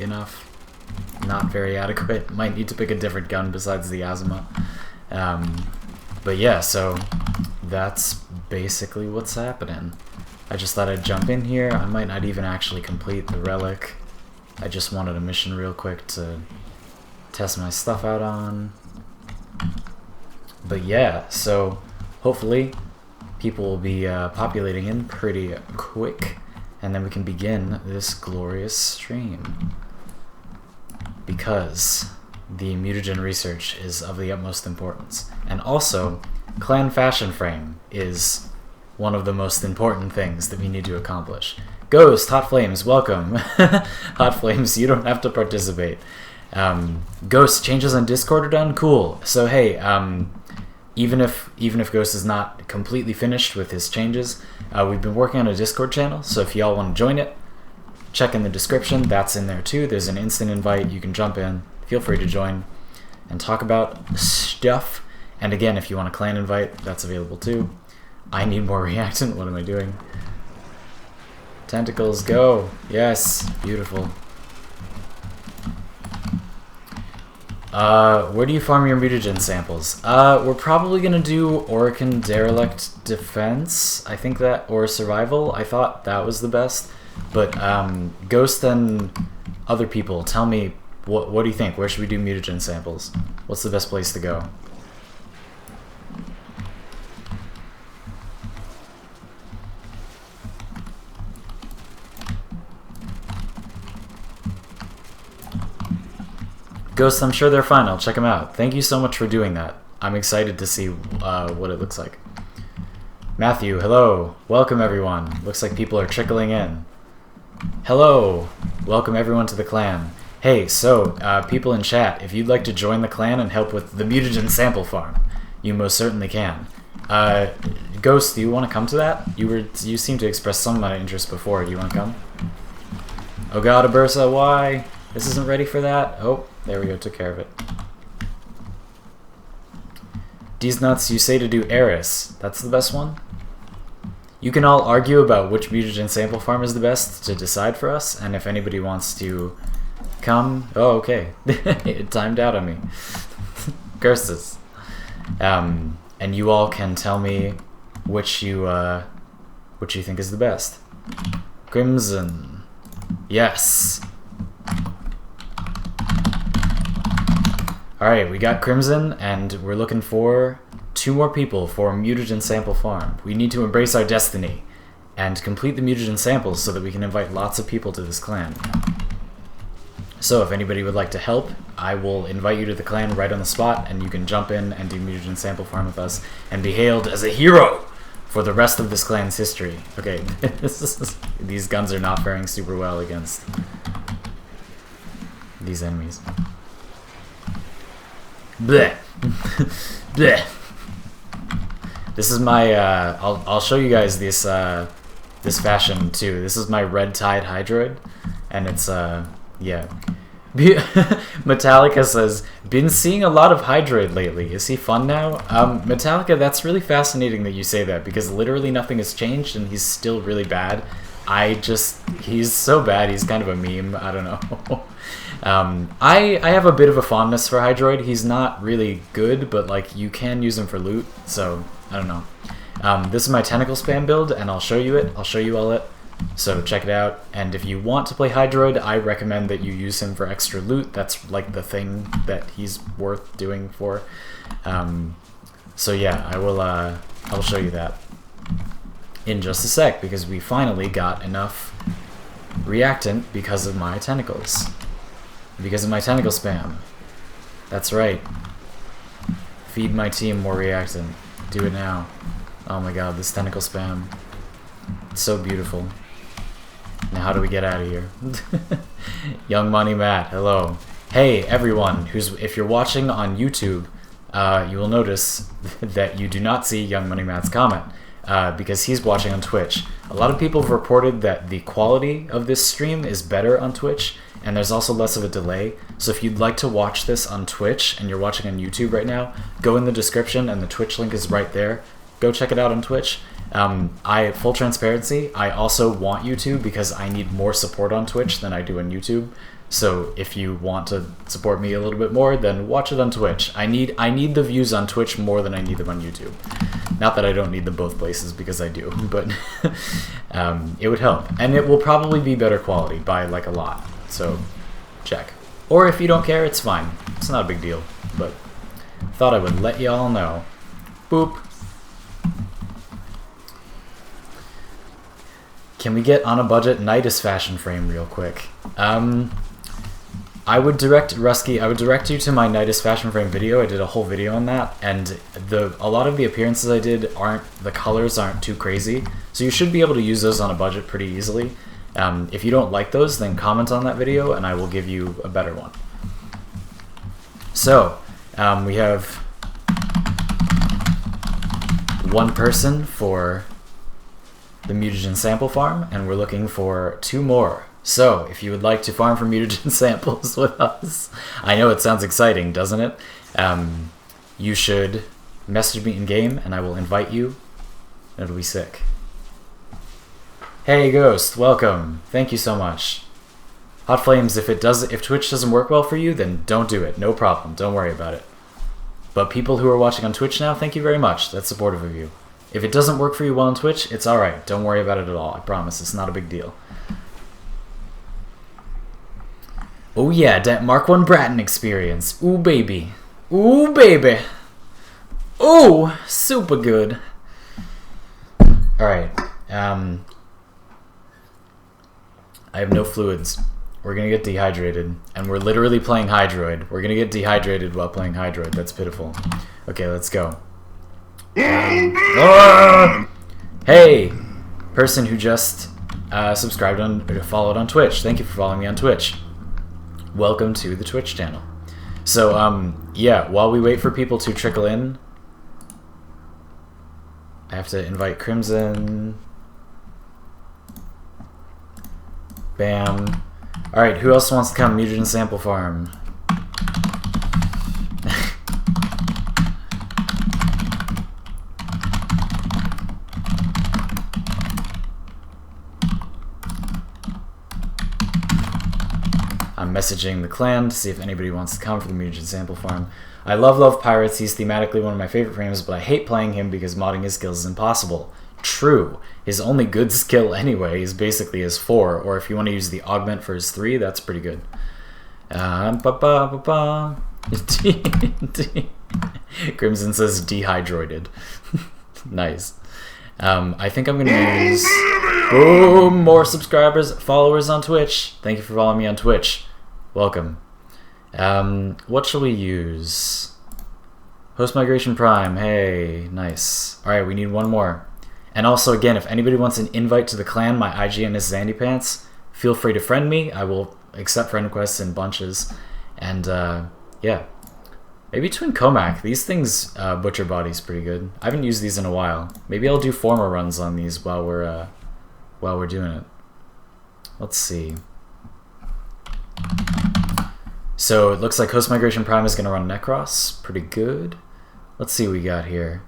enough. Not very adequate. Might need to pick a different gun besides the Azuma. But yeah, so that's basically what's happening. I just thought I'd jump in here. I might not even actually complete the relic. I just wanted a mission real quick to test my stuff out on. But yeah, so hopefully people will be populating in pretty quick, and then we can begin this glorious stream. Because the mutagen research is of the utmost importance. And also, clan fashion frame is one of the most important things that we need to accomplish. Ghost, Hot Flames, welcome. Hot Flames, you don't have to participate. Ghost, changes on Discord are done? Cool. So hey, even if Ghost is not completely finished with his changes, we've been working on a Discord channel, so if y'all want to join it, check in the description, that's in there too. There's an instant invite, you can jump in, feel free to join and talk about stuff. And again, if you want a clan invite, that's available too. I need more reactant, what am I doing? Tentacles, go! Yes, beautiful. Where do you farm your mutagen samples? We're probably gonna do Orican Derelict Defense, I think that, or Survival. I thought that was the best. But Ghost and other people, tell me, what do you think? Where should we do mutagen samples? What's the best place to go? Ghost, I'm sure they're fine. I'll check them out. Thank you so much for doing that. I'm excited to see what it looks like. Matthew, hello. Welcome, everyone. Looks like people are trickling in. Hello! Welcome everyone to the clan. Hey, so, people in chat, if you'd like to join the clan and help with the mutagen sample farm, you most certainly can. Ghost, do you want to come to that? You seemed to express some amount of interest before. Do you want to come? Oh god, Abersa, why? This isn't ready for that? Oh, there we go, took care of it. These nuts, you say to do Eris. That's the best one? You can all argue about which mutagen sample farm is the best to decide for us, and if anybody wants to come... Oh, okay. It timed out on me. Curses. And you all can tell me which you think is the best. Crimson. Yes. Alright, we got Crimson, and we're looking for 2 more people for mutagen sample farm. We need to embrace our destiny and complete the mutagen samples so that we can invite lots of people to this clan. So if anybody would like to help, I will invite you to the clan right on the spot, and you can jump in and do mutagen sample farm with us and be hailed as a hero for the rest of this clan's history. Okay, these guns are not faring super well against these enemies. Bleh. Bleh. This is my, I'll show you guys this, this fashion too. This is my red tide Hydroid, and it's, yeah. Metallica says, been seeing a lot of Hydroid lately. Is he fun now? Metallica, that's really fascinating that you say that, because literally nothing has changed and he's still really bad. He's so bad, he's kind of a meme, I don't know. I have a bit of a fondness for Hydroid. He's not really good, but like you can use him for loot, so I don't know. This is my tentacle spam build, and I'll show you it. I'll show you all it. So check it out. And if you want to play Hydroid, I recommend that you use him for extra loot. That's like the thing that he's worth doing for. So yeah, I'll show you that in just a sec, because we finally got enough reactant because of my tentacles. Because of my tentacle spam. That's right. Feed my team more reactant. Do it now. Oh my god, this tentacle spam. It's so beautiful. Now how do we get out of here? Young Money Matt, hello. Hey everyone, if you're watching on YouTube, you will notice that you do not see Young Money Matt's comment. Because he's watching on Twitch. A lot of people have reported that the quality of this stream is better on Twitch, and there's also less of a delay. So if you'd like to watch this on Twitch and you're watching on YouTube right now, go in the description and the Twitch link is right there. Go check it out on Twitch. Full transparency, I also want YouTube because I need more support on Twitch than I do on YouTube. So if you want to support me a little bit more, then watch it on Twitch. I need the views on Twitch more than I need them on YouTube. Not that I don't need them both places, because I do, but it would help. And it will probably be better quality by like a lot. So check. Or if you don't care, it's fine. It's not a big deal. But thought I would let y'all know. Boop. Can we get on a budget Nidus fashion frame real quick? I would direct Rusky. I would direct you to my Nidus fashion frame video. I did a whole video on that, and a lot of the appearances I did the colors aren't too crazy, so you should be able to use those on a budget pretty easily. If you don't like those, then comment on that video, and I will give you a better one. So we have one person for the Mutagen Sample farm, and we're looking for 2 more. So, if you would like to farm for mutagen samples with us, I know it sounds exciting, doesn't it? You should message me in game, and I will invite you. It'll be sick. Hey, Ghost, welcome. Thank you so much. Hot Flames, if Twitch doesn't work well for you, then don't do it. No problem. Don't worry about it. But people who are watching on Twitch now, thank you very much. That's supportive of you. If it doesn't work for you well on Twitch, it's alright. Don't worry about it at all. I promise. It's not a big deal. Oh yeah, that Mark 1 Bratton experience. Ooh baby. Ooh baby. Ooh, super good. Alright. I have no fluids. We're gonna get dehydrated. And we're literally playing Hydroid. We're gonna get dehydrated while playing Hydroid. That's pitiful. Okay, let's go. Hey! Person who just subscribed or followed on Twitch. Thank you for following me on Twitch. Welcome to the Twitch channel. So, yeah, while we wait for people to trickle in, I have to invite Crimson. Bam. Alright, who else wants to come? Mutagen Sample Farm. I'm messaging the clan to see if anybody wants to come for the Mutagen Sample Farm. I love Pirates. He's thematically one of my favorite frames, but I hate playing him because modding his skills is impossible. True. His only good skill anyway is basically his 4, or if you want to use the augment for his 3, that's pretty good. Crimson says dehydrated. Nice. I think I'm going to use... Boom! More subscribers, followers on Twitch. Thank you for following me on Twitch. Welcome. What shall we use? Host Migration Prime. Hey, nice. Alright, we need one more. And also, again, if anybody wants an invite to the clan, my IGN is XandyPants. Feel free to friend me. I will accept friend requests in bunches. And, yeah. Maybe Twin Comac. These things butcher bodies pretty good. I haven't used these in a while. Maybe I'll do former runs on these while we're doing it. Let's see. So it looks like Host Migration Prime is going to run Nekros. Pretty good. Let's see what we got here.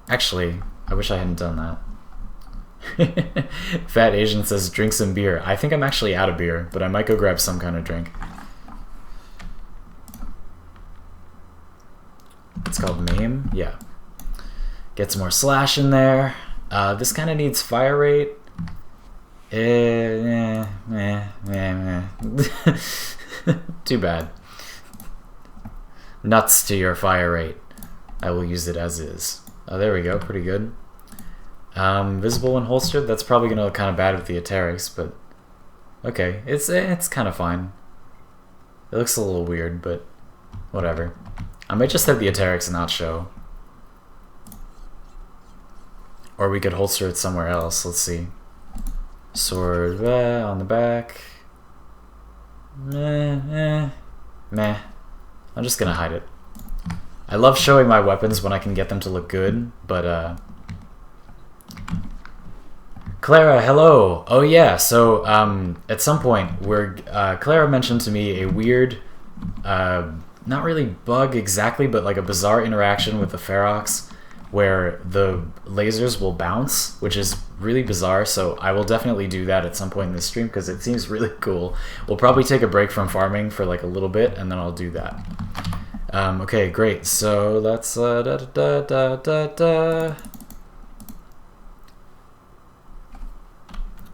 Actually, I wish I hadn't done that. Fat Asian says drink some beer. I think I'm actually out of beer, but I might go grab some kind of drink. It's called Mame. Yeah. Get some more slash in there. This kind of needs fire rate. Too bad. Nuts to your fire rate. I will use it as is. Oh, there we go. Pretty good. Visible when holstered. That's probably going to look kind of bad with the Eterics, but okay. It's kind of fine. It looks a little weird, but whatever. I might just have the Eterics and not show. Or we could holster it somewhere else. Let's see. Sword on the back. Meh. I'm just gonna hide it. I love showing my weapons when I can get them to look good, but Clara, hello! Oh yeah, so at some point Clara mentioned to me a weird, not really bug exactly, but like a bizarre interaction with the Ferox, where the lasers will bounce, which is really bizarre, so I will definitely do that at some point in the stream because it seems really cool. We'll probably take a break from farming for like a little bit, and then I'll do that. Okay, great. So let's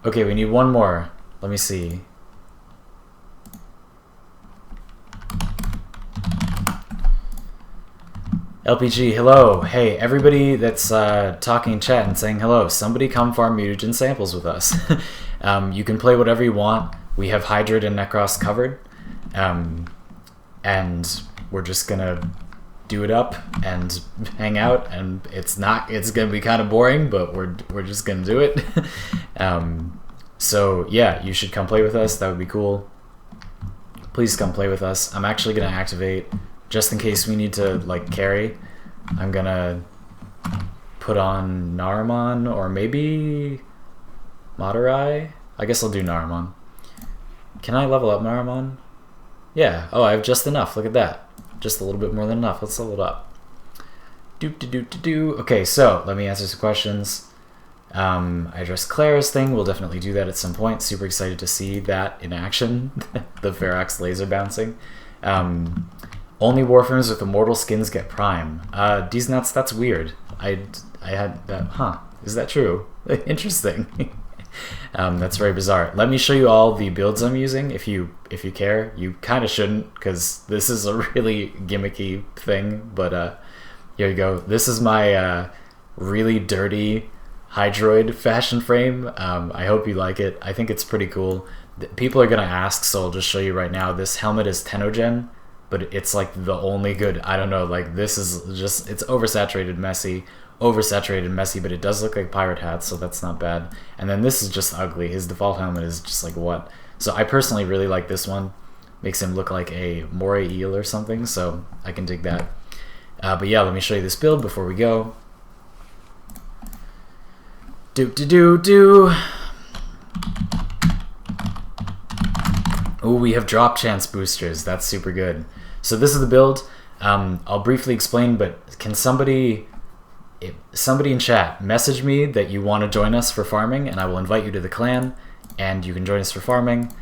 Okay, we need one more. Let me see. LPG, hello. Hey, everybody that's talking in chat and saying hello, somebody come farm mutagen samples with us. You can play whatever you want. We have Hydrid and Nekros covered. And we're just gonna do it up and hang out, and it's gonna be kind of boring, but we're just gonna do it. So yeah, you should come play with us. That would be cool. Please come play with us. I'm actually gonna activate, just in case we need to like carry, I'm gonna put on Naramon or maybe Madurai. I guess I'll do Naramon. Can I level up Naramon? Yeah. Oh, I have just enough. Look at that. Just a little bit more than enough. Let's level it up. Okay, so let me answer some questions. I addressed Clara's thing. We'll definitely do that at some point. Super excited to see that in action. The Ferox laser bouncing. Only Warframes with immortal skins get Prime. These nuts, that's weird. I had that, huh? Is that true? Interesting. That's very bizarre. Let me show you all the builds I'm using if you care. You kind of shouldn't, because this is a really gimmicky thing, but here you go. This is my really dirty Hydroid fashion frame. I hope you like it. I think it's pretty cool. People are gonna ask, so I'll just show you right now. This helmet is Tenogen, but it's like the only good, I don't know, like this is just, it's oversaturated messy, but it does look like pirate hats, so that's not bad. And then this is just ugly. His default helmet is just like what? So I personally really like this one. Makes him look like a moray eel or something, so I can dig that. But yeah, let me show you this build before we go. Oh, we have drop chance boosters. That's super good. So this is the build. I'll briefly explain, but can somebody in chat message me that you want to join us for farming, and I will invite you to the clan, and you can join us for farming.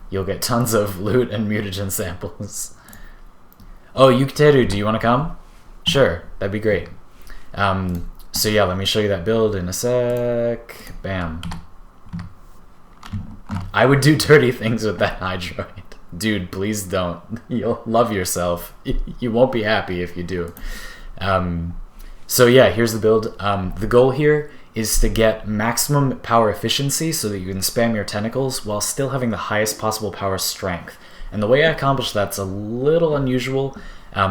You'll get tons of loot and mutagen samples. Oh, Yukiteru, do you want to come? Sure, that'd be great. So yeah, let me show you that build in a sec. Bam. I would do dirty things with that Hydroid. Dude, please don't. You'll love yourself. You won't be happy if you do. So yeah, here's the build. The goal here is to get maximum power efficiency so that you can spam your tentacles while still having the highest possible power strength. And the way I accomplish that's a little unusual.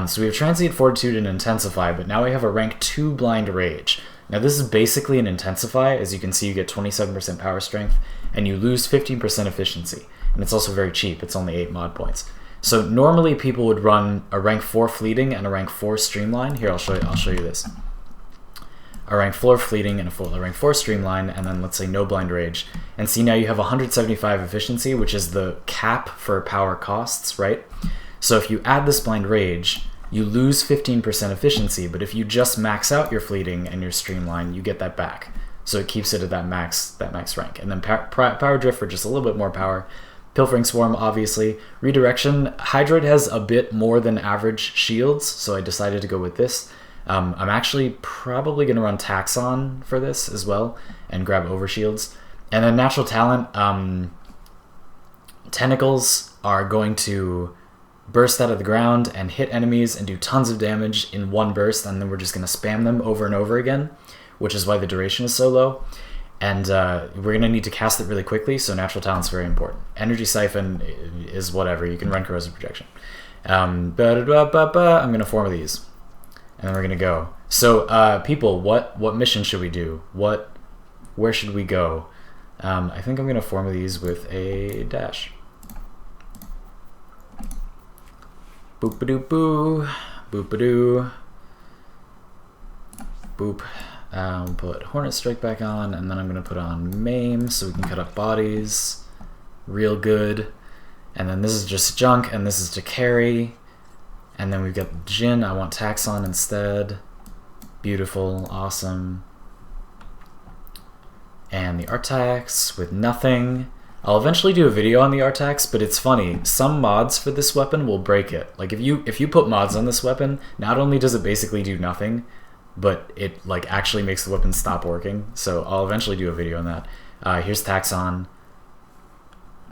So we have Transient Fortitude and Intensify, but now we have a rank 2 Blind Rage. Now this is basically an Intensify. As you can see, you get 27% power strength, and you lose 15% efficiency. And it's also very cheap. It's only 8 mod points. So normally people would run a rank 4 Fleeting and a rank 4 Streamline. Here, I'll show you this. A rank 4 Fleeting and a rank 4 Streamline, and then let's say no Blind Rage. And see, now you have 175 efficiency, which is the cap for power costs, right? So if you add this Blind Rage, you lose 15% efficiency, but if you just max out your Fleeting and your Streamline, you get that back. So it keeps it at that max rank. And then Power Drift for just a little bit more power. Pilfering Swarm, obviously. Redirection, Hydroid has a bit more than average shields, so I decided to go with this. I'm actually probably going to run Taxon for this as well, and grab Overshields. And then Natural Talent, Tentacles are going to burst out of the ground and hit enemies and do tons of damage in one burst, and then we're just going to spam them over and over again, which is why the duration is so low. And we're going to need to cast it really quickly, so Natural Talent's very important. Energy Siphon is whatever. You can run Corrosive Projection. I'm going to form these. And then we're going to go. So, people, what mission should we do? Where should we go? I think I'm going to form these with a dash. Boop-a-doop-boo. Boop-a-doo. Boop. Put Hornet Strike back on, and then I'm going to put on Maim so we can cut up bodies real good. And then this is just junk, and this is to carry. And then we've got Jin. I want Taxon instead. Beautiful, awesome. And the Artax with nothing. I'll eventually do a video on the Artax, but it's funny. Some mods for this weapon will break it. Like if you put mods on this weapon, not only does it basically do nothing, but it like actually makes the weapon stop working. So I'll eventually do a video on that. Here's Taxon.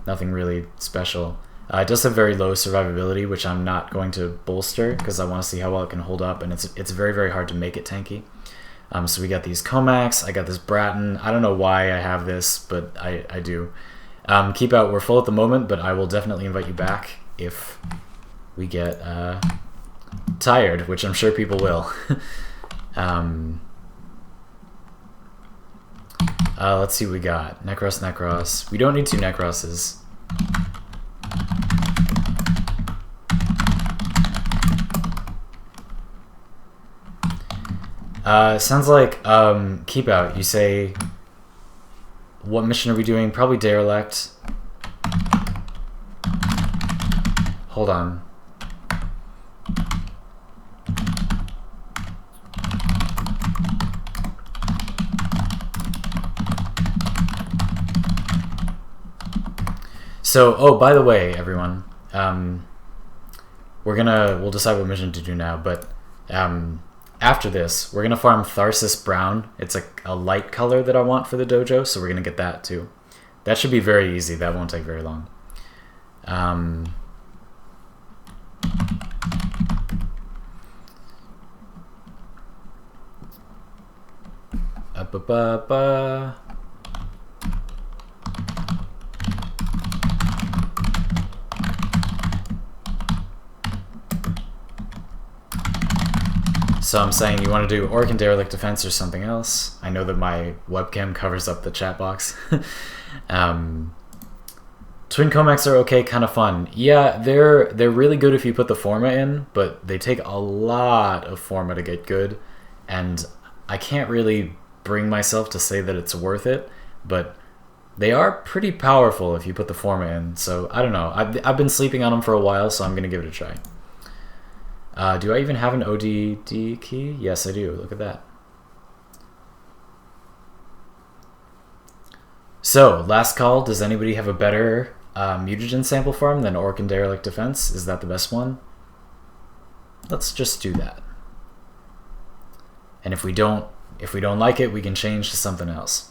Nothing really special. It does have very low survivability, which I'm not going to bolster because I want to see how well it can hold up, and it's very, very hard to make it tanky. So we got these Comacs, I got this Bratton. I don't know why I have this, but I do. Keep out, we're full at the moment, but I will definitely invite you back if we get tired, which I'm sure people will. Let's see what we got. Nekros. We don't need 2 Nekroses. Sounds like, keep out. You say, what mission are we doing? Probably Derelict. Hold on. So, oh, by the way, everyone, we'll decide what mission to do now, but, after this, we're gonna farm Tharsis Brown. It's a light color that I want for the dojo, so we're gonna get that too. That should be very easy. That won't take very long. So I'm saying you want to do Orc and Derelict Defense or something else. I know that my webcam covers up the chat box. Twin Comacs are okay, kind of fun. Yeah, they're really good if you put the Forma in, but they take a lot of Forma to get good, and I can't really bring myself to say that it's worth it, but they are pretty powerful if you put the Forma in, so I don't know. I've been sleeping on them for a while, so I'm going to give it a try. Do I even have an ODD key? Yes, I do. Look at that. So, last call. Does anybody have a better mutagen sample farm than Orc and Derelict Defense? Is that the best one? Let's just do that. And if we don't like it, we can change to something else.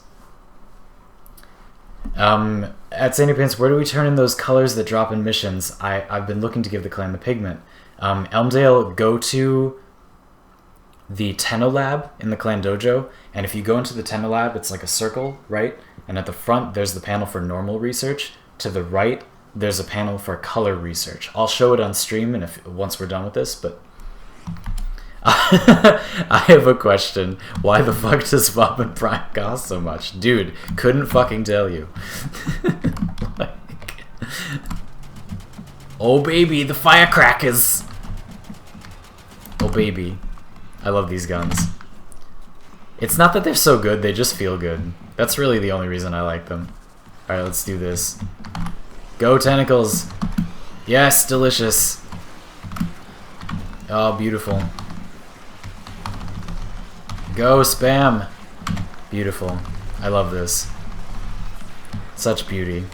At XandyPants, where do we turn in those colors that drop in missions? I've been looking to give the clan the Pigment. Elmdale, go to the Tenolab in the clan dojo, and if you go into the Tenolab, it's like a circle, right? And at the front, there's the panel for normal research. To the right, there's a panel for color research. I'll show it on stream and once we're done with this, but I have a question. Why the fuck does Bob and Prime cost so much? Dude, couldn't fucking tell you. Like, oh baby, the firecrackers! Oh baby. I love these guns. It's not that they're so good, they just feel good. That's really the only reason I like them. Alright, let's do this. Go tentacles! Yes, delicious! Oh, beautiful. Go spam! Beautiful. I love this. Such beauty.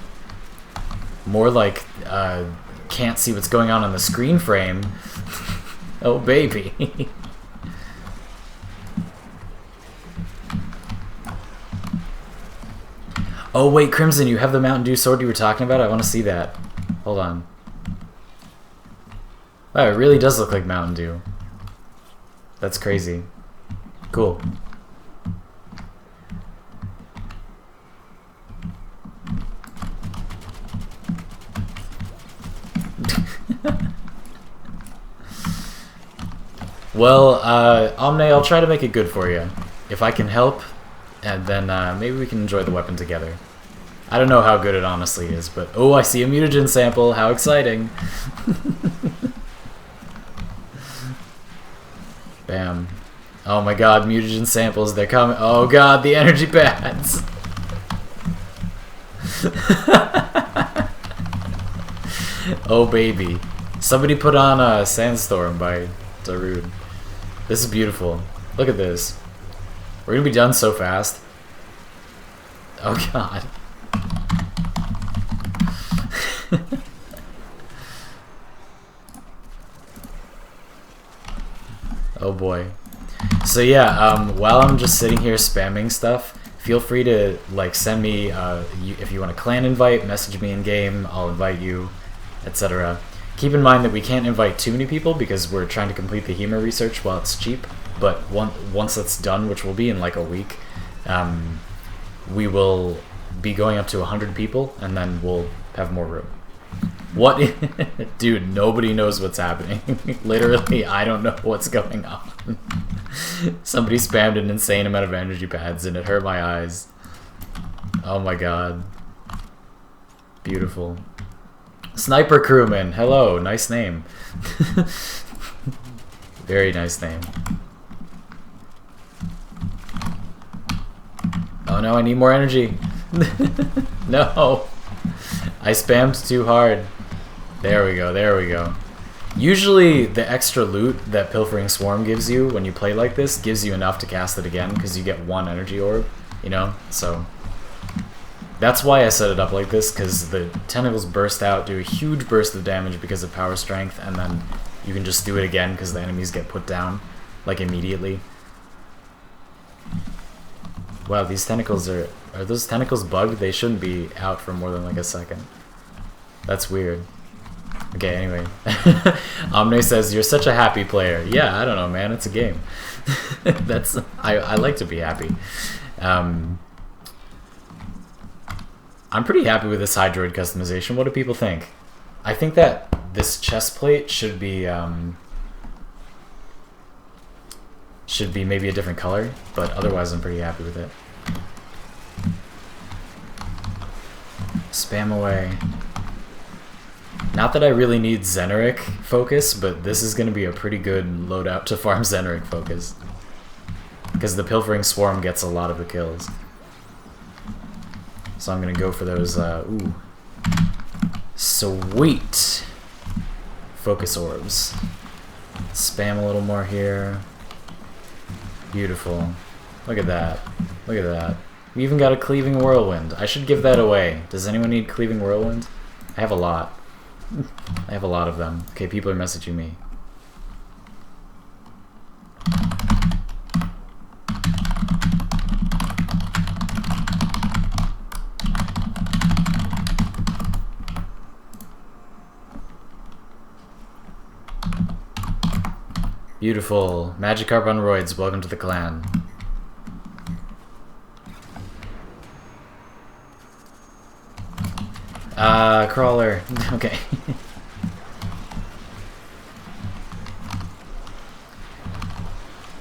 More like, can't see what's going on the screen frame. Oh baby. Oh wait, Crimson, you have the Mountain Dew sword you were talking about? I want to see that. Hold on. Wow, it really does look like Mountain Dew. That's crazy. Cool. Well, Omne, I'll try to make it good for you. If I can help, and then maybe we can enjoy the weapon together. I don't know how good it honestly is, but... Oh, I see a mutagen sample! How exciting! Bam. Oh my god, mutagen samples, they're coming. Oh god, the energy pads! Oh baby. Somebody put on Sandstorm by Darude. This is beautiful. Look at this. We're gonna be done so fast. Oh god. Oh boy. So yeah, while I'm just sitting here spamming stuff, feel free to like send me if you want a clan invite, message me in game, I'll invite you, etc. Keep in mind that we can't invite too many people because we're trying to complete the HEMA research while it's cheap, but once that's done, which will be in like a week, we will be going up to 100 people and then we'll have more room. What? Dude, nobody knows what's happening. Literally, I don't know what's going on. Somebody spammed an insane amount of energy pads and it hurt my eyes. Oh my god. Beautiful. Sniper Crewman, hello, nice name. Very nice name. Oh no, I need more energy. No. I spammed too hard. There we go, there we go. Usually the extra loot that Pilfering Swarm gives you when you play like this gives you enough to cast it again because you get 1 energy orb, you know? So that's why I set it up like this, because the tentacles burst out, do a huge burst of damage because of power strength, and then you can just do it again because the enemies get put down, like immediately. Wow, these tentacles are those tentacles bugged? They shouldn't be out for more than like a second. That's weird. Okay, anyway. Omne says, you're such a happy player. Yeah, I don't know, man. It's a game. I like to be happy. I'm pretty happy with this Hydroid customization. What do people think? I think that this chest plate should be maybe a different color, but otherwise I'm pretty happy with it. Spam away. Not that I really need Xeneric focus, but this is going to be a pretty good loadout to farm Xeneric focus. Because the Pilfering Swarm gets a lot of the kills. So I'm going to go for those, ooh. Sweet! Focus orbs. Spam a little more here. Beautiful. Look at that. Look at that. We even got a Cleaving Whirlwind. I should give that away. Does anyone need Cleaving Whirlwind? I have a lot. I have a lot of them. Okay, people are messaging me. Beautiful. Magikarp on roids, welcome to the clan. Crawler. Okay.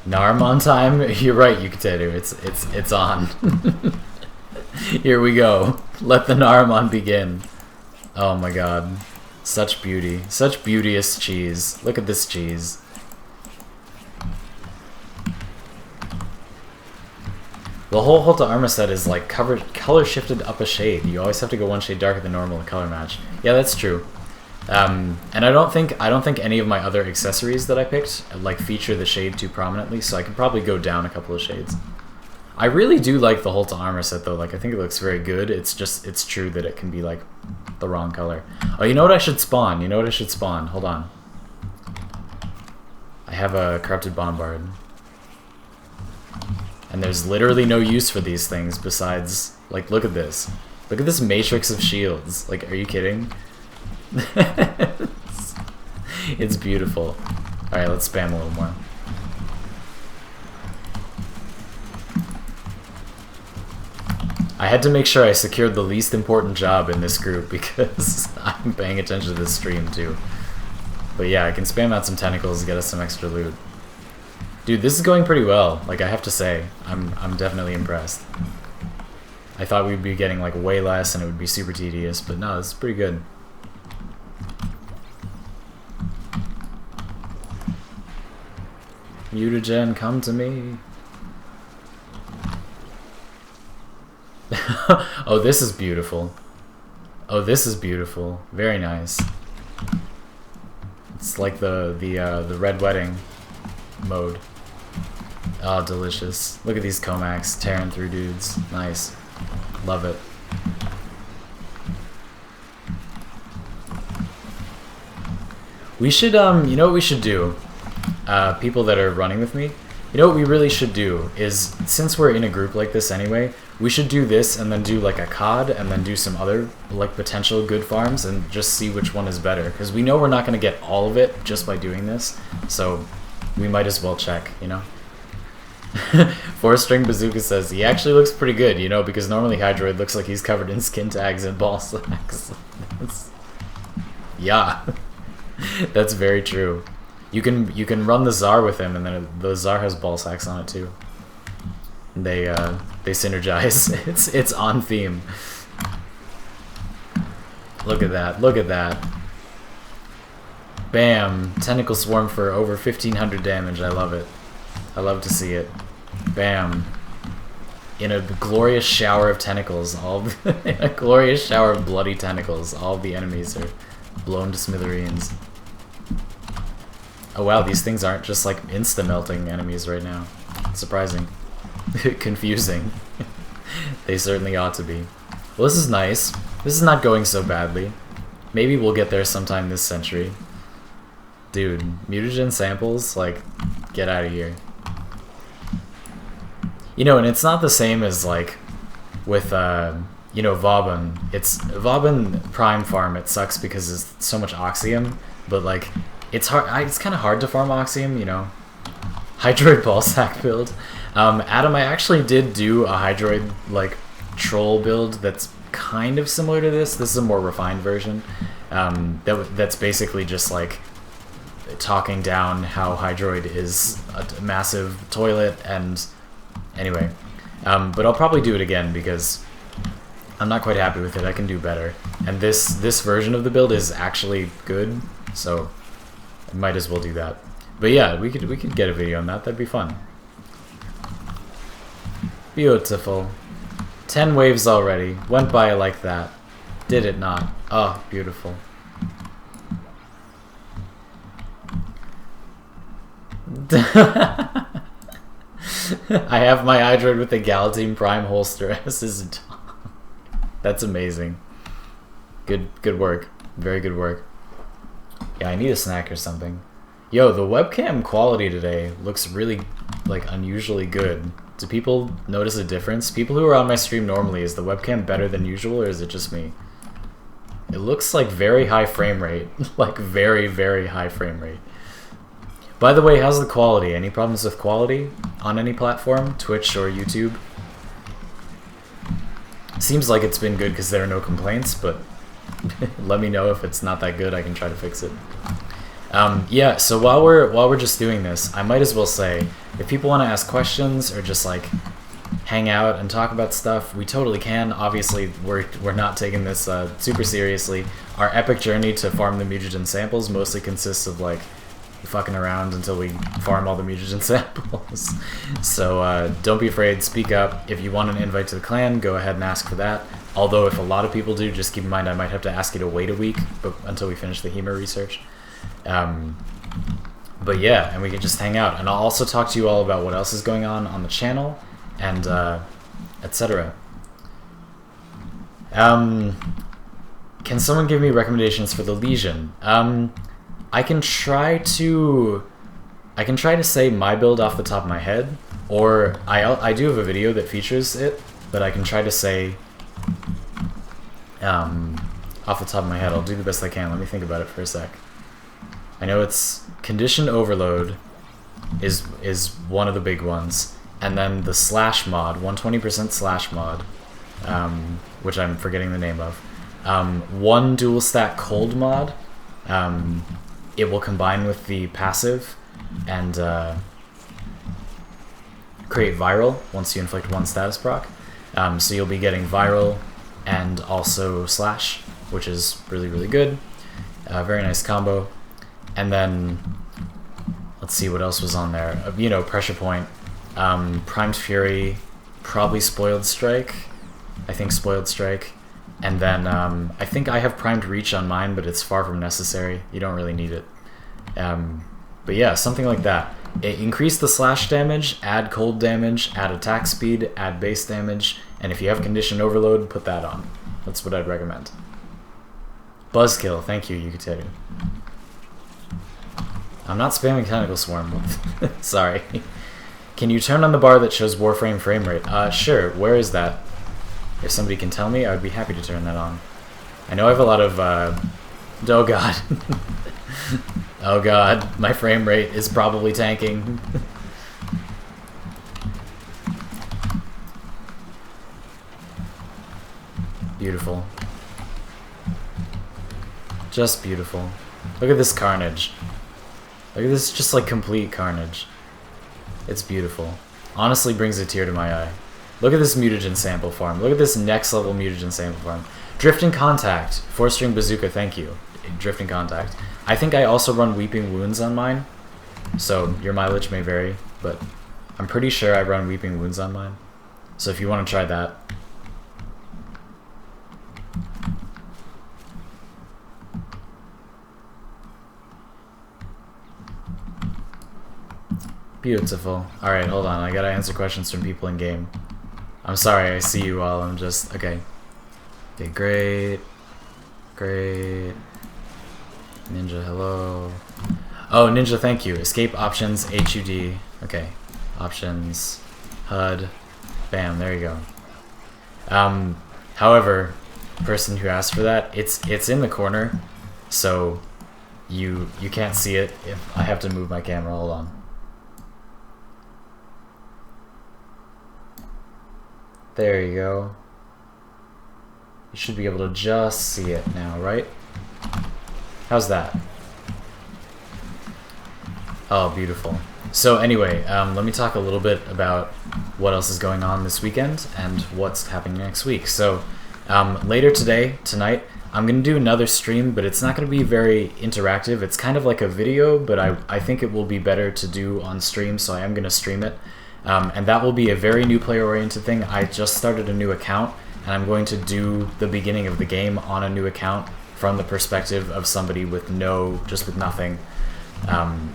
Narmon time? You're right, Yukateru. It's on. Here we go. Let the Narmon begin. Oh my god. Such beauty. Such beauteous cheese. Look at this cheese. The whole Holta armor set is like color shifted up a shade. You always have to go 1 shade darker than normal in color match. Yeah, that's true. And I don't think any of my other accessories that I picked like feature the shade too prominently, so I could probably go down a couple of shades. I really do like the Holta armor set though. Like I think it looks very good. It's true that it can be like the wrong color. Oh, you know what I should spawn? You know what I should spawn? Hold on. I have a Corrupted Bombard. And there's literally no use for these things besides, like, look at this. Look at this matrix of shields. Like, are you kidding? It's beautiful. Alright, let's spam a little more. I had to make sure I secured the least important job in this group because I'm paying attention to this stream too. But yeah, I can spam out some tentacles to get us some extra loot. Dude, this is going pretty well, like I have to say. I'm definitely impressed. I thought we'd be getting like way less and it would be super tedious, but no, this is pretty good. Mutagen, come to me. Oh, this is beautiful. Oh, this is beautiful. Very nice. It's like the Red Wedding mode. Oh, delicious. Look at these Comacs tearing through dudes. Nice. Love it. We should, you know what we should do? People that are running with me, you know what we really should do is, since we're in a group like this anyway, we should do this and then do like a COD and then do some other like potential good farms and just see which one is better. Because we know we're not going to get all of it just by doing this, so we might as well check, you know? 4-string Bazooka says, he actually looks pretty good, you know, because normally Hydroid looks like he's covered in skin tags and ball sacks. Yeah, that's very true. You can run the Tsar with him, and then the Tsar has ball sacks on it too. They synergize. It's on theme. Look at that! Look at that! Bam! Tentacle swarm for over 1,500 damage. I love it. I love to see it. Bam! In a glorious shower of tentacles, in a glorious shower of bloody tentacles, all of the enemies are blown to smithereens. Oh wow, these things aren't just like insta-melting enemies right now. Surprising. Confusing. They certainly ought to be. Well, this is nice. This is not going so badly. Maybe we'll get there sometime this century. Dude, mutagen samples, like, get out of here. You know, and it's not the same as, like, with, you know, Vauban. It's Vauban Prime Farm, it sucks because there's so much Oxium, but, like, it's hard. It's kind of hard to farm Oxium, you know. Hydroid Ballsack build. Adam, I actually did do a Hydroid, like, troll build that's kind of similar to this. This is a more refined version. That's basically just, like, talking down how Hydroid is a massive toilet, and anyway. But I'll probably do it again because I'm not quite happy with it. I can do better. And this version of the build is actually good, so I might as well do that. But yeah, we could get a video on that. That'd be fun. Beautiful. 10 waves already. Went by like that. Did it not? Oh, beautiful. I have my Hydroid with the Galatine Prime holster as his dog. That's amazing. Good work. Very good work. Yeah, I need a snack or something. Yo, the webcam quality today looks really, like, unusually good. Do people notice a difference? People who are on my stream normally, is the webcam better than usual, or is it just me? It looks like very high frame rate. Like, very, very high frame rate. By the way, how's the quality? Any problems with quality on any platform? Twitch or YouTube? Seems like it's been good because there are no complaints, but let me know if it's not that good. I can try to fix it. Yeah, so while we're just doing this, I might as well say, if people want to ask questions or just like hang out and talk about stuff, we totally can. Obviously, we're not taking this super seriously. Our epic journey to farm the mutagen samples mostly consists of like fucking around until we farm all the mutagen samples. So don't be afraid, speak up. If you want an invite to the clan, go ahead and ask for that. Although if a lot of people do, just keep in mind I might have to ask you to wait a week until we finish the HEMA research. But yeah, and we can just hang out. And I'll also talk to you all about what else is going on the channel, and etc. Can someone give me recommendations for the Legion? I can try to say my build off the top of my head, or I do have a video that features it, but I can try to say off the top of my head. I'll do the best I can. Let me think about it for a sec. I know it's Condition Overload is one of the big ones, and then the slash mod, 120% slash mod, which I'm forgetting the name of. One dual stack cold mod. It will combine with the passive and create viral once you inflict one status proc. So you'll be getting viral and also slash, which is really, really good. Very nice combo. And then, let's see what else was on there. You know, Pressure Point, Primed Fury, probably Spoiled Strike. I think Spoiled Strike. And then, I think I have Primed Reach on mine, but it's far from necessary. You don't really need it. But yeah, something like that. increase the slash damage, add cold damage, add attack speed, add base damage, and if you have condition overload, put that on. That's what I'd recommend. Buzzkill, thank you, Yukateru. I'm not spamming Tentacle Swarm. Sorry. Can you turn on the bar that shows Warframe frame rate? Sure. Where is that? If somebody can tell me, I would be happy to turn that on. I know I have a lot of, oh god. Oh god, my frame rate is probably tanking. Beautiful. Just beautiful. Look at this carnage. Look at this, just like complete carnage. It's beautiful. Honestly brings a tear to my eye. Look at this mutagen sample farm. Look at this next level mutagen sample farm. Drifting Contact. 4-string bazooka, thank you. Drifting Contact. I think I also run Weeping Wounds on mine. So your mileage may vary, but I'm pretty sure I run Weeping Wounds on mine. So if you want to try that. Beautiful. Alright, hold on. I gotta answer questions from people in game. I'm sorry, I see you all. I'm just... Okay. Okay, great. Great. Ninja, hello. Oh, Ninja, thank you. Escape options, HUD. Okay. Options. HUD. Bam, there you go. However, person who asked for that, it's in the corner, so you can't see it if I have to move my camera. Hold on. There you go. You should be able to just see it now, right? How's that? Oh, beautiful. So anyway, let me talk a little bit about what else is going on this weekend and what's happening next week. So later tonight, I'm going to do another stream, but it's not going to be very interactive. It's kind of like a video, but I think it will be better to do on stream, so I am going to stream it. And that will be a very new player-oriented thing. I just started a new account, and I'm going to do the beginning of the game on a new account from the perspective of somebody with just with nothing,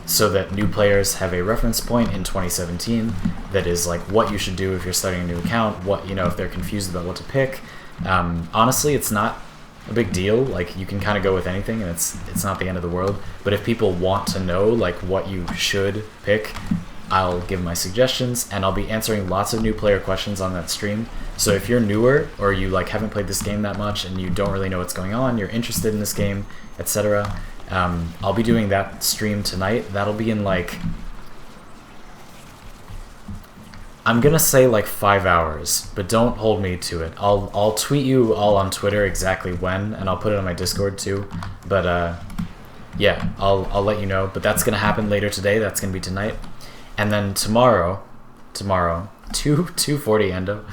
so that new players have a reference point in 2017 that is like what you should do if you're starting a new account, what, you know, if they're confused about what to pick. Honestly, it's not a big deal. Like, you can kind of go with anything, and it's not the end of the world. But if people want to know like what you should pick, I'll give my suggestions, and I'll be answering lots of new player questions on that stream. So if you're newer, or you like haven't played this game that much and you don't really know what's going on, you're interested in this game, etc., I'll be doing that stream tonight. That'll be in like, I'm gonna say like 5 hours, but don't hold me to it. I'll tweet you all on Twitter exactly when, and I'll put it on my Discord too. But yeah, I'll let you know. But that's gonna happen later today. That's gonna be tonight. And then tomorrow, 2:40 Endo.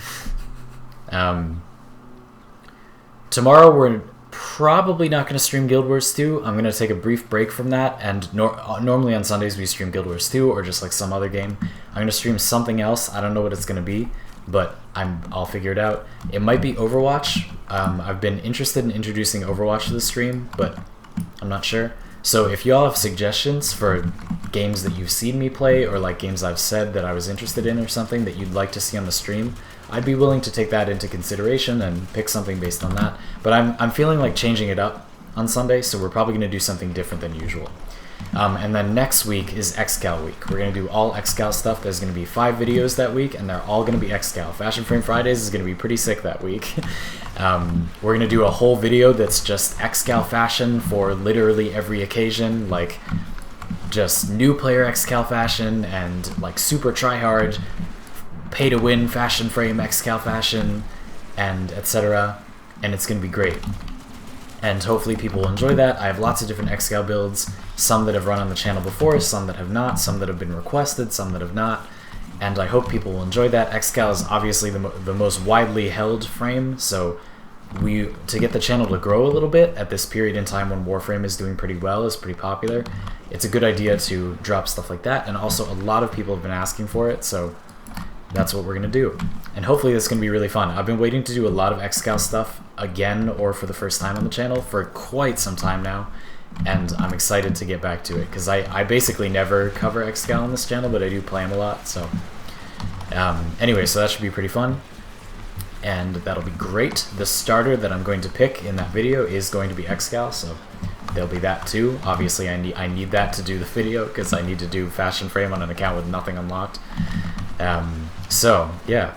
Tomorrow we're probably not going to stream Guild Wars 2. I'm going to take a brief break from that, and normally on Sundays we stream Guild Wars 2 or just like some other game. I'm going to stream something else. I don't know what it's going to be, but I'll figure it out. It might be Overwatch. I've been interested in introducing Overwatch to the stream, but I'm not sure. So if y'all have suggestions for games that you've seen me play, or like games I've said that I was interested in or something that you'd like to see on the stream, I'd be willing to take that into consideration and pick something based on that. But I'm feeling like changing it up on Sunday, so we're probably going to do something different than usual. And then next week is XCal week. We're going to do all XCal stuff. There's going to be 5 videos that week, and they're all going to be XCal. Fashion Frame Fridays is going to be pretty sick that week. We're going to do a whole video that's just XCal fashion for literally every occasion, like just new player XCal fashion and like super tryhard, pay to win Fashion Frame XCal fashion, and etc. And it's going to be great. And hopefully people will enjoy that. I have lots of different XCal builds, some that have run on the channel before, some that have not, some that have been requested, some that have not, and I hope people will enjoy that. XCal is obviously the most widely held frame, so to get the channel to grow a little bit at this period in time when Warframe is doing pretty well, is pretty popular, it's a good idea to drop stuff like that, and also a lot of people have been asking for it, so that's what we're going to do. And hopefully this is going to be really fun. I've been waiting to do a lot of XCal stuff again, or for the first time on the channel, for quite some time now. and I'm excited to get back to it, because I basically never cover Xcal on this channel, but I do play him a lot, so... anyway, so that should be pretty fun, and that'll be great. The starter that I'm going to pick in that video is going to be Xcal, so there'll be that too. Obviously, I need that to do the video, because I need to do Fashion Frame on an account with nothing unlocked. So, yeah.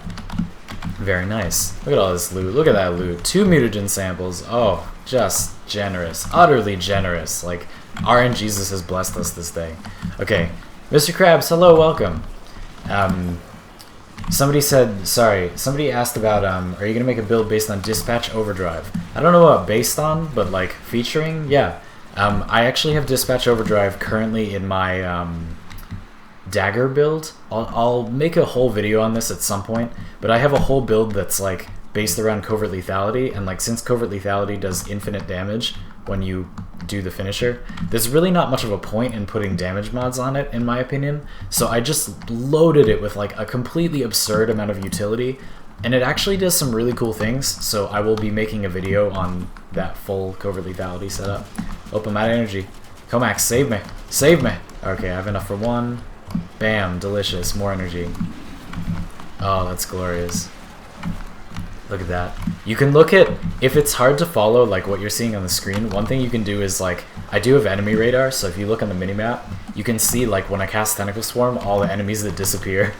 Very nice. Look at all this loot. Look at that loot. 2 mutagen samples. Oh, just generous. Utterly generous. Like, RNGesus has blessed us this day. Okay. Mr. Krabs, hello, welcome. Somebody said, sorry, somebody asked about, are you going to make a build based on Dispatch Overdrive? I don't know what based on, but, like, featuring? Yeah. I actually have Dispatch Overdrive currently in my, dagger build. I'll make a whole video on this at some point, but I have a whole build that's, like, based around Covert Lethality, and, like, since Covert Lethality does infinite damage when you do the finisher, there's really not much of a point in putting damage mods on it, in my opinion, so I just loaded it with, like, a completely absurd amount of utility, and it actually does some really cool things, so I will be making a video on that full Covert Lethality setup. Oh, I'm out of energy. Comax, save me! Save me! Okay, I have enough for one. Bam, delicious, more energy. Oh, that's glorious. Look at that. You can look at, if it's hard to follow like what you're seeing on the screen, one thing you can do is, like, I do have enemy radar, so if you look on the minimap, you can see, like, when I cast Tentacle Swarm, all the enemies that disappear.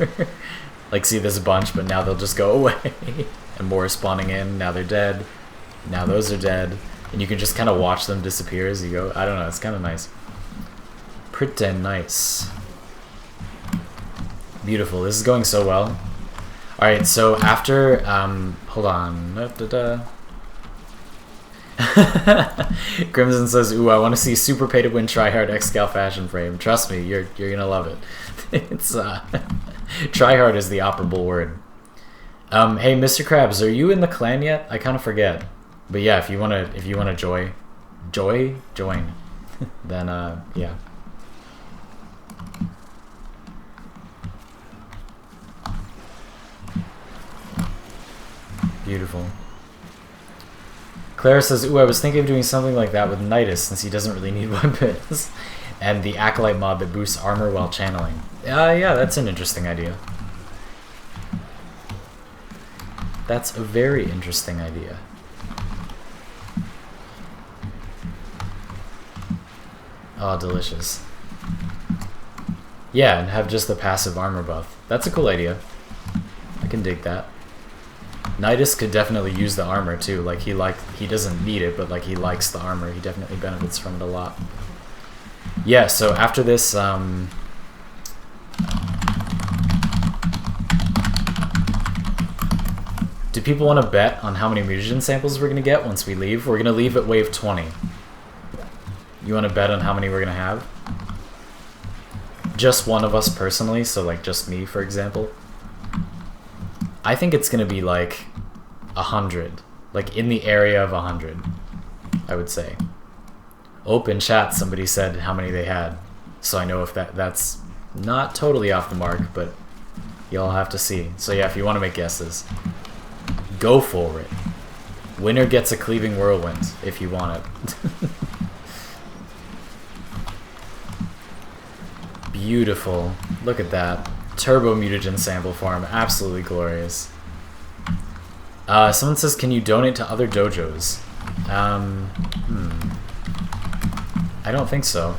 Like, see, there's a bunch, but now they'll just go away. And more are spawning in, now they're dead. Now those are dead. And you can just kind of watch them disappear as you go. I don't know, it's kind of nice. Pretty nice. Beautiful, this is going so well. Alright, so after, hold on. Crimson says, ooh, I want to see super pay to win tryhard Xcal Fashion Frame. Trust me, you're gonna love it. It's, tryhard is the operable word. Hey, Mr. Krabs, are you in the clan yet? I kind of forget. But yeah, if you wanna join, then, yeah. Beautiful. Clara says, ooh, I was thinking of doing something like that with Nidus, since he doesn't really need weapons. And the Acolyte mod that boosts armor while channeling. Yeah, that's an interesting idea. That's a very interesting idea. Oh, delicious. Yeah, and have just the passive armor buff. That's a cool idea. I can dig that. Nidus could definitely use the armor too. Like, he doesn't need it, but like, he likes the armor. He definitely benefits from it a lot. Yeah, so after this, do people want to bet on how many mutagen samples we're gonna get once we leave? We're gonna leave at wave 20. You want to bet on how many we're gonna have? Just one of us personally, so like just me, for example. I think it's gonna be like 100, like in the area of 100, I would say. Open chat, somebody said how many they had, so I know if that's not totally off the mark, but y'all have to see. So yeah, if you want to make guesses, go for it. Winner gets a cleaving whirlwind if you want it. Beautiful. Look at that. Turbo mutagen sample farm. Absolutely glorious. Someone says, can you donate to other dojos? I don't think so,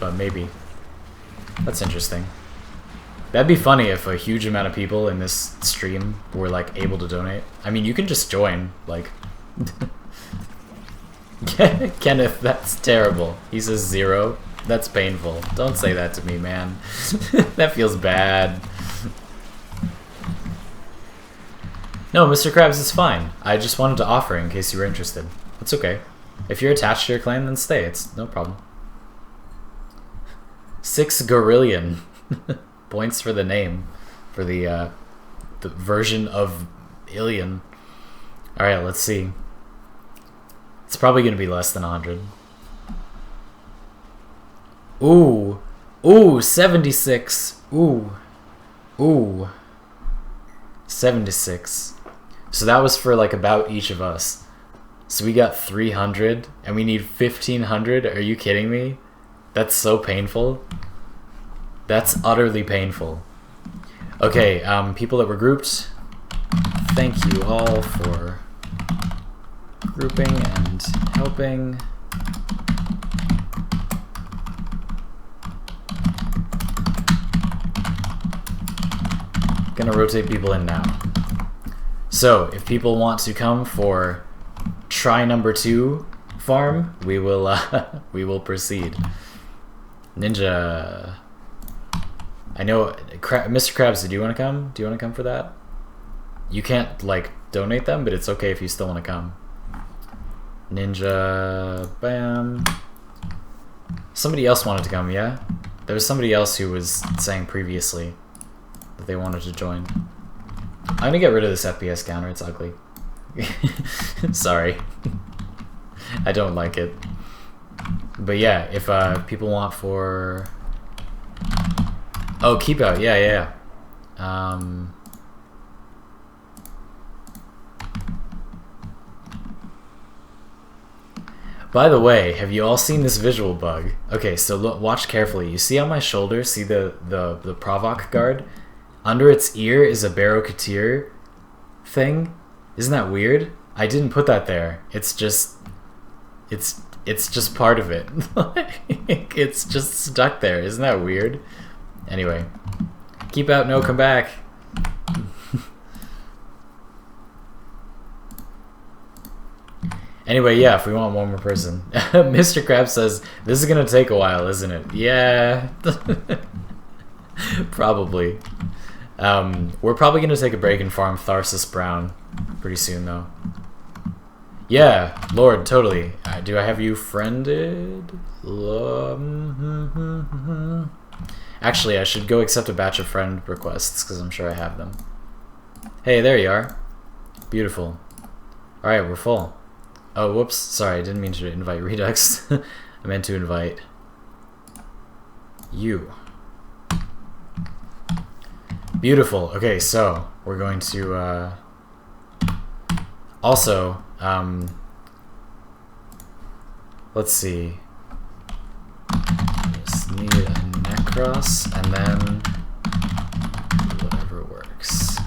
but maybe. That's interesting. That'd be funny if a huge amount of people in this stream were like able to donate. I mean, you can just join, like... Kenneth, that's terrible. He says 0. That's painful. Don't say that to me, man. That feels bad. No, Mr. Krabs, it's fine. I just wanted to offer in case you were interested. It's okay. If you're attached to your clan, then stay. It's no problem. 6 gorillion. Points for the name. For the version of Ilion. Alright, let's see. It's probably going to be less than 100. Ooh. Ooh, 76. Ooh. Ooh. 76. So that was for like about each of us. So we got 300 and we need 1500. Are you kidding me? That's so painful. That's utterly painful. Okay, people that were grouped, thank you all for grouping and helping. Gonna rotate people in now. So, if people want to come for try number 2 farm, we will we will proceed. Ninja. I know, Mr. Krabs, do you want to come? Do you want to come for that? You can't, like, donate them, but it's okay if you still want to come. Ninja, bam. Somebody else wanted to come, yeah? There was somebody else who was saying previously that they wanted to join. I'm gonna get rid of this FPS counter, it's ugly. Sorry. I don't like it. But yeah, if people want for... Oh, keep out, yeah. By the way, have you all seen this visual bug? Okay, so look, watch carefully. You see on my shoulder, see the Provoc guard? Under its ear is a Barokatir thing. Isn't that weird? I didn't put that there. It's just part of it. It's just stuck there. Isn't that weird? Anyway, keep out, no, come back. Anyway, yeah, if we want one more person. Mr. Krabs says, this is gonna take a while, isn't it? Yeah. Probably. We're probably gonna take a break and farm Tharsis Brown pretty soon, though. Yeah, Lord, totally. Do I have you friended? Actually, I should go accept a batch of friend requests, because I'm sure I have them. Hey, there you are. Beautiful. Alright, we're full. Oh, whoops. Sorry, I didn't mean to invite Redux. I meant to invite you. Beautiful. Okay, so we're going to also let's see. Just need a Nekros and then whatever works.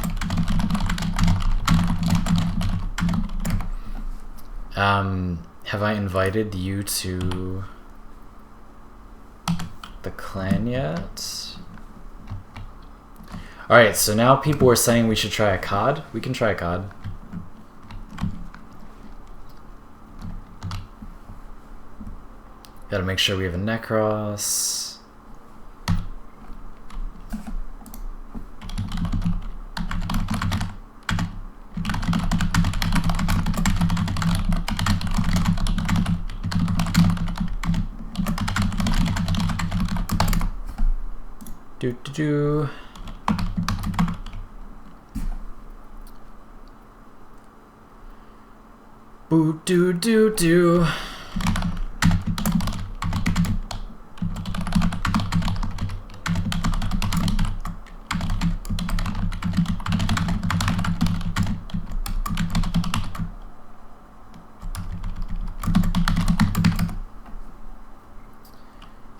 Have I invited you to the clan yet? Alright, so now people are saying we should try a COD. We can try a COD. Gotta make sure we have a Nekros. Do. Boo do.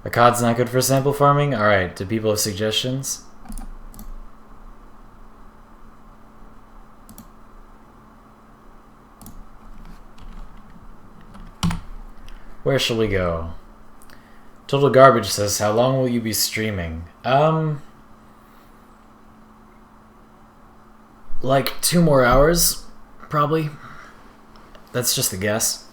A COD's not good for sample farming? Alright, do people have suggestions? Where shall we go? Total Garbage says, how long will you be streaming? Like 2 more hours, probably. That's just a guess.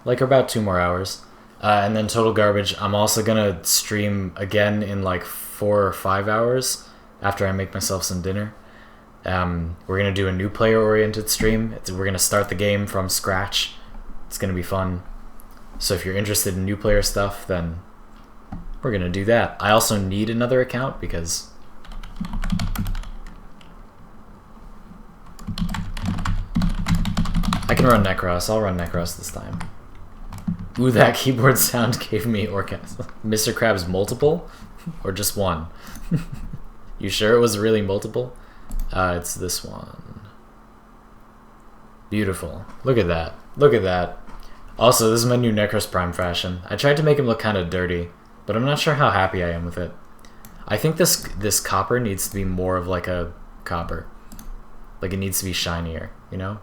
Like about 2 more hours. And then Total Garbage, I'm also gonna stream again in like 4 or 5 hours after I make myself some dinner. We're gonna do a new player-oriented stream. We're gonna start the game from scratch. It's gonna be fun. So if you're interested in new player stuff, then we're gonna do that. I also need another account because I can run Nekros. I'll run Nekros this time. Ooh, that keyboard sound gave me orgasm. Mr. Krabs multiple? Or just one? You sure it was really multiple? It's this one. Beautiful. Look at that. Look at that. Also, this is my new Nekros Prime fashion. I tried to make him look kind of dirty, but I'm not sure how happy I am with it. I think this copper needs to be more of like a copper. Like it needs to be shinier, you know?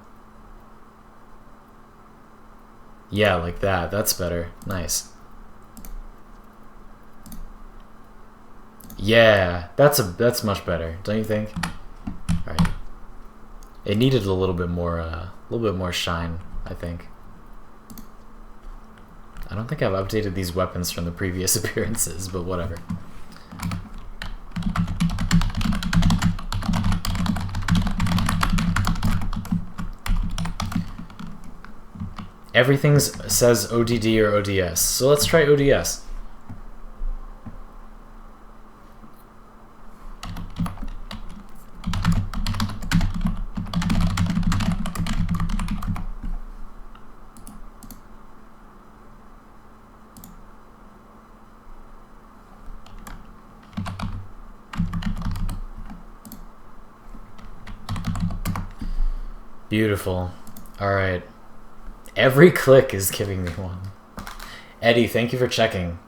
Yeah, like that. That's better. Nice. Yeah, that's much better, don't you think? All right. It needed a little bit more shine, I think. I don't think I've updated these weapons from the previous appearances, but whatever. Everything says ODD or ODS, so let's try ODS. Beautiful. All right. Every click is giving me one. Eddie, thank you for checking.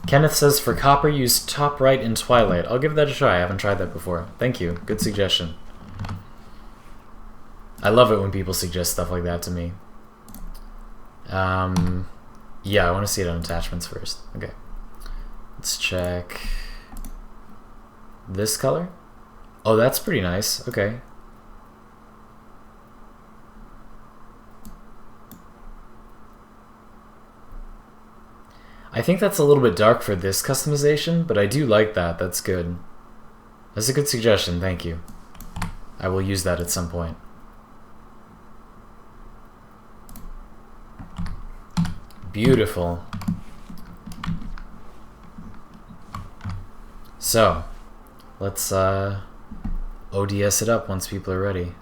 Kenneth says, for copper, use top right in Twilight. I'll give that a try. I haven't tried that before. Thank you. Good suggestion. I love it when people suggest stuff like that to me. Yeah, I want to see it on attachments first. Okay. Let's check this color. Oh, that's pretty nice. Okay. I think that's a little bit dark for this customization, but I do like that. That's good. That's a good suggestion. Thank you. I will use that at some point. Beautiful. So, let's ODS it up once people are ready.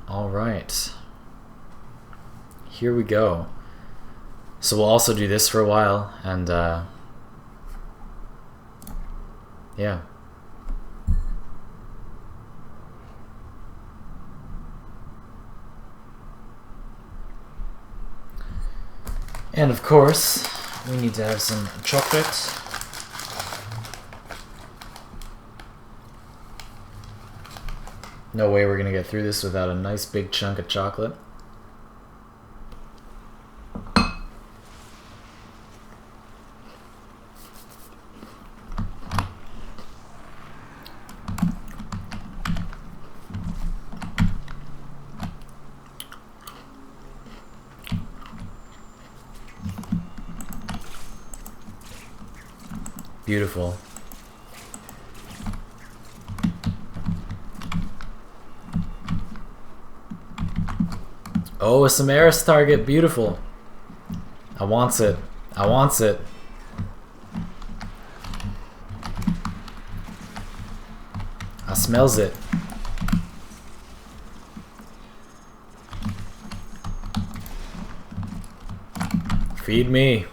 All right. Here we go. So we'll also do this for a while, and yeah. And of course, we need to have some chocolate. No way we're gonna get through this without a nice big chunk of chocolate. Beautiful. Oh, a Samaris target. Beautiful. I wants it. I wants it. I smells it. Feed me.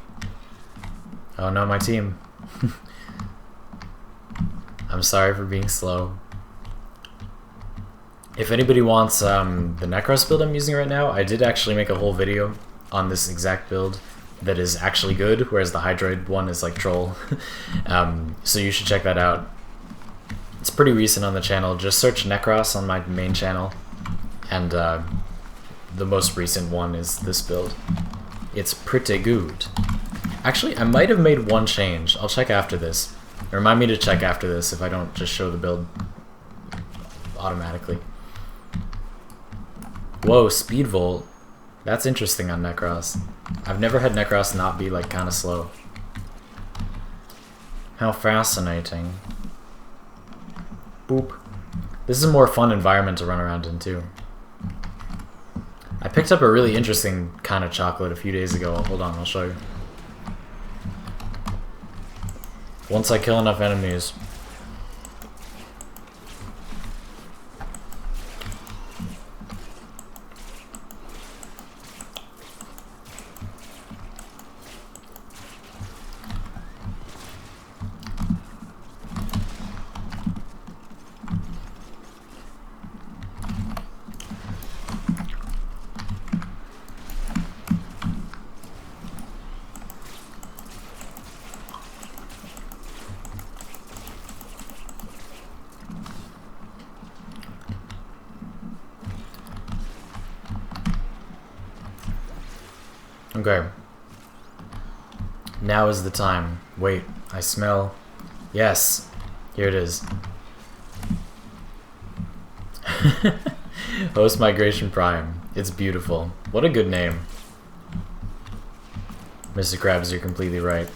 Oh no, my team. I'm sorry for being slow. If anybody wants the Nekros build I'm using right now, I did actually make a whole video on this exact build that is actually good, whereas the Hydroid one is like troll. So you should check that out. It's pretty recent on the channel. Just search Nekros on my main channel, and the most recent one is this build. It's pretty good. Actually, I might have made one change. I'll check after this. Remind me to check after this if I don't just show the build automatically. Whoa, speed volt. That's interesting on Nekros. I've never had Nekros not be like kind of slow. How fascinating. Boop. This is a more fun environment to run around in too. I picked up a really interesting kind of chocolate a few days ago. Hold on, I'll show you. Once I kill enough enemies. Okay. Now is the time. Wait, I smell... Yes. Here it is. Host Migration Prime. It's beautiful. What a good name. Mr. Krabs, you're completely right.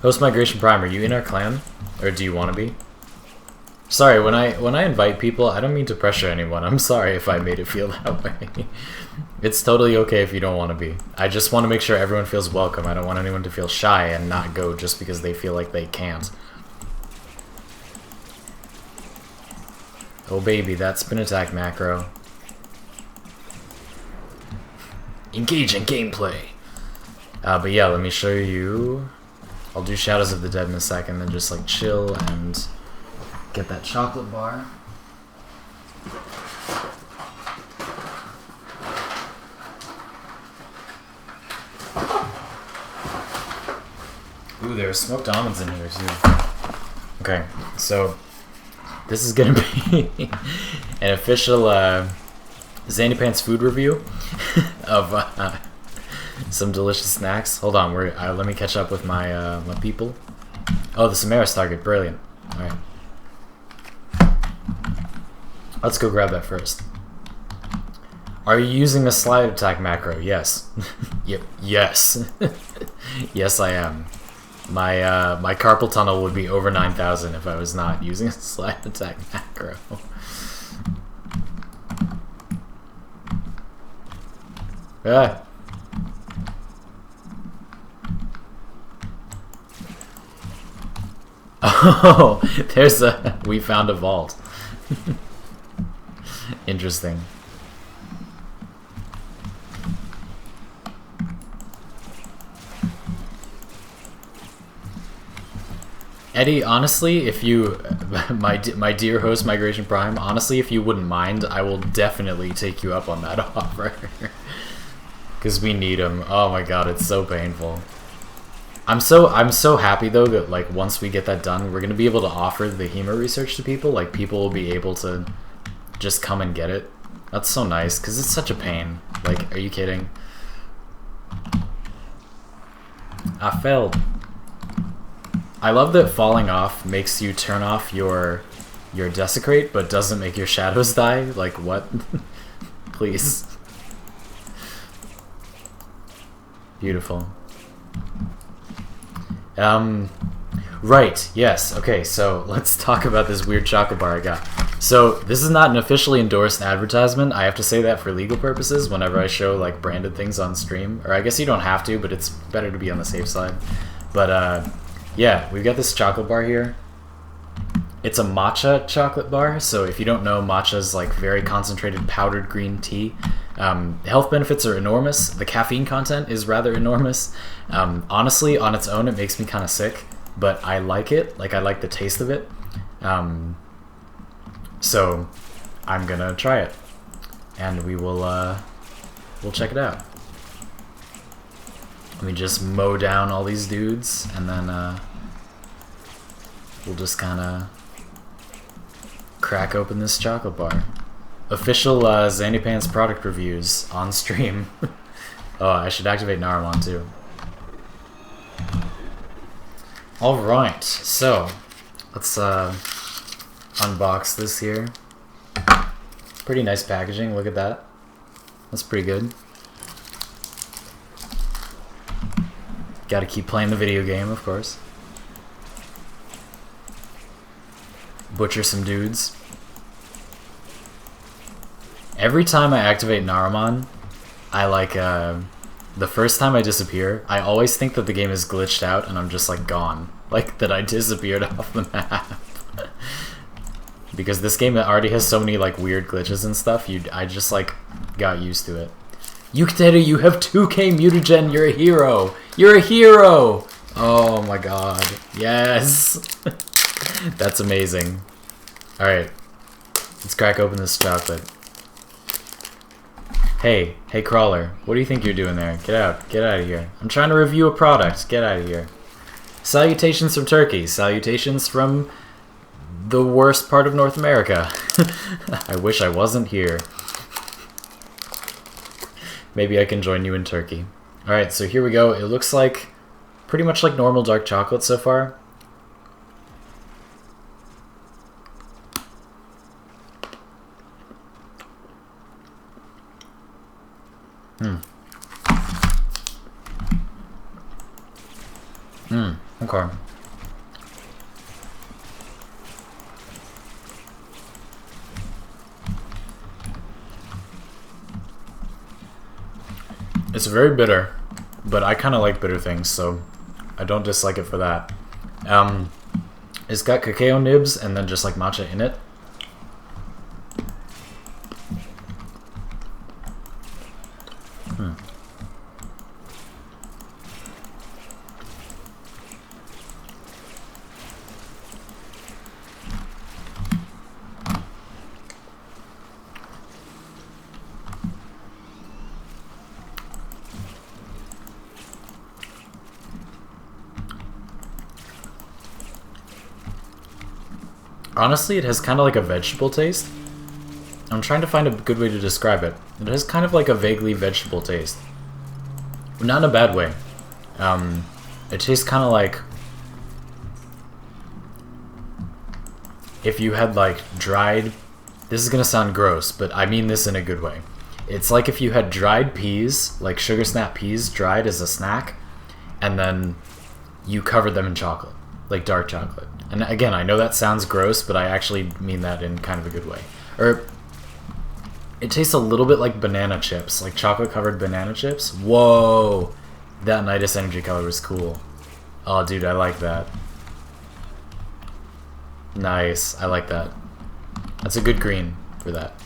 Host Migration Prime, are you in our clan? Or do you want to be? Sorry, when I invite people, I don't mean to pressure anyone. I'm sorry if I made it feel that way. It's totally okay if you don't want to be. I just want to make sure everyone feels welcome. I don't want anyone to feel shy and not go just because they feel like they can't. Oh baby, that spin attack macro. Engage in gameplay. But yeah, let me show you. I'll do Shadows of the Dead in a second, then just like chill and get that chocolate bar. Ooh, there's smoked almonds in here too. Okay, so this is gonna be an official XandyPants food review of some delicious snacks. Hold on, let me catch up with my my people. Oh, the Samaras target, brilliant. All right, let's go grab that first. Are you using a slide attack macro? Yes. Yep. Yes. Yes, I am. My my carpal tunnel would be over 9,000 if I was not using a slide attack macro. Ah. Oh, we found a vault. Interesting. Eddie, honestly, if you, my dear host Migration Prime, honestly, if you wouldn't mind, I will definitely take you up on that offer. Because we need him. Oh my god, it's so painful. I'm so happy though that like once we get that done, we're gonna be able to offer the HEMA research to people. Like people will be able to just come and get it. That's so nice because it's such a pain. Like, are you kidding? I failed. I love that falling off makes you turn off your desecrate, but doesn't make your shadows die. Like what? Please. Beautiful. Right, yes, okay, so let's talk about this weird chocolate bar I got. So, this is not an officially endorsed advertisement. I have to say that for legal purposes whenever I show, like, branded things on stream. Or I guess you don't have to, but it's better to be on the safe side. But, yeah, we've got this chocolate bar here. It's a matcha chocolate bar, so if you don't know, matcha is, like, very concentrated powdered green tea. Health benefits are enormous. The caffeine content is rather enormous. Honestly, on its own, it makes me kind of sick, but I like it. Like, I like the taste of it. So I'm gonna try it, and we'll check it out. Let me just mow down all these dudes, and then we'll just kind of crack open this chocolate bar. Official XandyPants product reviews on stream. Oh, I should activate Naramon too. Alright, so let's unbox this here. Pretty nice packaging, look at that. That's pretty good. Gotta keep playing the video game, of course. Butcher some dudes. Every time I activate Naramon, I like, the first time I disappear, I always think that the game is glitched out and I'm just like gone. Like that I disappeared off the map. Because this game already has so many like weird glitches and stuff, I just like got used to it. Yukteri, you have 2K mutagen, you're a hero! You're a hero! Oh my god. Yes! That's amazing. Alright. Let's crack open this chocolate. Hey Crawler, what do you think you're doing there? Get out of here. I'm trying to review a product, get out of here. Salutations from Turkey, salutations from the worst part of North America. I wish I wasn't here. Maybe I can join you in Turkey. Alright, so here we go. It looks like pretty much like normal dark chocolate so far. Okay. It's very bitter, but I kind of like bitter things, so I don't dislike it for that. It's got cacao nibs and then just like matcha in it. Honestly, it has kind of like a vegetable taste. I'm trying to find a good way to describe it. It has kind of like a vaguely vegetable taste. Not in a bad way. It tastes kind of like if you had like dried... This is gonna sound gross, but I mean this in a good way. It's like if you had dried peas, like sugar snap peas, dried as a snack, and then you covered them in chocolate, like dark chocolate. And again, I know that sounds gross, but I actually mean that in kind of a good way. Or, it tastes a little bit like banana chips, like chocolate-covered banana chips. Whoa! That Nidus energy color was cool. Oh, dude, I like that. Nice, I like that. That's a good green for that.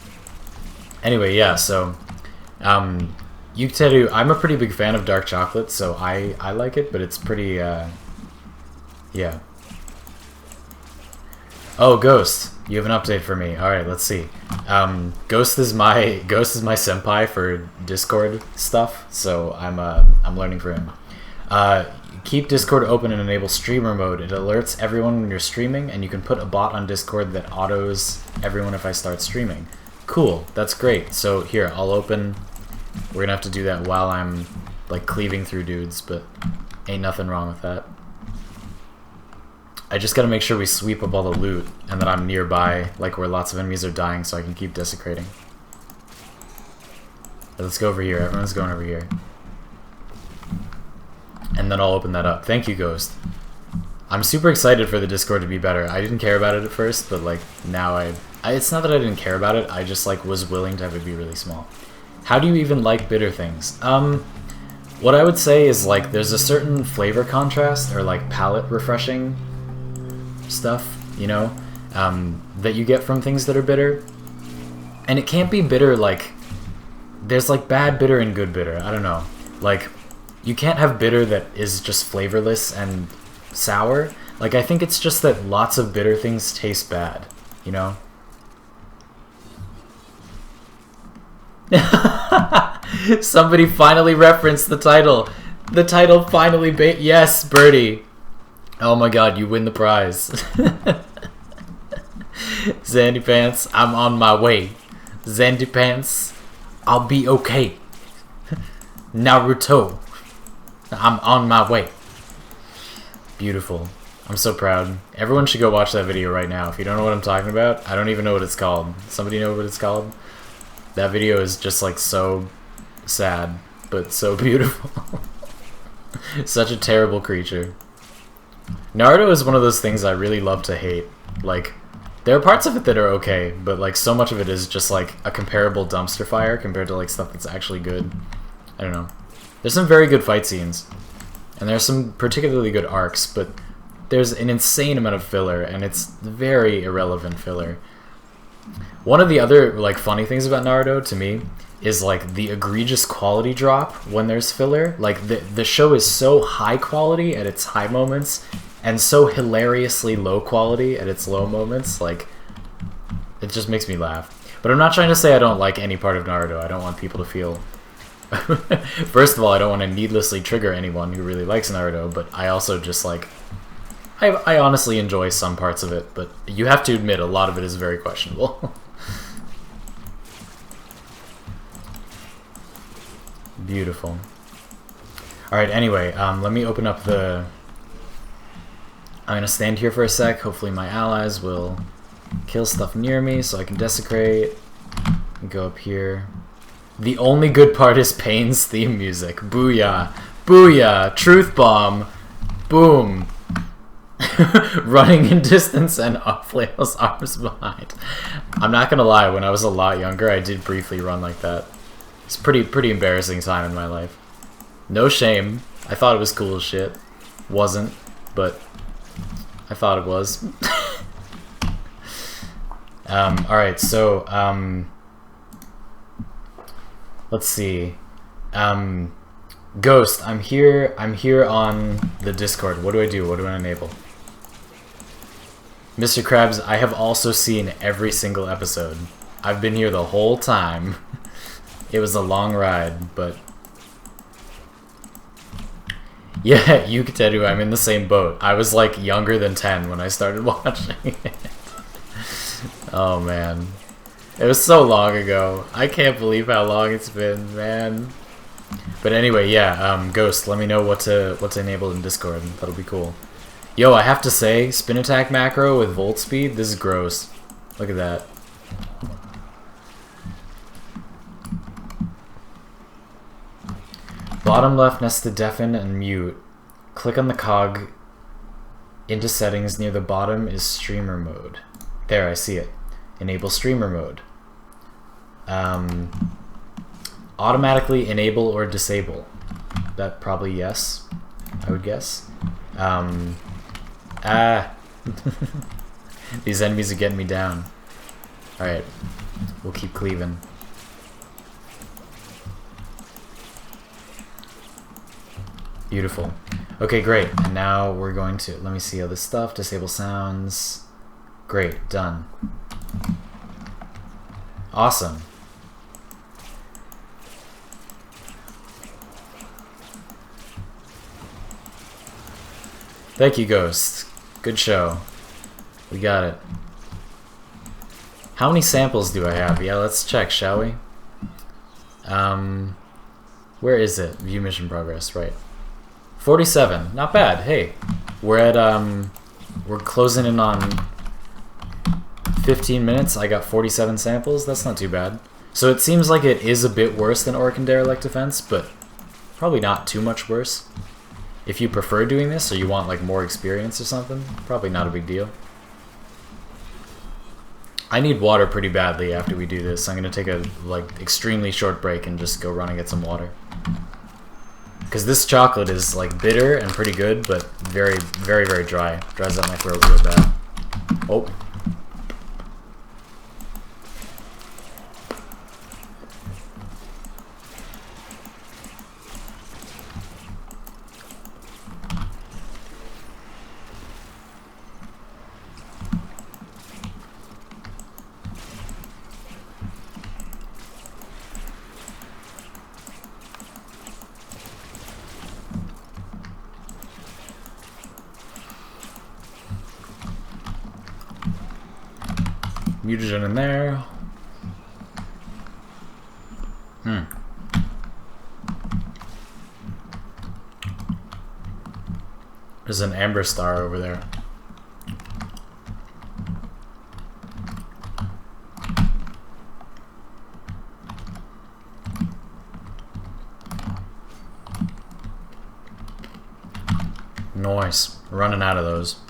Anyway, yeah, so... Yuketeru, I'm a pretty big fan of dark chocolate, so I like it, but it's pretty, yeah. Oh, Ghost, you have an update for me. All right, let's see. Ghost is my senpai for Discord stuff, so I'm learning for him. Keep Discord open and enable streamer mode. It alerts everyone when you're streaming, and you can put a bot on Discord that autos everyone if I start streaming. Cool, that's great. So here, I'll open. We're gonna have to do that while I'm like cleaving through dudes, but ain't nothing wrong with that. I just gotta make sure we sweep up all the loot, and that I'm nearby, like where lots of enemies are dying, so I can keep desecrating. Let's go over here. Everyone's going over here. And then I'll open that up. Thank you, Ghost. I'm super excited for the Discord to be better. I didn't care about it at first, but like now it's not that I didn't care about it, I just like was willing to have it be really small. How do you even like bitter things? What I would say is like there's a certain flavor contrast or like palate refreshing stuff, you know, that you get from things that are bitter. And it can't be bitter like... There's like bad bitter and good bitter. I don't know. Like, you can't have bitter that is just flavorless and sour. Like, I think it's just that lots of bitter things taste bad, you know? Somebody finally referenced the title. The title finally yes, Birdie. Oh my god, you win the prize. XandyPants, I'm on my way. XandyPants, I'll be okay. Naruto, I'm on my way. Beautiful. I'm so proud. Everyone should go watch that video right now. If you don't know what I'm talking about, I don't even know what it's called. Somebody know what it's called? That video is just like so sad, but so beautiful. Such a terrible creature. Naruto is one of those things I really love to hate. Like, there are parts of it that are okay, but like so much of it is just like a comparable dumpster fire compared to like stuff that's actually good. I don't know. There's some very good fight scenes, and there's some particularly good arcs, but there's an insane amount of filler, and it's very irrelevant filler. One of the other like funny things about Naruto to me is like the egregious quality drop when there's filler. Like the show is so high quality at its high moments and so hilariously low quality at its low moments. Like, it just makes me laugh. But I'm not trying to say I don't like any part of Naruto. I don't want people to feel... First of all, I don't want to needlessly trigger anyone who really likes Naruto, but I also just like... I honestly enjoy some parts of it, but you have to admit a lot of it is very questionable. Beautiful. Alright, anyway, let me open up the... I'm gonna stand here for a sec. Hopefully my allies will kill stuff near me so I can desecrate. Go up here. The only good part is Pain's theme music. Booyah. Booyah. Truth bomb. Boom. Running in distance and flails arms behind. I'm not gonna lie, when I was a lot younger, I did briefly run like that. It's pretty embarrassing time in my life. No shame. I thought it was cool as shit. Wasn't, but I thought it was. Alright, so, let's see. Ghost, I'm here on the Discord. What do I do? What do I enable? Mr. Krabs, I have also seen every single episode. I've been here the whole time. It was a long ride, but... Yeah, Yukateru, I'm in the same boat. I was like younger than 10 when I started watching it. Oh man. It was so long ago. I can't believe how long it's been, man. But anyway, yeah, Ghost, let me know what to enable in Discord. That'll be cool. Yo, I have to say, spin attack macro with volt speed, this is gross. Look at that. Bottom left next to deafen and mute. Click on the cog into settings near the bottom is streamer mode. There, I see it. Enable streamer mode. Automatically enable or disable. That probably yes, I would guess. These enemies are getting me down. Alright, we'll keep cleaving. Beautiful. Okay, great. And now we're going to, let me see all this stuff. Disable sounds. Great, done. Awesome. Thank you, Ghost. Good show. We got it. How many samples do I have? Yeah, let's check, shall we? Where is it? View mission progress, right. 47. Not bad. Hey, we're at, we're closing in on 15 minutes. I got 47 samples. That's not too bad. So it seems like it is a bit worse than Orc and Derelict Defense, but probably not too much worse. If you prefer doing this, or you want like more experience or something, probably not a big deal. I need water pretty badly after we do this. I'm gonna take a like extremely short break and just go run and get some water. Because this chocolate is like bitter and pretty good, but very, very, very dry. Dries out my throat real bad. Oh. Mutagen in there. There's an amber star over there. Nice. Running out of those.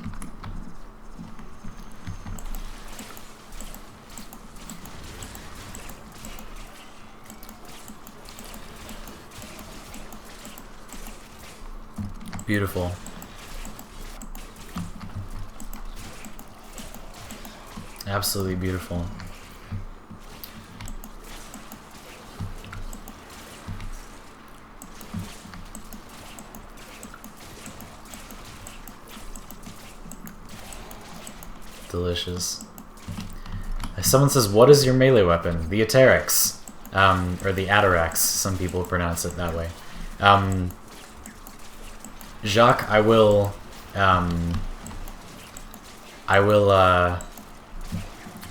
Beautiful. Absolutely beautiful. Delicious. Someone says, what is your melee weapon? The Aterix. Or the Atarax. Some people pronounce it that way. Jacques, I will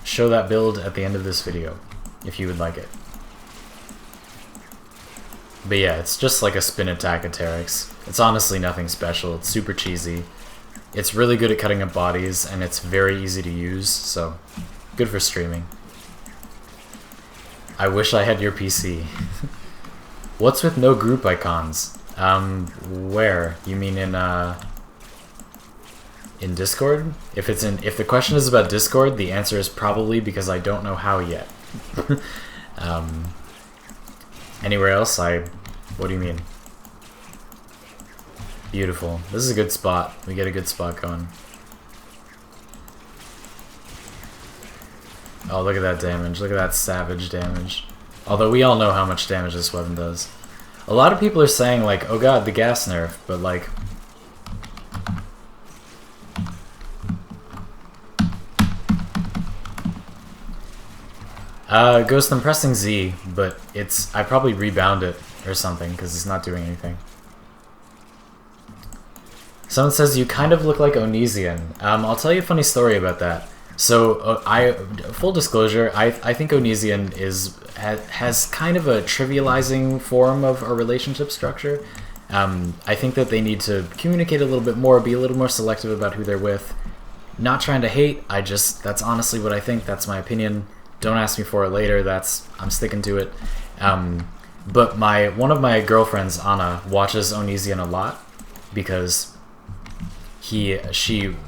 show that build at the end of this video, if you would like it. But yeah, it's just like a spin attack at Terex. It's honestly nothing special. It's super cheesy. It's really good at cutting up bodies, and it's very easy to use, so good for streaming. I wish I had your PC. What's with no group icons? Where? You mean in Discord? If the question is about Discord, the answer is probably because I don't know how yet. Anywhere else? What do you mean? Beautiful. This is a good spot. We get a good spot going. Oh, look at that damage. Look at that savage damage. Although we all know how much damage this weapon does. A lot of people are saying, like, oh god, the gas nerf, but like... Ghost, I'm pressing Z, but I probably rebound it or something, because it's not doing anything. Someone says, you kind of look like Onision. I'll tell you a funny story about that. So, full disclosure, I think Onision has kind of a trivializing form of a relationship structure. I think that they need to communicate a little bit more, be a little more selective about who they're with. Not trying to hate, that's honestly what I think, that's my opinion. Don't ask me for it later, I'm sticking to it. But one of my girlfriends, Anna, watches Onision a lot because she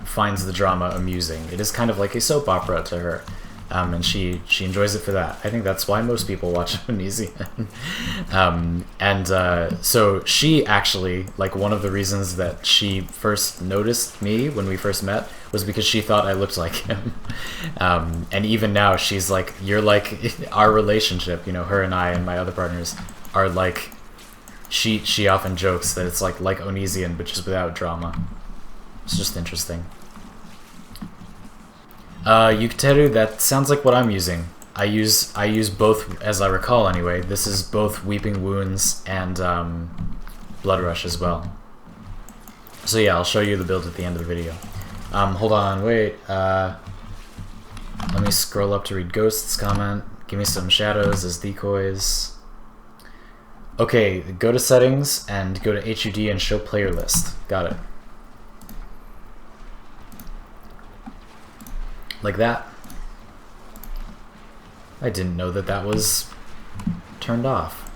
finds the drama amusing. It is kind of like a soap opera to her, and she enjoys it for that. I think that's why most people watch Onision. So she actually, like, one of the reasons that she first noticed me when we first met was because she thought I looked like him. And even now she's like, you're like, our relationship, you know, her and I and my other partners are like, she often jokes that it's like Onision but just without drama. It's just interesting. Yukateru, that sounds like what I'm using. I use both, as I recall anyway. This is both Weeping Wounds and Blood Rush as well. So yeah, I'll show you the build at the end of the video. Hold on, wait. Let me scroll up to read Ghost's comment. Give me some shadows as decoys. Okay, go to settings and go to HUD and show player list. Got it. Like that. I didn't know that was turned off.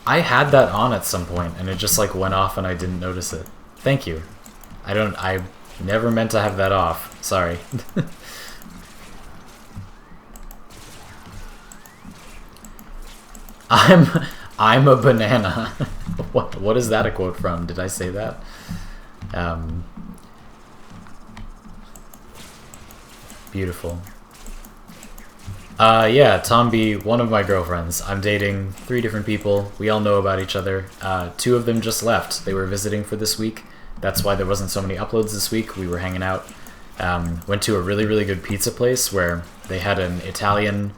I had that on at some point and it just like went off and I didn't notice it. Thank you. I never meant to have that off. Sorry. I'm a banana. What is that a quote from? Did I say that? Beautiful. Yeah, Tomby, one of my girlfriends. I'm dating 3 different people. We all know about each other. 2 of them just left. They were visiting for this week. That's why there wasn't so many uploads this week. We were hanging out. Went to a really, really good pizza place where they had an Italian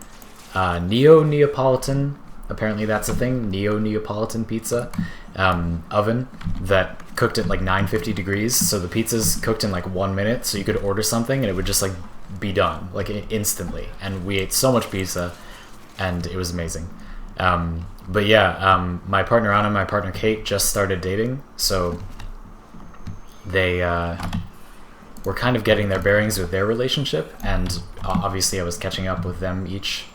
Neo-Neapolitan, apparently that's a thing, Neo-Neapolitan pizza oven that cooked at like 950 degrees. So the pizza's cooked in like 1 minute, so you could order something and it would just like be done like instantly. And we ate so much pizza and it was amazing. But yeah, my partner Anna and my partner Kate just started dating, so they were kind of getting their bearings with their relationship, and obviously I was catching up with them each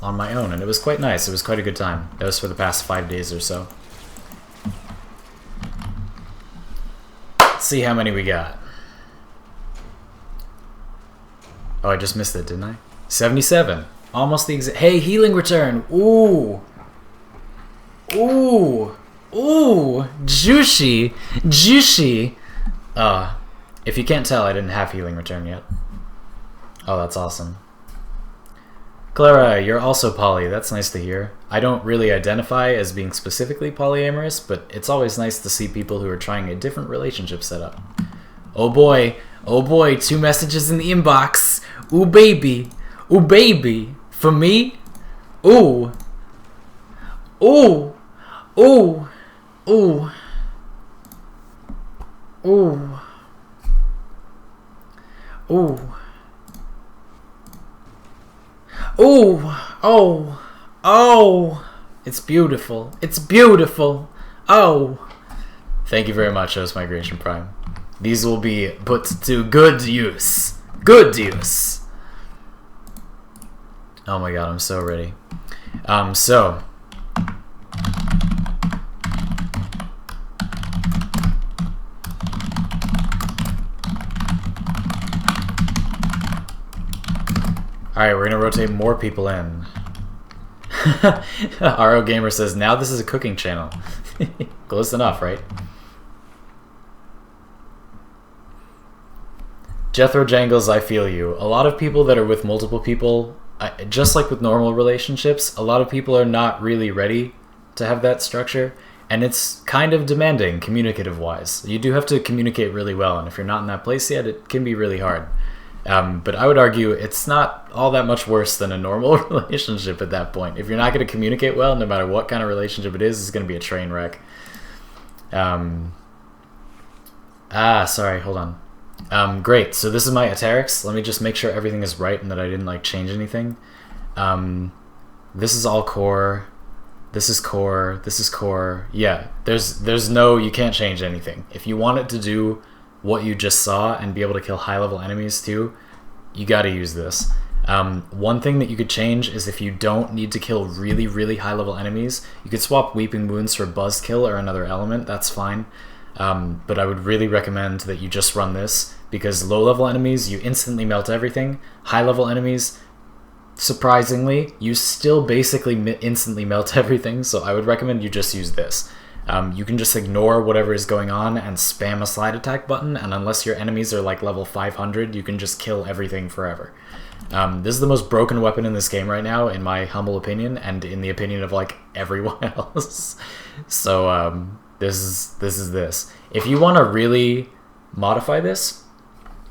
on my own, and it was quite nice. It was quite a good time. That was for the past 5 days or so. Let's see how many we got. Oh, I just missed it, didn't I? 77. Almost the exact. Hey, healing return. Ooh. Ooh. Ooh. Juicy. Juicy. If you can't tell, I didn't have healing return yet. Oh, that's awesome. Clara, you're also poly. That's nice to hear. I don't really identify as being specifically polyamorous, but it's always nice to see people who are trying a different relationship setup. Oh boy, 2 messages in the inbox. Ooh baby, for me? Ooh. Ooh. Ooh. Ooh. Ooh. Ooh. Ooh. Oh. Oh. It's beautiful. It's beautiful. Oh. Thank you very much, Host Migration Prime. These will be put to good use. Good use. Oh my god, I'm so ready. So. Alright, we're gonna rotate more people in. RO Gamer says, now this is a cooking channel. Close enough, right? Jethro Jangles, I feel you. A lot of people that are with multiple people, just like with normal relationships, a lot of people are not really ready to have that structure, and it's kind of demanding communicative-wise. You do have to communicate really well, and if you're not in that place yet, it can be really hard. But I would argue it's not all that much worse than a normal relationship at that point. If you're not going to communicate well, no matter what kind of relationship it is, it's going to be a train wreck. Sorry, hold on. Great, so this is my Aterix. Let me just make sure everything is right and that I didn't like change anything. This is all core. This is core. This is core. Yeah, there's no, you can't change anything. If you want it to do what you just saw and be able to kill high level enemies too, you gotta use this. One thing that you could change is if you don't need to kill really, really high level enemies, you could swap Weeping Wounds for Buzzkill or another element, that's fine. But I would really recommend that you just run this, because low level enemies, you instantly melt everything. High level enemies, surprisingly, you still basically instantly melt everything, so I would recommend you just use this. You can just ignore whatever is going on and spam a slide attack button, and unless your enemies are like level 500, you can just kill everything forever. This is the most broken weapon in this game right now, in my humble opinion, and in the opinion of like everyone else. So this is this. If you want to really modify this,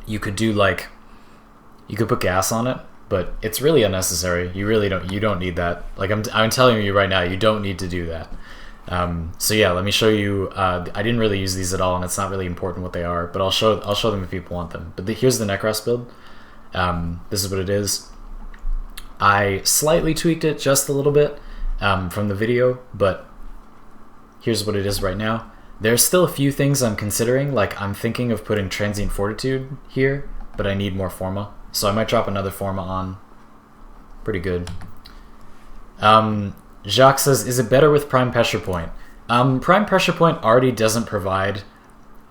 you could do like, you could put gas on it, but it's really unnecessary. You don't need that. Like I'm telling you right now, you don't need to do that. So yeah, let me show you. I didn't really use these at all, and it's not really important what they are, but I'll show them if people want them. But here's the Nekros build. This is what it is. I slightly tweaked it just a little bit from the video, but here's what it is right now. There's still a few things I'm considering, like I'm thinking of putting Transient Fortitude here, but I need more Forma, so I might drop another Forma on. Pretty good. Jacques says, is it better with Prime Pressure Point? Prime Pressure Point already doesn't provide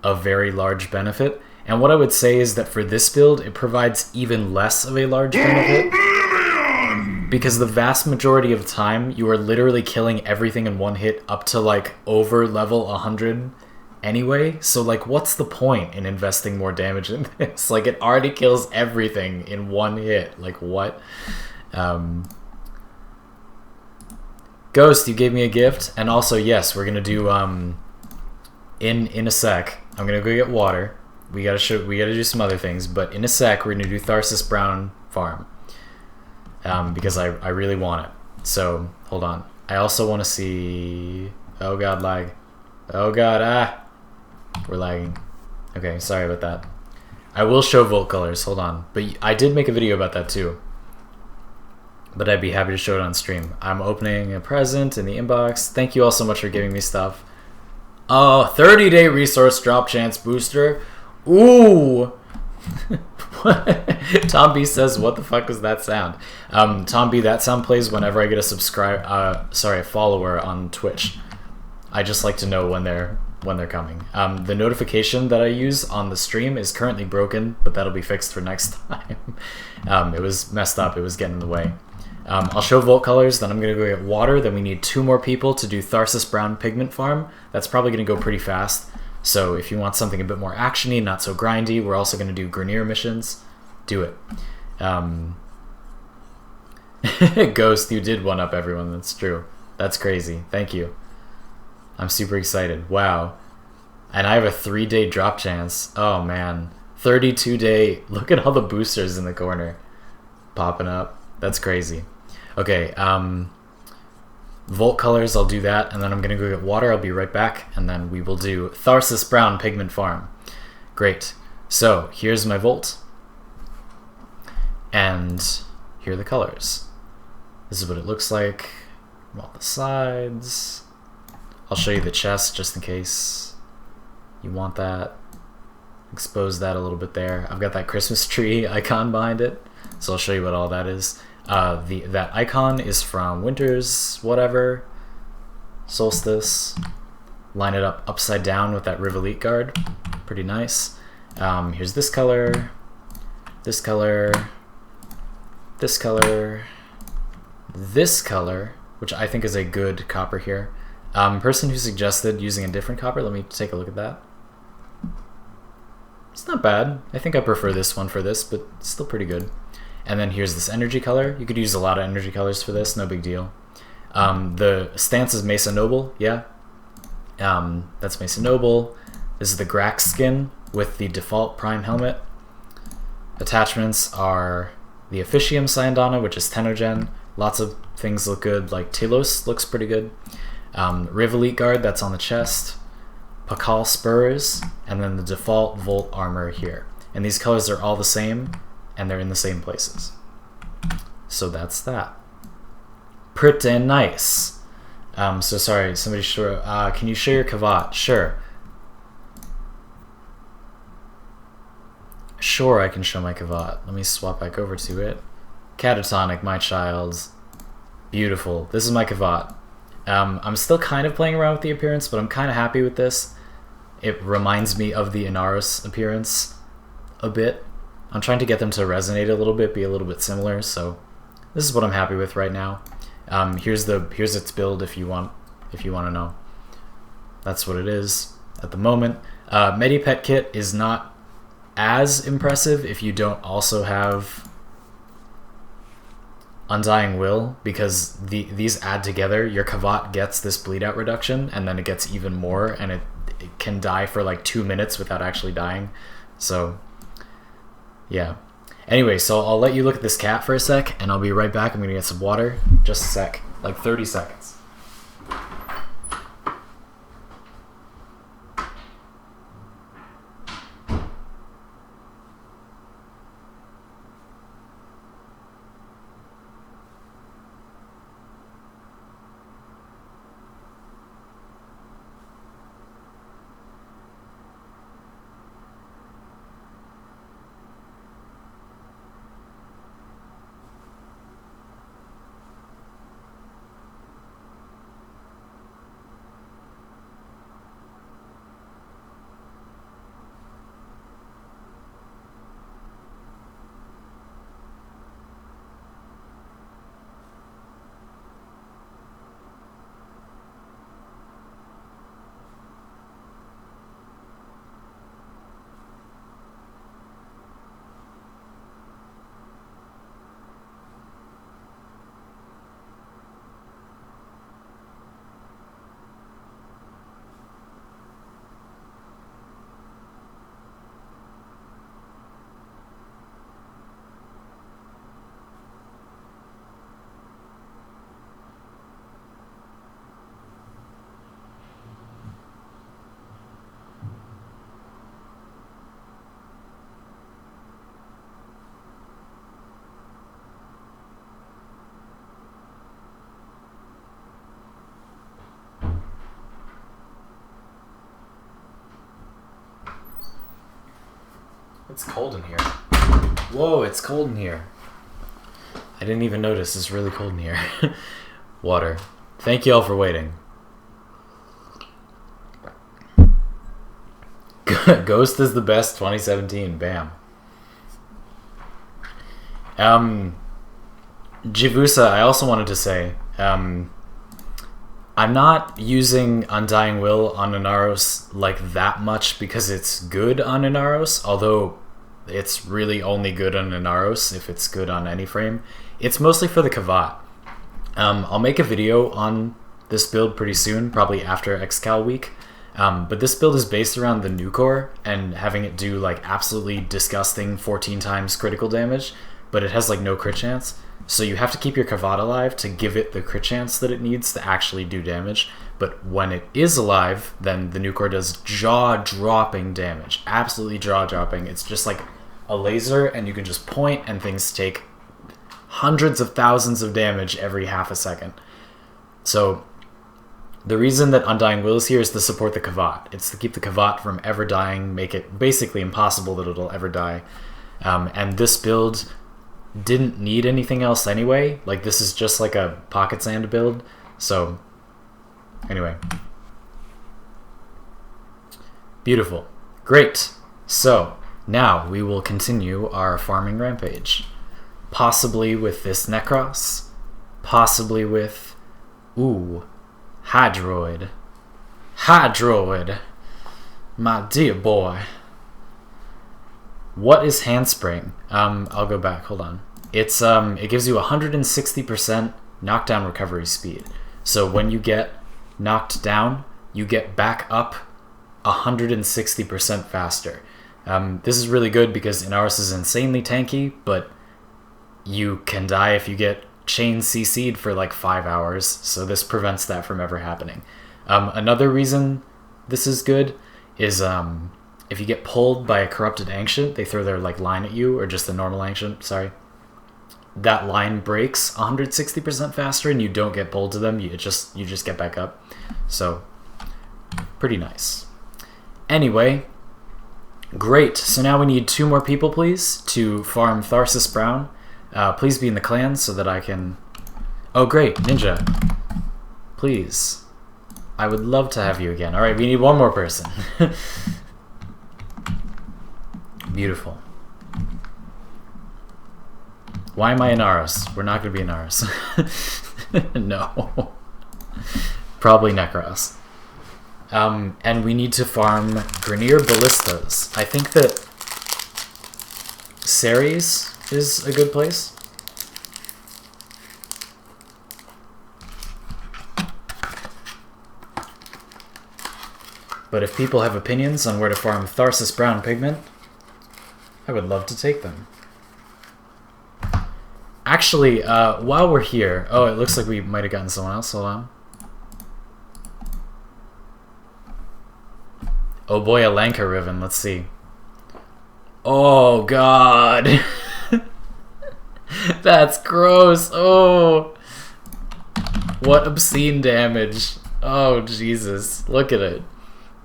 a very large benefit, and what I would say is that for this build, it provides even less of a large benefit, because the vast majority of the time, you are literally killing everything in one hit up to like over level 100 anyway, so like what's the point in investing more damage in this? Like it already kills everything in one hit, like what? Ghost, you gave me a gift, and also yes, we're gonna do in a sec. I'm gonna go get water. We gotta do some other things, but in a sec we're gonna do Tharsis Brown Farm because I really want it. So hold on. I also want to see. Oh god, lag. Oh god, we're lagging. Okay, sorry about that. I will show Volt colors. Hold on, but I did make a video about that too. But I'd be happy to show it on stream. I'm opening a present in the inbox. Thank you all so much for giving me stuff. 30-day resource drop chance booster. Ooh! Tom B says, what the fuck was that sound? Tom B, that sound plays whenever I get a follower on Twitch. I just like to know when they're coming. The notification that I use on the stream is currently broken, but that'll be fixed for next time. It was messed up. It was getting in the way. I'll show Volt colors, then I'm going to go get water, then we need 2 more people to do Tharsis Brown Pigment Farm. That's probably going to go pretty fast, so if you want something a bit more actiony, not so grindy, we're also going to do Grenier missions. Do it. Ghost, you did one-up everyone, that's true. That's crazy, thank you. I'm super excited, wow. And I have a 3-day drop chance, oh man. 32-day, look at all the boosters in the corner popping up, that's crazy. Okay, Volt colors, I'll do that, and then I'm gonna go get water, I'll be right back, and then we will do Tharsis Brown Pigment Farm. Great. So, here's my Volt. And here are the colors. This is what it looks like. On the sides. I'll show you the chest just in case you want that. Expose that a little bit there. I've got that Christmas tree icon behind it, so I'll show you what all that is. That icon is from Winter's whatever solstice. Line it up upside down with that Rivolite guard. Pretty nice. Here's this color, this color, this color, this color, which I think is a good copper here. Person who suggested using a different copper, let me take a look at that. It's not bad. I think I prefer this one for this, but it's still pretty good. And then here's this energy color. You could use a lot of energy colors for this, no big deal. The stance is Mesa Noble, yeah. That's Mesa Noble. This is the Grax skin with the default Prime helmet. Attachments are the Officium Syandana, which is Tenogen. Lots of things look good, like Telos looks pretty good. Rivolite guard, that's on the chest. Pakal spurs, and then the default Volt armor here. And these colors are all the same, and they're in the same places. So that's that. Pretty nice. So sorry, somebody can you show your Kavat? Sure. Sure, I can show my Kavat. Let me swap back over to it. Catatonic, my child. Beautiful. This is my Kavat. I'm still kind of playing around with the appearance, but I'm kind of happy with this. It reminds me of the Inaros appearance a bit. I'm trying to get them to resonate a little bit, be a little bit similar, so this is what I'm happy with right now. Here's its build if you want to know. That's what it is at the moment. Medipet kit is not as impressive if you don't also have Undying Will, because these add together. Your Kavat gets this bleed out reduction, and then it gets even more, and it can die for like 2 minutes without actually dying. So yeah. Anyway, so I'll let you look at this cat for a sec, and I'll be right back. I'm gonna get some water. Just a sec, like 30 seconds. It's cold in here. Whoa, it's cold in here. I didn't even notice. It's really cold in here. Water. Thank you all for waiting. Ghost is the best 2017. Bam. Jivusa, I also wanted to say, I'm not using Undying Will on Inaros like that much because it's good on Inaros, although it's really only good on Inaros if it's good on any frame. It's mostly for the Kavat. I'll make a video on this build pretty soon, probably after Excal week. But this build is based around the new core and having it do like absolutely disgusting 14 times critical damage, but it has like no crit chance. So you have to keep your Kavat alive to give it the crit chance that it needs to actually do damage. But when it is alive, then the new core does jaw-dropping damage. Absolutely jaw-dropping. It's just like a laser, and you can just point, and things take hundreds of thousands of damage every half a second. So the reason that Undying Will is here is to support the Kavat. It's to keep the Kavat from ever dying, make it basically impossible that it'll ever die. And this build didn't need anything else anyway. Like, this is just like a pocket sand build. So, anyway. Beautiful. Great. So, now we will continue our farming rampage. Possibly with this Nekros. Possibly with... Ooh. Hydroid. Hydroid. My dear boy. What is Handspring? I'll go back. Hold on. It's it gives you 160% knockdown recovery speed. So when you get knocked down, you get back up 160% faster. This is really good because Inaros is insanely tanky, but you can die if you get chain CC'd for like 5 hours, so this prevents that from ever happening. Another reason this is good is if you get pulled by a corrupted ancient, they throw their like line at you, or just a normal ancient, sorry. That line breaks 160% faster and you don't get pulled to them, you just get back up. So, pretty nice. Anyway, great. So now we need 2 more people, please, to farm Tharsis Brown. Please be in the clan so that I can... Oh, great. Ninja. Please. I would love to have you again. Alright, we need 1 more person. Beautiful. Why am I in Aros? We're not going to be in Aros. No. Probably Nekros. And we need to farm Grenier Ballistas. I think that Ceres is a good place. But if people have opinions on where to farm Tharsis Brown Pigment, I would love to take them. Actually, while we're here... Oh, it looks like we might have gotten someone else. Hold on. Oh boy, a Lanka Riven. Let's see. Oh, God. That's gross. Oh. What obscene damage. Oh, Jesus. Look at it.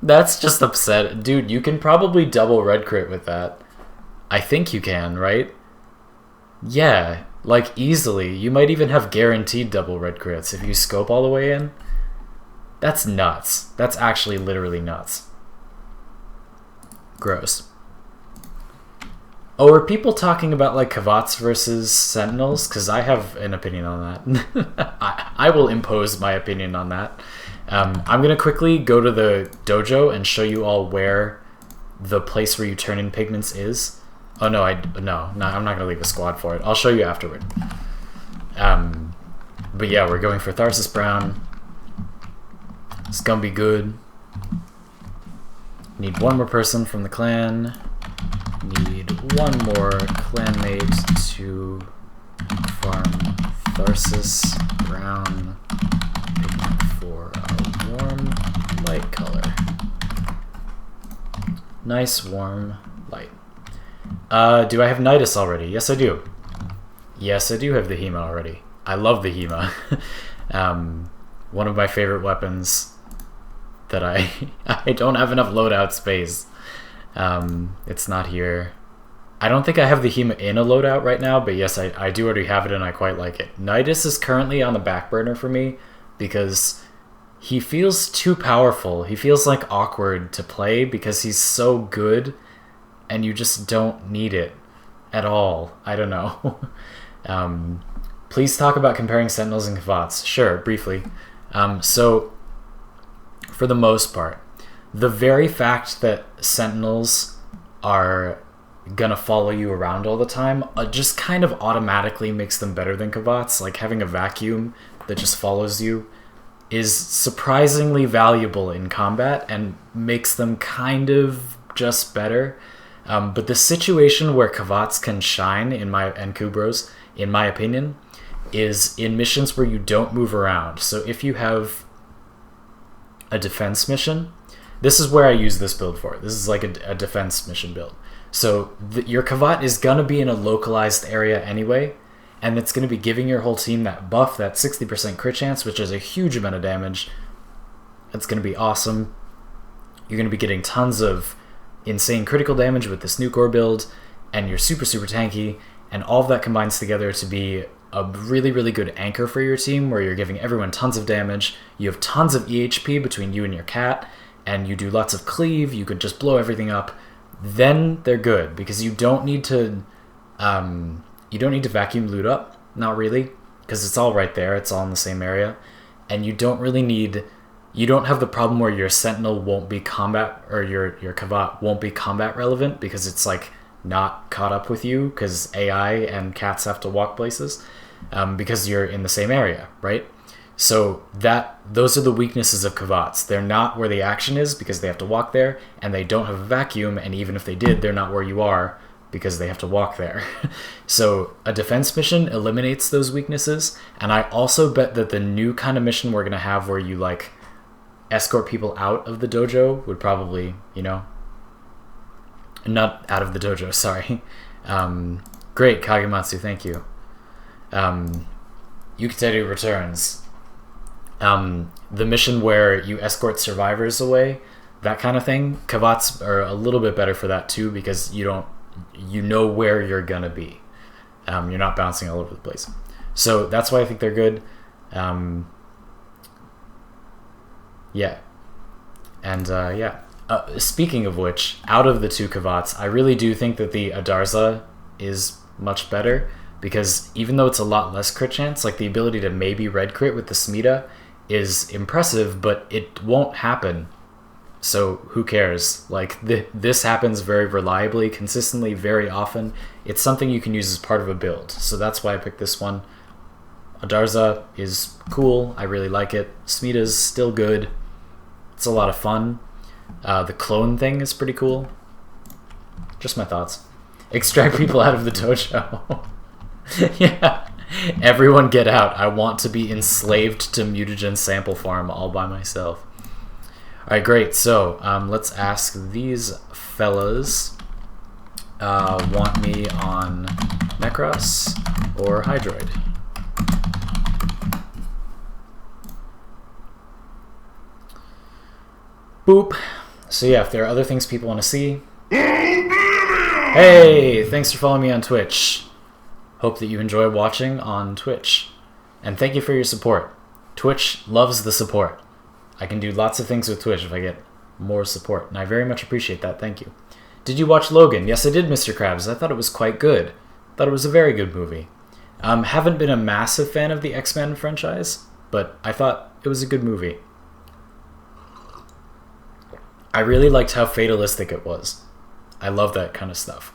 That's just upset. Dude, you can probably double red crit with that. I think you can, right? Yeah, like easily. You might even have guaranteed double red crits if you scope all the way in. That's nuts. That's actually literally nuts. Gross. Oh, are people talking about like Kavats versus Sentinels? Because I have an opinion on that. I will impose my opinion on that. I'm going to quickly go to the dojo and show you all where the place where you turn in pigments is. Oh no, I'm not going to leave a squad for it. I'll show you afterward. But yeah, we're going for Tharsis Brown. It's going to be good. Need 1 more person from the clan. Need 1 more clanmate to farm Tharsis Brown Pigment for a warm light color. Nice warm light. Do I have Nidus already? Yes, I do. Yes, I do have the Hema already. I love the Hema. One of my favorite weapons that I don't have enough loadout space. It's not here. I don't think I have the Hema in a loadout right now, but yes, I do already have it and I quite like it. Nidus is currently on the back burner for me because he feels too powerful. He feels like awkward to play because he's so good and you just don't need it at all. I don't know. Please talk about comparing Sentinels and Kavats. Sure, briefly. So, for the most part, the very fact that Sentinels are gonna follow you around all the time just kind of automatically makes them better than Kavats. Like having a vacuum that just follows you is surprisingly valuable in combat and makes them kind of just better. But the situation where Kavats can shine and Kubros, in my opinion, is in missions where you don't move around. So if you have a defense mission, this is where I use this build for. This is like a defense mission build. So your Kavat is gonna be in a localized area anyway, and it's going to be giving your whole team that buff, that 60% crit chance, which is a huge amount of damage. It's going to be awesome. You're going to be getting tons of insane critical damage with this nuke ore build, and you're super, super tanky, and all of that combines together to be a really, really good anchor for your team, where you're giving everyone tons of damage. You have tons of EHP between you and your cat, and you do lots of cleave. You could just blow everything up. Then they're good, because you don't need to vacuum loot up, not really, because it's all right there. It's all in the same area, and you don't have the problem where your Sentinel won't be combat, or your Kavat won't be combat relevant, because it's like not caught up with you, because AI and cats have to walk places, because you're in the same area, right? So those are the weaknesses of Kavats. They're not where the action is, because they have to walk there, and they don't have a vacuum, and even if they did, they're not where you are, because they have to walk there. So a defense mission eliminates those weaknesses, and I also bet that the new kind of mission we're going to have, where you like escort people out of the dojo, would probably, not out of the dojo, sorry. Great, Kagematsu, thank you. Yukiteru returns. The mission where you escort survivors away, that kind of thing, Kavats are a little bit better for that too, because you know where you're gonna be. You're not bouncing all over the place. So that's why I think they're good. Yeah. And yeah. Speaking of which, out of the two Kavats, I really do think that the Adarza is much better, because even though it's a lot less crit chance, like the ability to maybe red crit with the Smita is impressive, but it won't happen. So who cares? Like this happens very reliably, consistently, very often. It's something you can use as part of a build. So that's why I picked this one. Adarza is cool. I really like it. Smita's still good. It's a lot of fun. The clone thing is pretty cool. Just my thoughts. Extract people out of the dojo. Yeah. Everyone get out. I want to be enslaved to Mutagen Sample Farm all by myself. Alright, great. So, let's ask these fellas. Want me on Nekros or Hydroid? Boop. So yeah, if there are other things people want to see... Hey! Thanks for following me on Twitch. Hope that you enjoy watching on Twitch. And thank you for your support. Twitch loves the support. I can do lots of things with Twitch if I get more support, and I very much appreciate that. Thank you. Did you watch Logan? Yes, I did, Mr. Krabs. I thought it was quite good. Thought it was a very good movie. Haven't been a massive fan of the X-Men franchise, but I thought it was a good movie. I really liked how fatalistic it was. I love that kind of stuff.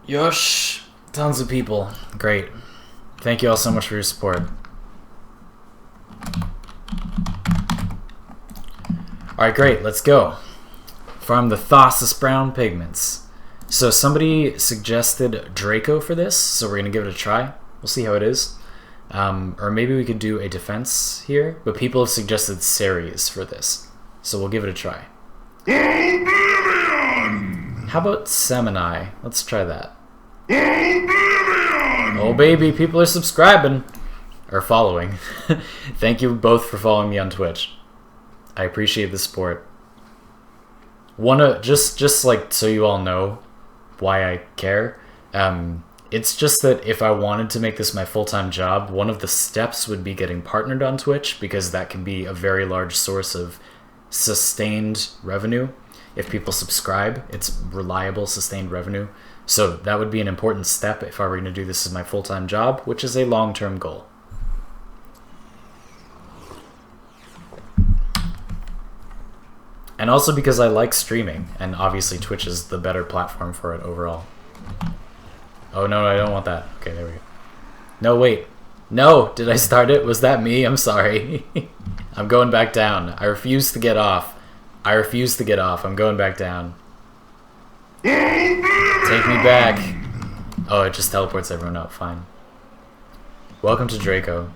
Yosh! Tons of people. Great. Thank you all so much for your support. Alright, great. Let's go. Farm the Thossus Brown Pigments. So somebody suggested Draco for this, so we're going to give it a try. We'll see how it is. Or maybe we could do a defense here, but people have suggested Ceres for this, so we'll give it a try. How about Seminai? Let's try that. Oh baby, people are subscribing. Or following. Thank you both for following me on Twitch. I appreciate the support. Just like so you all know why I care. It's just that if I wanted to make this my full-time job, one of the steps would be getting partnered on Twitch, because that can be a very large source of sustained revenue. If people subscribe, it's reliable, sustained revenue. So that would be an important step if I were going to do this as my full-time job, which is a long-term goal. And also because I like streaming, and obviously Twitch is the better platform for it overall. Oh no, I don't want that. Okay, there we go. No, wait. No, did I start it? Was that me? I'm sorry. I'm going back down. I refuse to get off. I refuse to get off. I'm going back down. Take me back. Oh, it just teleports everyone up. Fine. Welcome to Draco.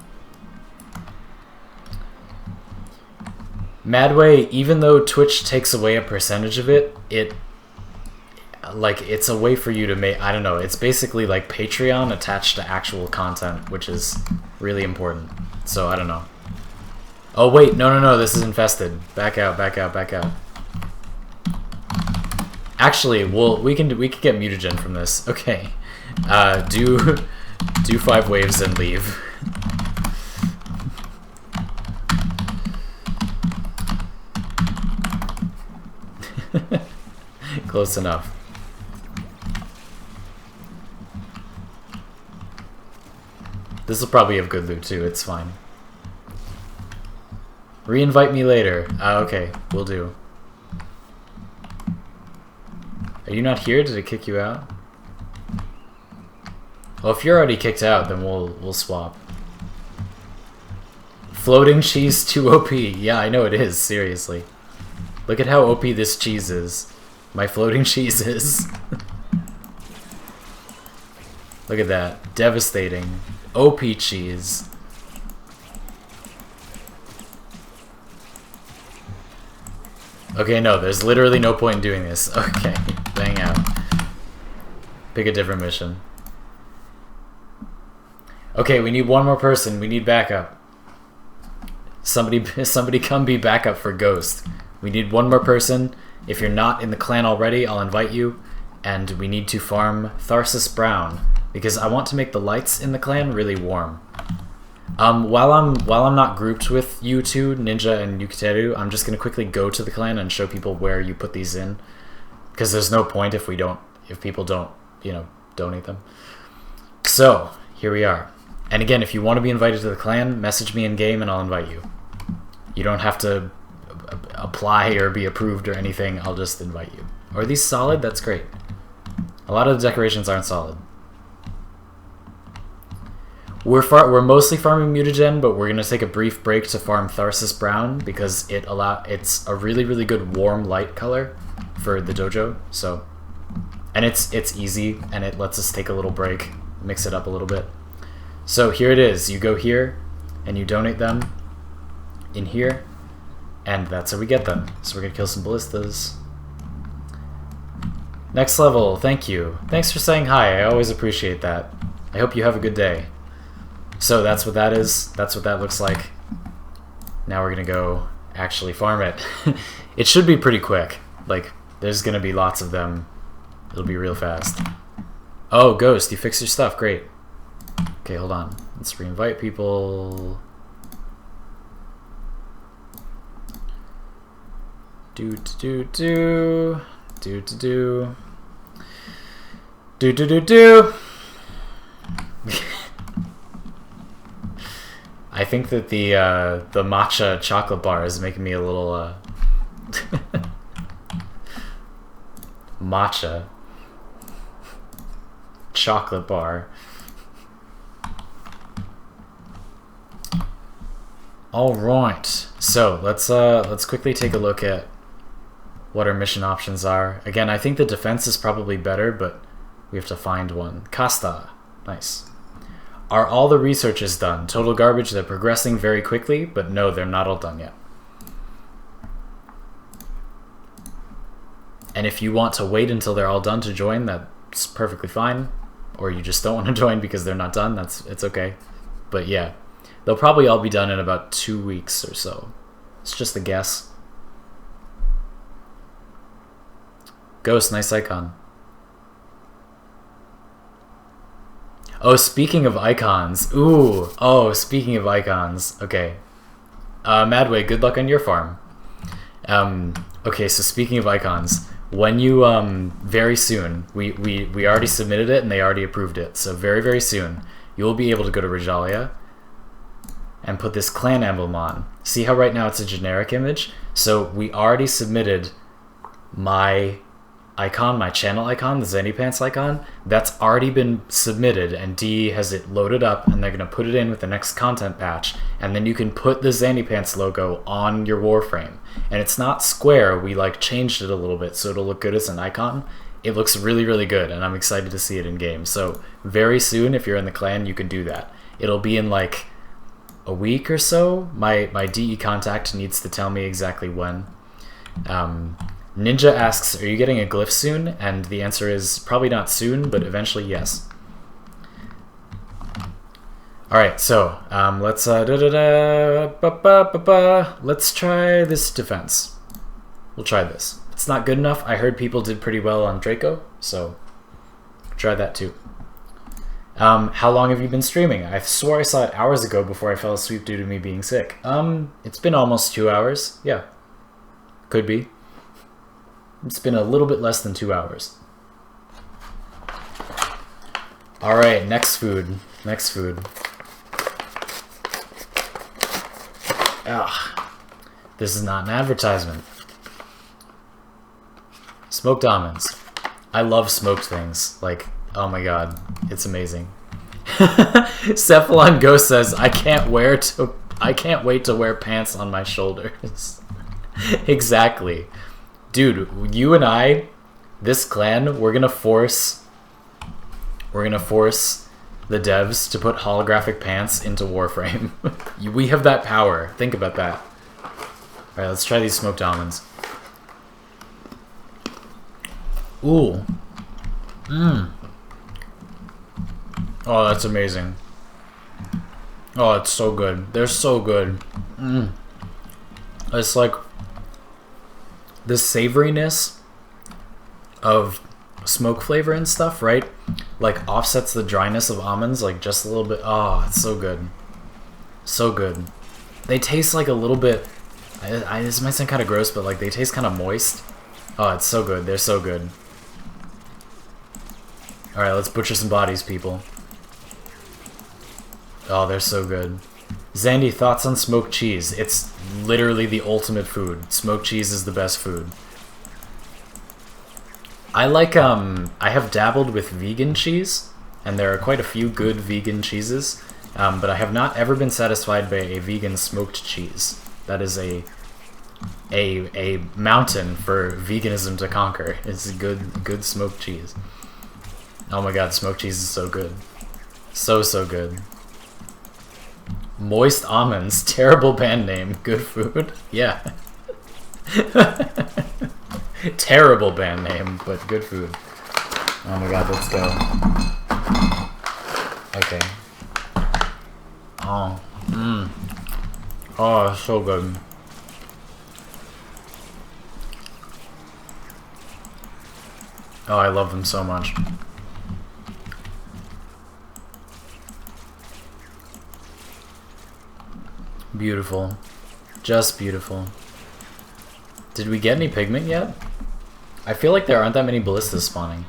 Madway, even though Twitch takes away a percentage of it, like, it's a way for you to make, I don't know, it's basically like Patreon attached to actual content, which is really important. So, I don't know. Oh, wait, no, this is infested. Back out. Actually, well, we can get mutagen from this. Okay. Do 5 waves and leave. Close enough. This will probably have good loot too, it's fine. Re-invite me later. Okay, will do. Are you not here? Did it kick you out? Well, if you're already kicked out, then we'll swap. Floating cheese 2 OP. Yeah, I know it is, seriously. Look at how OP this cheese is. My floating cheese is. Look at that. Devastating. OP cheese. Okay, no, there's literally no point in doing this. Okay, bang out. Pick a different mission. Okay, we need one more person. We need backup. Somebody come be backup for Ghost. We need one more person. If you're not in the clan already, I'll invite you. And we need to farm Tharsis Brown, because I want to make the lights in the clan really warm. While I'm not grouped with you two, Ninja and Yukiteru, I'm just gonna quickly go to the clan and show people where you put these in, because there's no point if people don't, you know, donate them. So here we are. And again, if you want to be invited to the clan, message me in game and I'll invite you. You don't have to apply or be approved or anything. I'll just invite you. Are these solid? That's great. A lot of the decorations aren't solid. We're mostly farming mutagen, but we're gonna take a brief break to farm Tharsis Brown because it's a really good warm light color for the dojo. So, and it's easy and it lets us take a little break, mix it up a little bit. So here it is. You go here and you donate them in here, and that's how we get them. So we're gonna kill some ballistas. Next level. Thank you. Thanks for saying hi. I always appreciate that. I hope you have a good day. So that's what that is. That's what that looks like. Now we're gonna go actually farm it. It should be pretty quick. Like, there's gonna be lots of them. It'll be real fast. Oh, Ghost, you fixed your stuff. Great. Okay, hold on. Let's re-invite people. Do. I think that the matcha chocolate bar is making me a little matcha chocolate bar. All right, so let's quickly take a look at what our mission options are. Again, I think the defense is probably better, but we have to find one. Casta, nice. Are all the researches done? Total garbage. They're progressing very quickly, but no, they're not all done yet. And if you want to wait until they're all done to join, that's perfectly fine. Or you just don't want to join because they're not done, it's okay. But yeah, they'll probably all be done in about 2 weeks or so. It's just a guess. Ghost, nice icon. Oh, speaking of icons. Ooh. Oh, speaking of icons. Okay. Madway, good luck on your farm. Okay, so speaking of icons, when you, very soon, we already submitted it and they already approved it. So very soon, you'll be able to go to Regalia and put this clan emblem on. See how right now it's a generic image? So we already submitted my icon, my channel icon, the XandyPants icon. That's already been submitted, and D has it loaded up, and they're going to put it in with the next content patch, and then you can put the XandyPants logo on your Warframe. And it's not square, we like changed it a little bit so it'll look good as an icon. It looks really good, and I'm excited to see it in game. So very soon, if you're in the clan, you can do that. It'll be in like a week or so. My DE contact needs to tell me exactly when. Ninja asks, are you getting a glyph soon? And the answer is probably not soon, but eventually yes. Alright, so let's let's try this defense. We'll try this. If it's not good enough, I heard people did pretty well on Draco, so try that too. How long have you been streaming? I swore I saw it hours ago before I fell asleep due to me being sick. It's been almost 2 hours. Yeah. Could be. It's been a little bit less than 2 hours. Alright, next food. Next food. Ugh. This is not an advertisement. Smoked almonds. I love smoked things. Like, oh my god, it's amazing. Cephalon Ghost says, I can't wait to wear pants on my shoulders. Exactly. Dude, you and I, this clan, we're gonna force the devs to put holographic pants into Warframe. We have that power. Think about that. Alright, let's try these smoked almonds. Ooh. Mmm. Oh, that's amazing. Oh, it's so good. They're so good. Mmm. It's like the savoriness of smoke flavor and stuff, right? Like offsets the dryness of almonds like just a little bit. Oh, it's so good. So good. They taste like a little bit, this might sound kind of gross, but like they taste kind of moist. Oh, it's so good. They're so good. Alright, let's butcher some bodies, people. Oh, they're so good. Xandy, thoughts on smoked cheese? It's literally the ultimate food. Smoked cheese is the best food. I like, I have dabbled with vegan cheese, and there are quite a few good vegan cheeses, but I have not ever been satisfied by a vegan smoked cheese. That is a mountain for veganism to conquer. It's good smoked cheese. Oh my god, smoked cheese is so good. So good. Moist almonds, terrible band name, good food. Yeah. Terrible band name, but good food. Oh my god, let's go. Okay. Oh. Mmm. Oh, so good. Oh, I love them so much. Beautiful. Just beautiful. Did we get any pigment yet? I feel like there aren't that many ballistas spawning.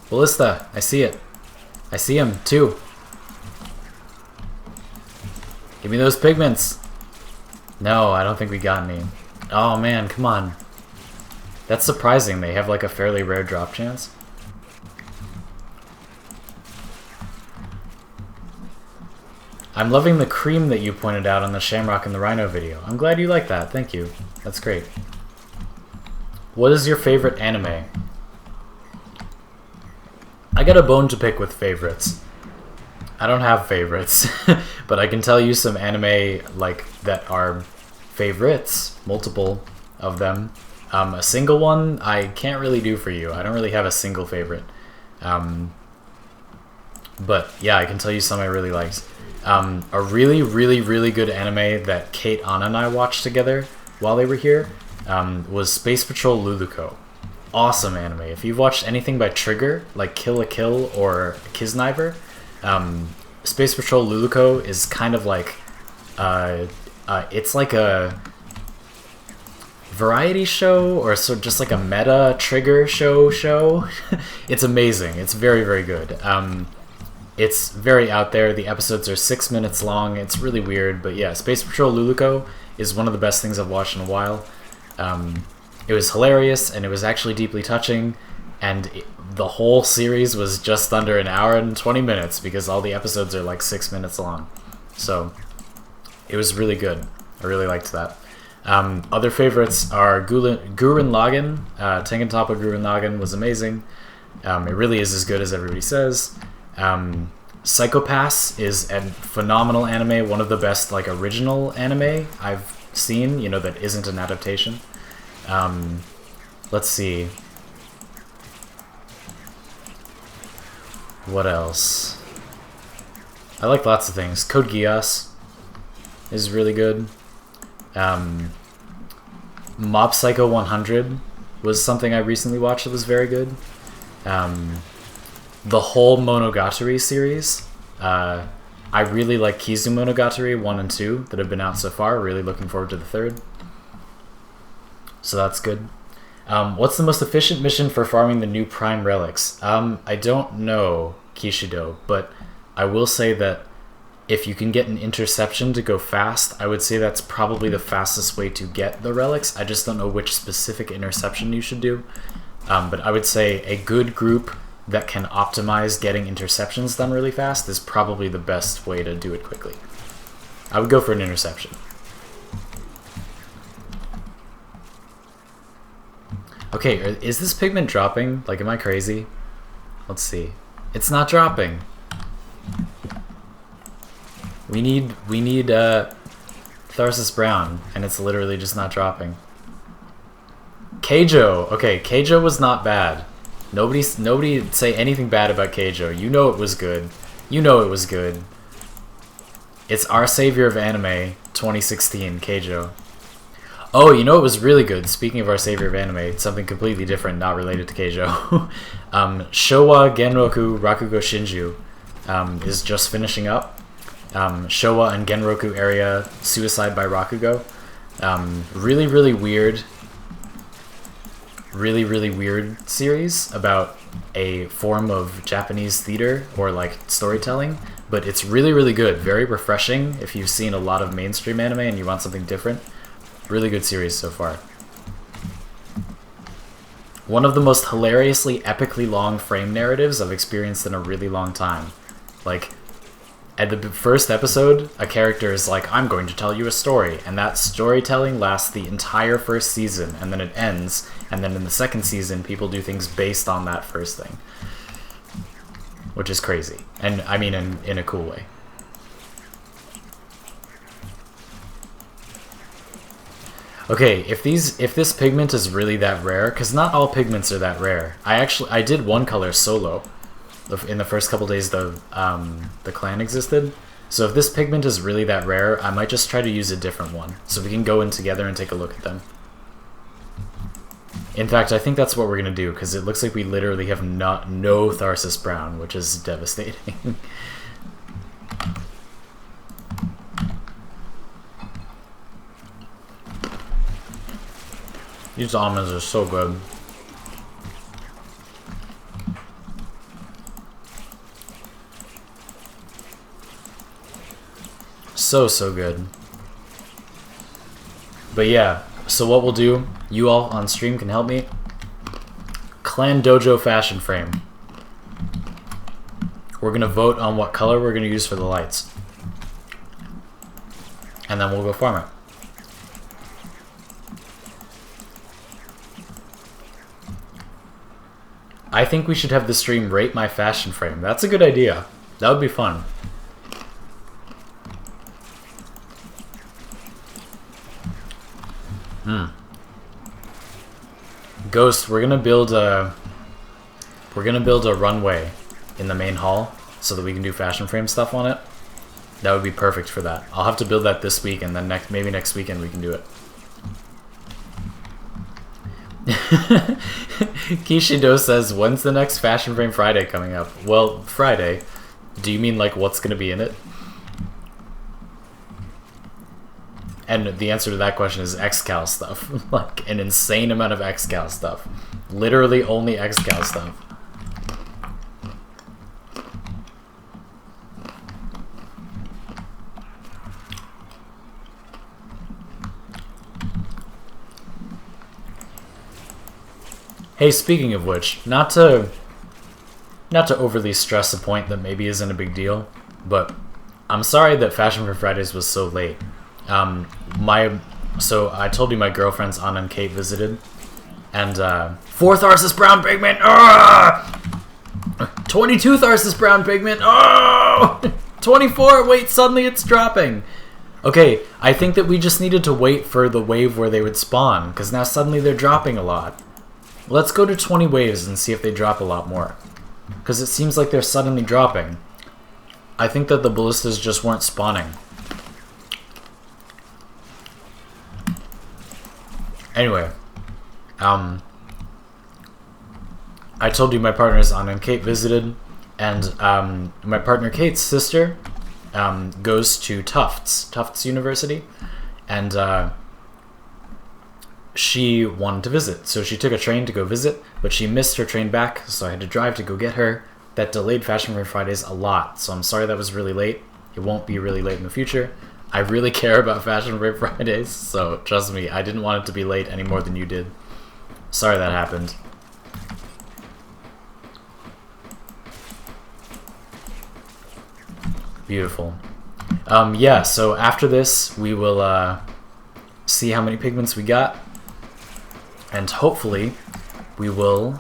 Ballista, I see it. I see him, too. Give me those pigments. No, I don't think we got any. Oh man, come on. That's surprising. They have like a fairly rare drop chance. I'm loving the cream that you pointed out on the Shamrock and the Rhino video. I'm glad you like that. Thank you. That's great. What is your favorite anime? I got a bone to pick with favorites. I don't have favorites, but I can tell you some anime like that are favorites, multiple of them. A single one I can't really do for you. I don't really have a single favorite. But yeah, I can tell you some I really liked. A really good anime that Kate, Anna, and I watched together while they were here was Space Patrol Luluko. Awesome anime. If you've watched anything by Trigger, like Kill la Kill or Kisniver, Space Patrol Luluko is kind of like, it's like a variety show, or so just like a meta Trigger show. It's amazing. It's very good. It's very out there. The episodes are 6 minutes long. It's really weird, but yeah, Space Patrol Luluko is one of the best things I've watched in a while. It was hilarious, and it was actually deeply touching, and the whole series was just under an hour and 20 minutes because all the episodes are like 6 minutes long. So It was really good. I really liked that. Other favorites are Gurren Lagann. Tengen Toppa Gurren Lagann was amazing. It really is as good as everybody says. Psycho-Pass is a phenomenal anime, one of the best like original anime I've seen, you know, that isn't an adaptation. Let's see. What else? I like lots of things. Code Geass is really good. Mob Psycho 100 was something I recently watched that was very good. The whole Monogatari series. I really like Kizu Monogatari 1 and 2 that have been out so far. Really looking forward to the third. So that's good. What's the most efficient mission for farming the new Prime Relics? I don't know, Kishido, but I will say that if you can get an interception to go fast, I would say that's probably the fastest way to get the relics. I just don't know which specific interception you should do. But I would say a good group that can optimize getting interceptions done really fast is probably the best way to do it quickly. I would go for an interception. Okay, is this pigment dropping? Like, am I crazy? Let's see. It's not dropping. We need Tharsis Brown, and it's literally just not dropping. Keijo. Okay, Keijo was not bad. Nobody say anything bad about Keijo. You know it was good. You know it was good. It's Our Savior of Anime 2016, Keijo. Oh, you know it was really good. Speaking of Our Savior of Anime, something completely different, not related to Keijo. Showa Genroku Rakugo Shinju is just finishing up. Showa and Genroku area Suicide by Rakugo. Really, really weird. Really, really weird series about a form of Japanese theater or like storytelling, but it's really, really good. Very refreshing if you've seen a lot of mainstream anime and you want something different. Really good series so far. One of the most hilariously, epically long frame narratives I've experienced in a really long time. Like, at the first episode, a character is like, I'm going to tell you a story, and that storytelling lasts the entire first season, and then it ends, and then in the second season, people do things based on that first thing. Which is crazy. And, I mean, in a cool way. Okay, if this pigment is really that rare, because not all pigments are that rare. I did one color solo in the first couple days the clan existed. So if this pigment is really that rare, I might just try to use a different one, so we can go in together and take a look at them. In fact, I think that's what we're gonna do, because it looks like we literally have no Tharsis Brown, which is devastating. These almonds are so good. So good. But yeah, so what we'll do, you all on stream can help me. Clan Dojo fashion frame. We're gonna vote on what color we're gonna use for the lights. And then we'll go farm it. I think we should have the stream rate my fashion frame. That's a good idea. That would be fun. Ghost, we're gonna build a runway in the main hall so that we can do fashion frame stuff on it. That would be perfect for that. I'll have to build that this week, and then maybe next weekend we can do it. Kishido says, when's the next Fashion Frame Friday coming up? Well, Friday. Do you mean like what's gonna be in it? And the answer to that question is XCal stuff. Like an insane amount of XCal stuff. Literally only XCal stuff. Hey, speaking of which, not to overly stress a point that maybe isn't a big deal, but I'm sorry that Fashion for Fridays was so late. So I told you my girlfriends Anna and Kate visited, and 4 Tharsis brown pigment. 22 Tharsis brown pigment. 24. Wait, suddenly it's dropping. Okay, I think that we just needed to wait for the wave where they would spawn, because now suddenly they're dropping a lot. Let's go to 20 waves and see if they drop a lot more, because it seems like they're suddenly dropping. I think that the ballistas just weren't spawning. Anyway, I told you my partners Anna and Kate visited, and my partner Kate's sister goes to Tufts University, and she wanted to visit, so she took a train to go visit, but she missed her train back, so I had to drive to go get her. That delayed Fashion Frame Fridays a lot, so I'm sorry that was really late. It won't be really late in the future. I really care about Fashion Frame Fridays, so trust me, I didn't want it to be late any more than you did. Sorry that happened. Beautiful. Yeah, so after this, we will see how many pigments we got, and hopefully we will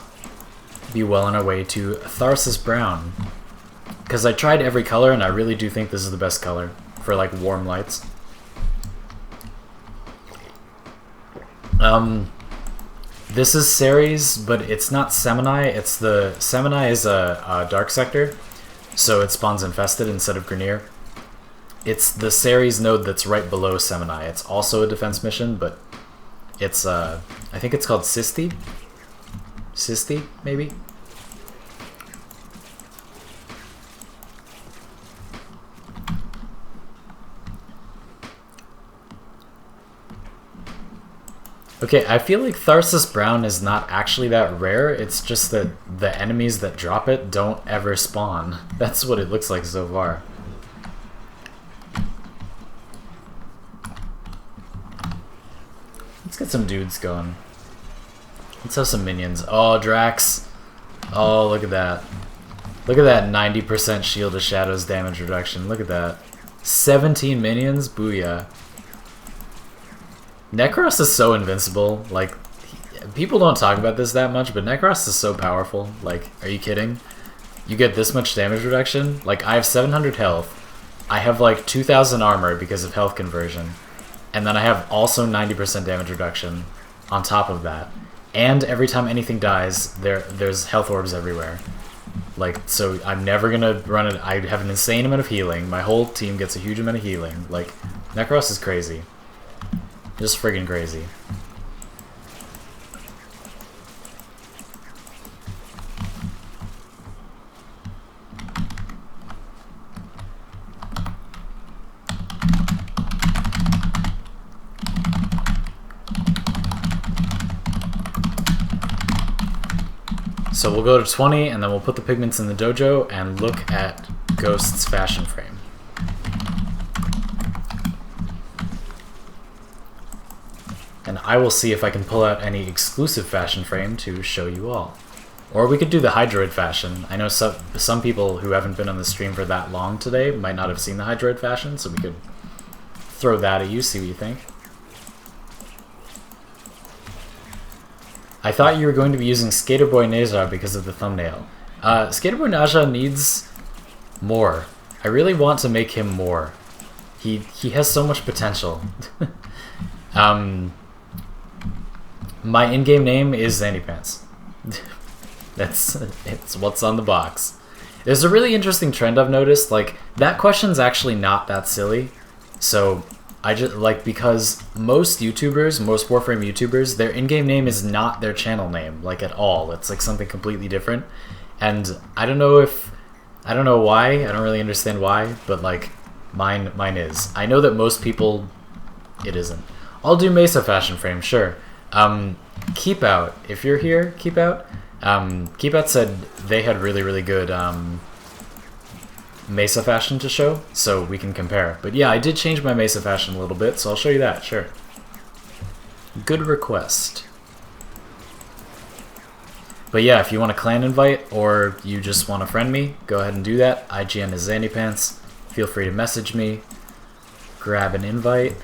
be well on our way to Tharsis Brown. Because I tried every color, and I really do think this is the best color for, like, warm lights. This is Ceres, but it's not Semini. It's the... Semini is a dark sector, so it spawns infested instead of Grenier. It's the Ceres node that's right below Semini. It's also a defense mission, but it's, I think it's called Sisti? Sisti, maybe? Okay, I feel like Tharsis Brown is not actually that rare, it's just that the enemies that drop it don't ever spawn. That's what it looks like so far. Let's get some dudes going. Let's have some minions. Oh, Drax. Oh, look at that. Look at that 90% shield to shadows damage reduction. Look at that. 17 minions? Booyah. Nekros is so invincible. Like, people don't talk about this that much, but Nekros is so powerful. Like, are you kidding? You get this much damage reduction? Like, I have 700 health. I have like 2,000 armor because of health conversion. And then I have also 90% damage reduction on top of that. And every time anything dies, there's health orbs everywhere. Like, so I'm never gonna run it. I have an insane amount of healing. My whole team gets a huge amount of healing. Like, Nekros is crazy. Just friggin' crazy. So we'll go to 20, and then we'll put the pigments in the dojo and look at Ghost's Fashion Frame. And I will see if I can pull out any exclusive fashion frame to show you all. Or we could do the Hydroid fashion. I know some people who haven't been on the stream for that long today might not have seen the Hydroid fashion, so we could throw that at you, see what you think. I thought you were going to be using Skater Boy Neja because of the thumbnail. Skater Boy Neja needs more. I really want to make him more. He has so much potential. My in-game name is XandyPants. It's what's on the box. There's a really interesting trend I've noticed. Like, that question's actually not that silly. So I just like, because most YouTubers, most Warframe YouTubers, their in-game name is not their channel name, like, at all. It's like something completely different. And I don't know why. I don't really understand why, but like mine is. I know that most people it isn't. I'll do Mesa Fashion Frame, sure. Keep Out, if you're here, Keep Out. Keep Out said they had really good Mesa fashion to show, so we can compare. But yeah, I did change my Mesa fashion a little bit, so I'll show you that, sure. Good request. But yeah, if you want a clan invite, or you just want to friend me, go ahead and do that. IGN is XandyPants. Feel free to message me. Grab an invite.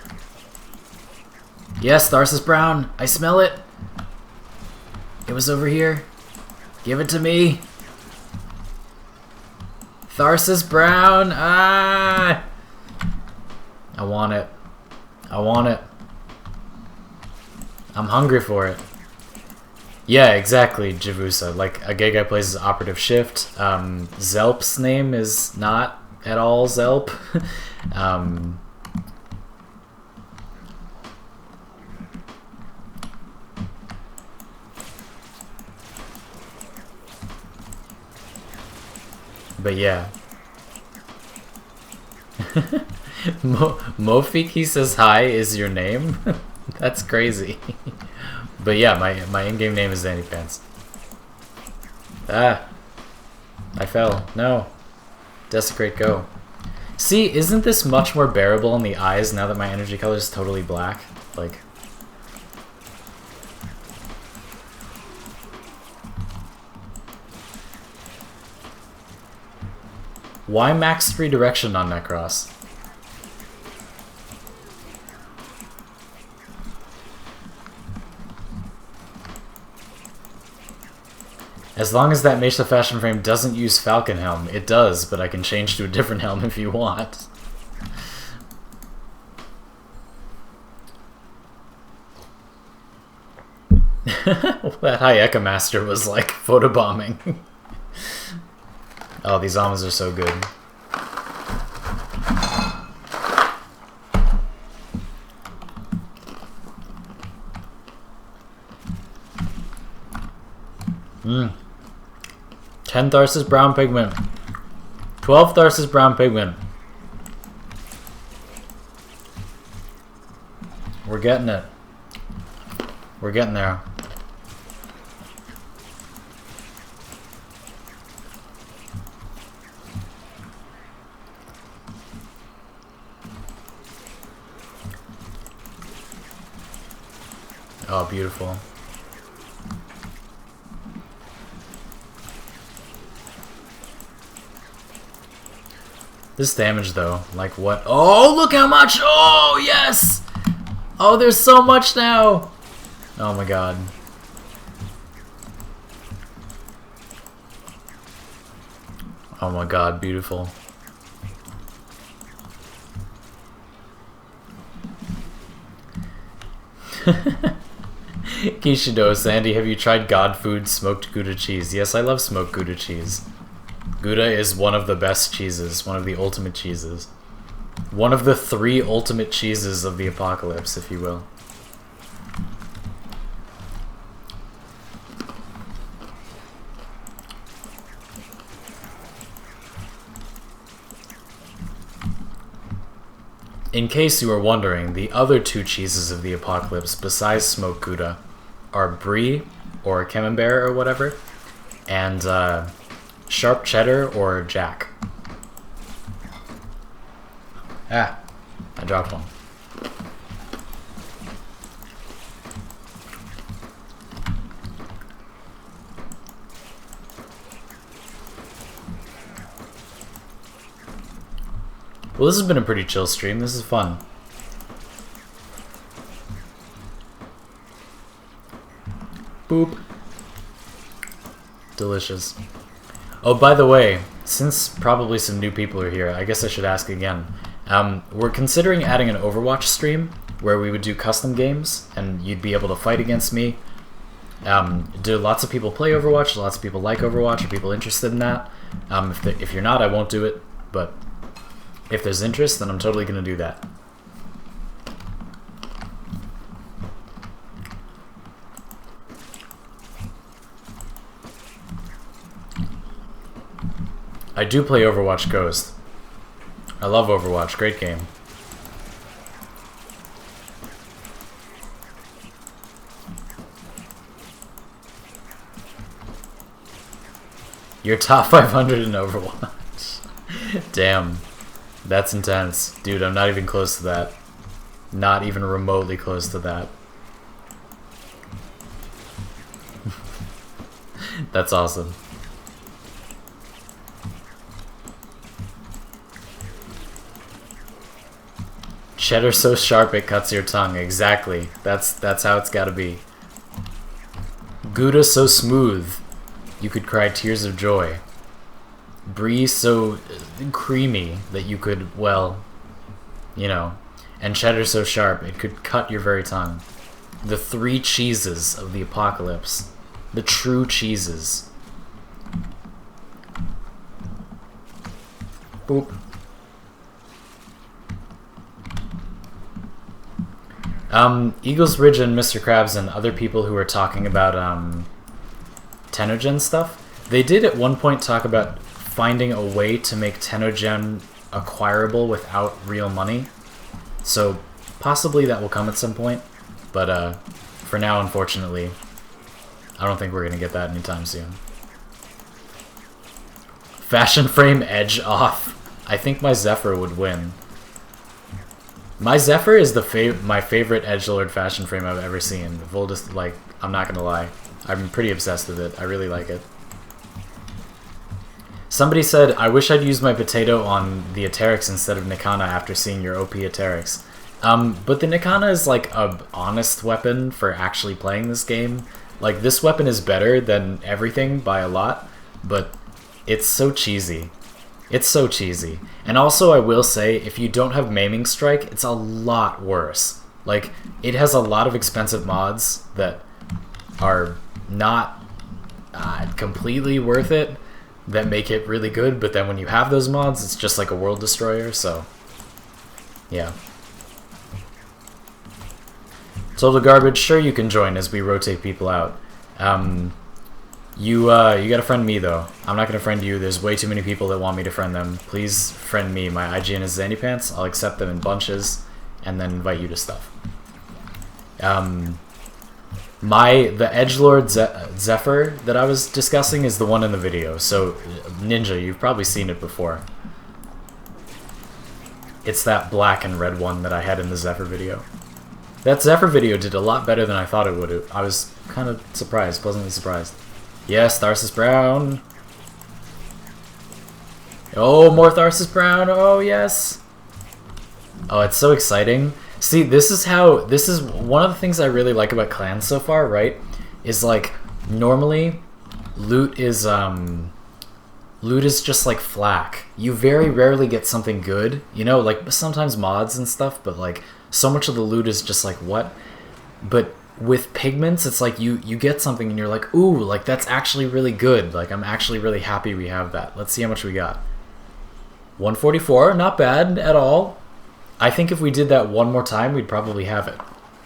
Yes, Tharsis Brown. I smell it. It was over here. Give it to me. Tharsis Brown. Ah! I want it. I want it. I'm hungry for it. Yeah, exactly, Javusa. Like, a gay guy plays as Operative Shift. Zelp's name is not at all Zelp. But yeah. Mofiki says hi is your name? That's crazy. But yeah, my in-game name is XandyPants. Ah. I fell. No. Desecrate, go. See, isn't this much more bearable in the eyes now that my energy color is totally black? Like... Why max redirection on Nekros? As long as that Mesa Fashion Frame doesn't use Falcon Helm, it does, but I can change to a different helm if you want. That Hayeka Master was like photobombing. Oh, these almonds are so good. Mmm. 10 Tharsis Brown Pigment. 12 Tharsis Brown Pigment. We're getting it. We're getting there. Oh, beautiful. This damage, though, like what? Oh, look how much! Oh, yes! Oh, there's so much now! Oh my god. Oh my god, beautiful. Kishido, Sandy, have you tried God Food smoked Gouda cheese? Yes, I love smoked Gouda cheese. Gouda is one of the best cheeses, one of the ultimate cheeses. One of the 3 ultimate cheeses of the apocalypse, if you will. In case you were wondering, the other 2 cheeses of the apocalypse besides smoked Gouda are Brie, or Camembert, or whatever, and sharp cheddar or Jack. Ah, I dropped one. Well, this has been a pretty chill stream. This is fun. Boop. Delicious. Oh, by the way, since probably some new people are here, I guess I should ask again. We're considering adding an Overwatch stream where we would do custom games and you'd be able to fight against me. Do lots of people play Overwatch? Lots of people like Overwatch? Are people interested in that? If you're not, I won't do it, but if there's interest, then I'm totally going to do that. I do play Overwatch Ghost. I love Overwatch, great game. You're top 500 in Overwatch. Damn. That's intense. Dude, I'm not even close to that. Not even remotely close to that. That's awesome. Cheddar so sharp it cuts your tongue. Exactly. That's how it's gotta be. Gouda so smooth you could cry tears of joy. Brie so creamy that you could, well, you know. And cheddar so sharp it could cut your very tongue. The three cheeses of the apocalypse. The true cheeses. Boop. Eagles Ridge and Mr. Krabs and other people who are talking about Tenogen stuff, they did at one point talk about finding a way to make Tenogen acquirable without real money. So possibly that will come at some point, but for now, unfortunately, I don't think we're going to get that anytime soon. Fashion frame edge off. I think my Zephyr would win. My Zephyr is my favorite edgelord fashion frame I've ever seen. Like, I'm not gonna lie. I'm pretty obsessed with it. I really like it. Somebody said, I wish I'd used my potato on the Aterix instead of Nikana after seeing your OP Aterix. But the Nikana is like a honest weapon for actually playing this game. Like, this weapon is better than everything by a lot, but it's so cheesy. It's so cheesy. And also, I will say, if you don't have Maiming Strike, it's a lot worse. Like, it has a lot of expensive mods that are not completely worth it, that make it really good, but then when you have those mods, it's just like a world destroyer, so... yeah. Total Garbage, sure you can join as we rotate people out. You gotta friend me, though. I'm not gonna friend you. There's way too many people that want me to friend them. Please friend me. My IGN is XandyPants. I'll accept them in bunches, and then invite you to stuff. The edgelord Zephyr that I was discussing is the one in the video. So, Ninja, you've probably seen it before. It's that black and red one that I had in the Zephyr video. That Zephyr video did a lot better than I thought it would. I was kind of surprised, pleasantly surprised. Yes, Tharsis Brown. Oh, more Tharsis Brown. Oh, yes. Oh, it's so exciting. See, this is one of the things I really like about clans so far, right? Is like, normally, loot is just like flack. You very rarely get something good, you know, like sometimes mods and stuff, but like, so much of the loot is just like, what? But with pigments, it's like you get something and you're like, ooh, like that's actually really good. Like, I'm actually really happy we have that. Let's see how much we got. 144, not bad at all. I think if we did that one more time, we'd probably have it.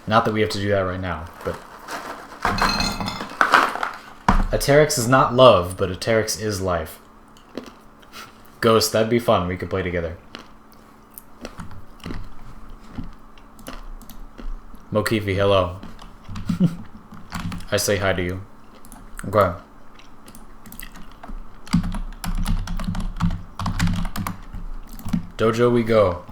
Not that we have to do that right now, but... Aterix is not love, but Aterix is life. Ghost, that'd be fun. We could play together. Mokifi, hello. I say hi to you. Okay. Dojo we go.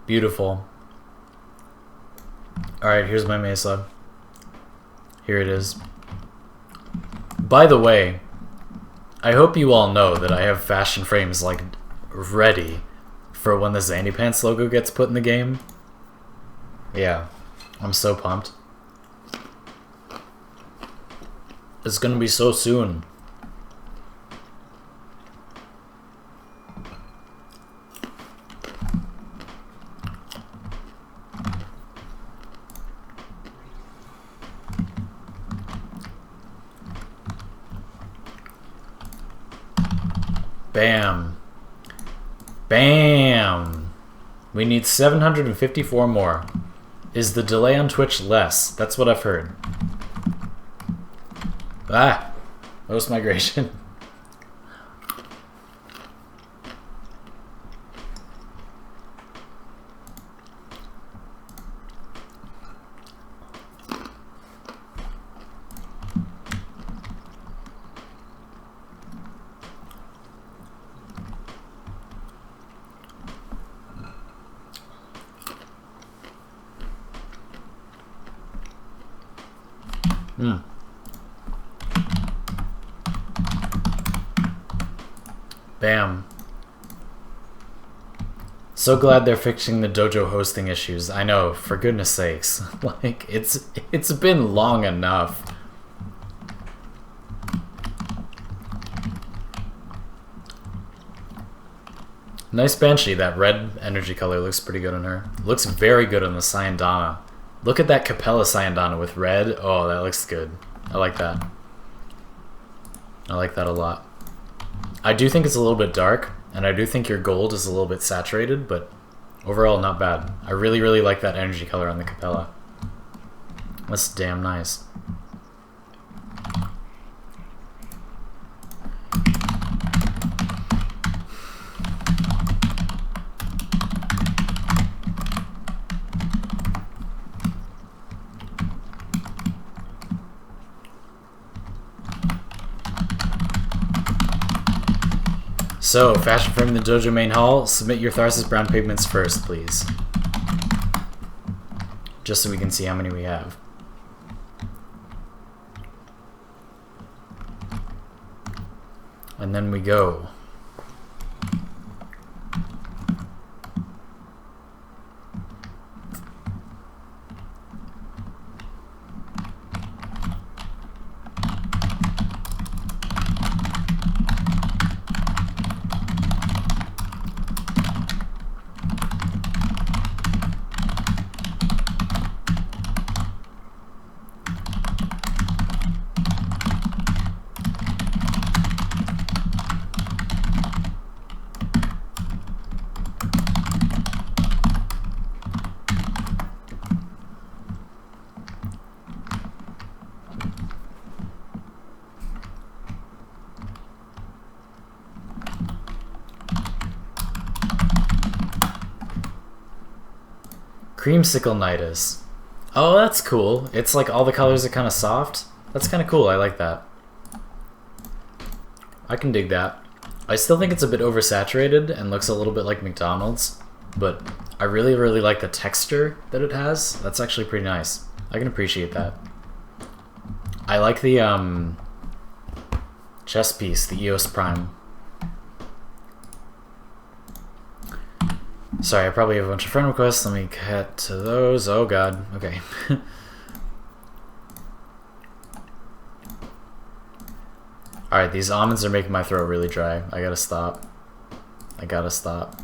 Beautiful. Alright, here's my mesa. Here it is. By the way, I hope you all know that I have fashion frames, like, ready for when the XandyPants logo gets put in the game. Yeah, I'm so pumped. It's gonna be so soon. Bam. Bam. We need 754 more. Is the delay on Twitch less? That's what I've heard. Ah! Host migration. Bam. So glad they're fixing the dojo hosting issues. I know, for goodness sakes. Like, it's been long enough. Nice Banshee. That red energy color looks pretty good on her. Looks very good on the Sayandana. Look at that Capella Sayandana with red. Oh, that looks good. I like that. I like that a lot. I do think it's a little bit dark, and I do think your gold is a little bit saturated, but overall not bad. I really, really like that energy color on the Capella. That's damn nice. So, fashion from the dojo main hall, submit your Tharsis brown pigments first, please. Just so we can see how many we have. And then we go. Creamsicle Nidus. Oh, that's cool. It's like all the colors are kind of soft. That's kind of cool. I like that. I can dig that. I still think it's a bit oversaturated and looks a little bit like McDonald's, but I really, really like the texture that it has. That's actually pretty nice. I can appreciate that. I like the chest piece, the EOS Prime. Sorry, I probably have a bunch of friend requests. Let me cut to those. Oh god. Okay. Alright, these almonds are making my throat really dry. I gotta stop. I gotta stop.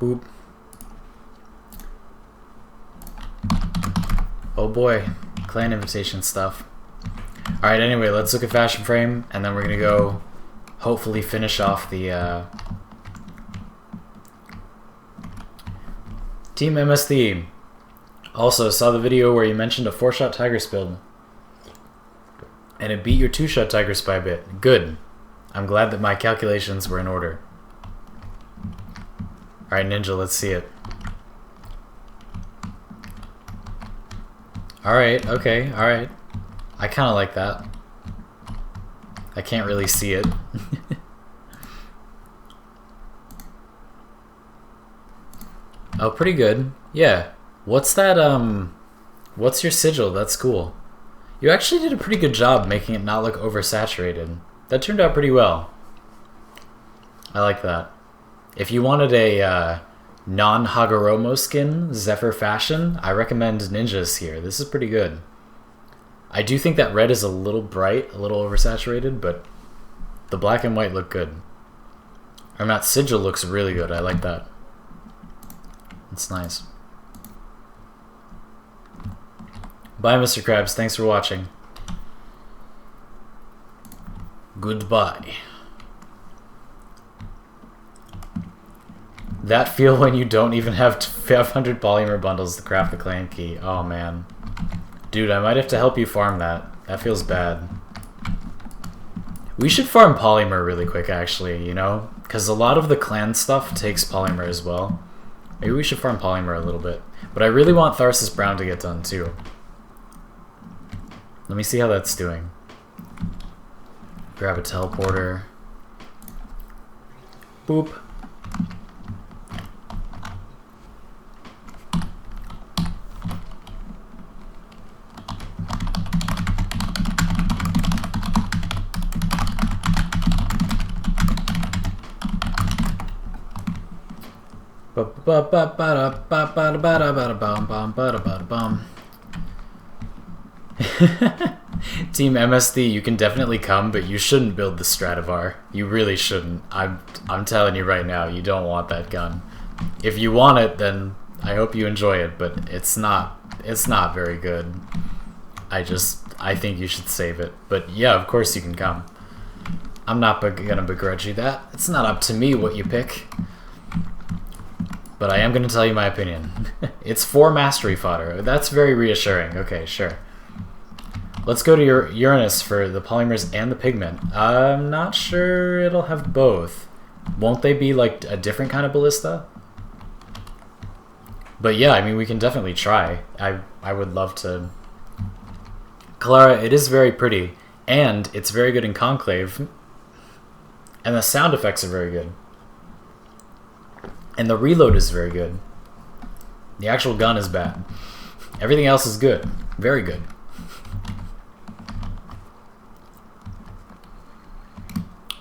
Boop. Oh boy, clan invitation stuff. Alright, anyway, let's look at Fashion Frame, and then we're gonna go hopefully finish off the Team MST. Also, saw the video where you mentioned a 4-shot Tigress build, and it beat your 2-shot Tigress by a bit. Good. I'm glad that my calculations were in order. Alright, Ninja, let's see it. Alright, okay, alright. I kind of like that. I can't really see it. Oh, pretty good. Yeah. What's that, what's your sigil? That's cool. You actually did a pretty good job making it not look oversaturated. That turned out pretty well. I like that. If you wanted a Non-Hagoromo skin, Zephyr Fashion. I recommend Ninjas here. This is pretty good. I do think that red is a little bright, a little oversaturated, but the black and white look good. Or not, Sigil looks really good. I like that. It's nice. Bye, Mr. Krabs. Thanks for watching. Goodbye. That feel when you don't even have 500 polymer bundles to craft the clan key. Oh, man. Dude, I might have to help you farm that. That feels bad. We should farm polymer really quick, actually, you know? Because a lot of the clan stuff takes polymer as well. Maybe we should farm polymer a little bit. But I really want Tharsis Brown to get done, too. Let me see how that's doing. Grab a teleporter. Boop. Team MSD, you can definitely come, but you shouldn't build the Stradivar. You really shouldn't. I'm telling you right now, you don't want that gun. If you want it, then I hope you enjoy it, but it's not very good. I think you should save it. But yeah, of course you can come. I'm not gonna begrudge you that. It's not up to me what you pick. But I am gonna tell you my opinion. It's 4 mastery fodder. That's very reassuring. Okay, sure. Let's go to your Uranus for the polymers and the pigment. I'm not sure it'll have both. Won't they be like a different kind of ballista? But yeah, I mean, we can definitely try. I would love to. Clara, it is very pretty, and it's very good in Conclave, and the sound effects are very good. And the reload is very good. The actual gun is bad. Everything else is good. Very good.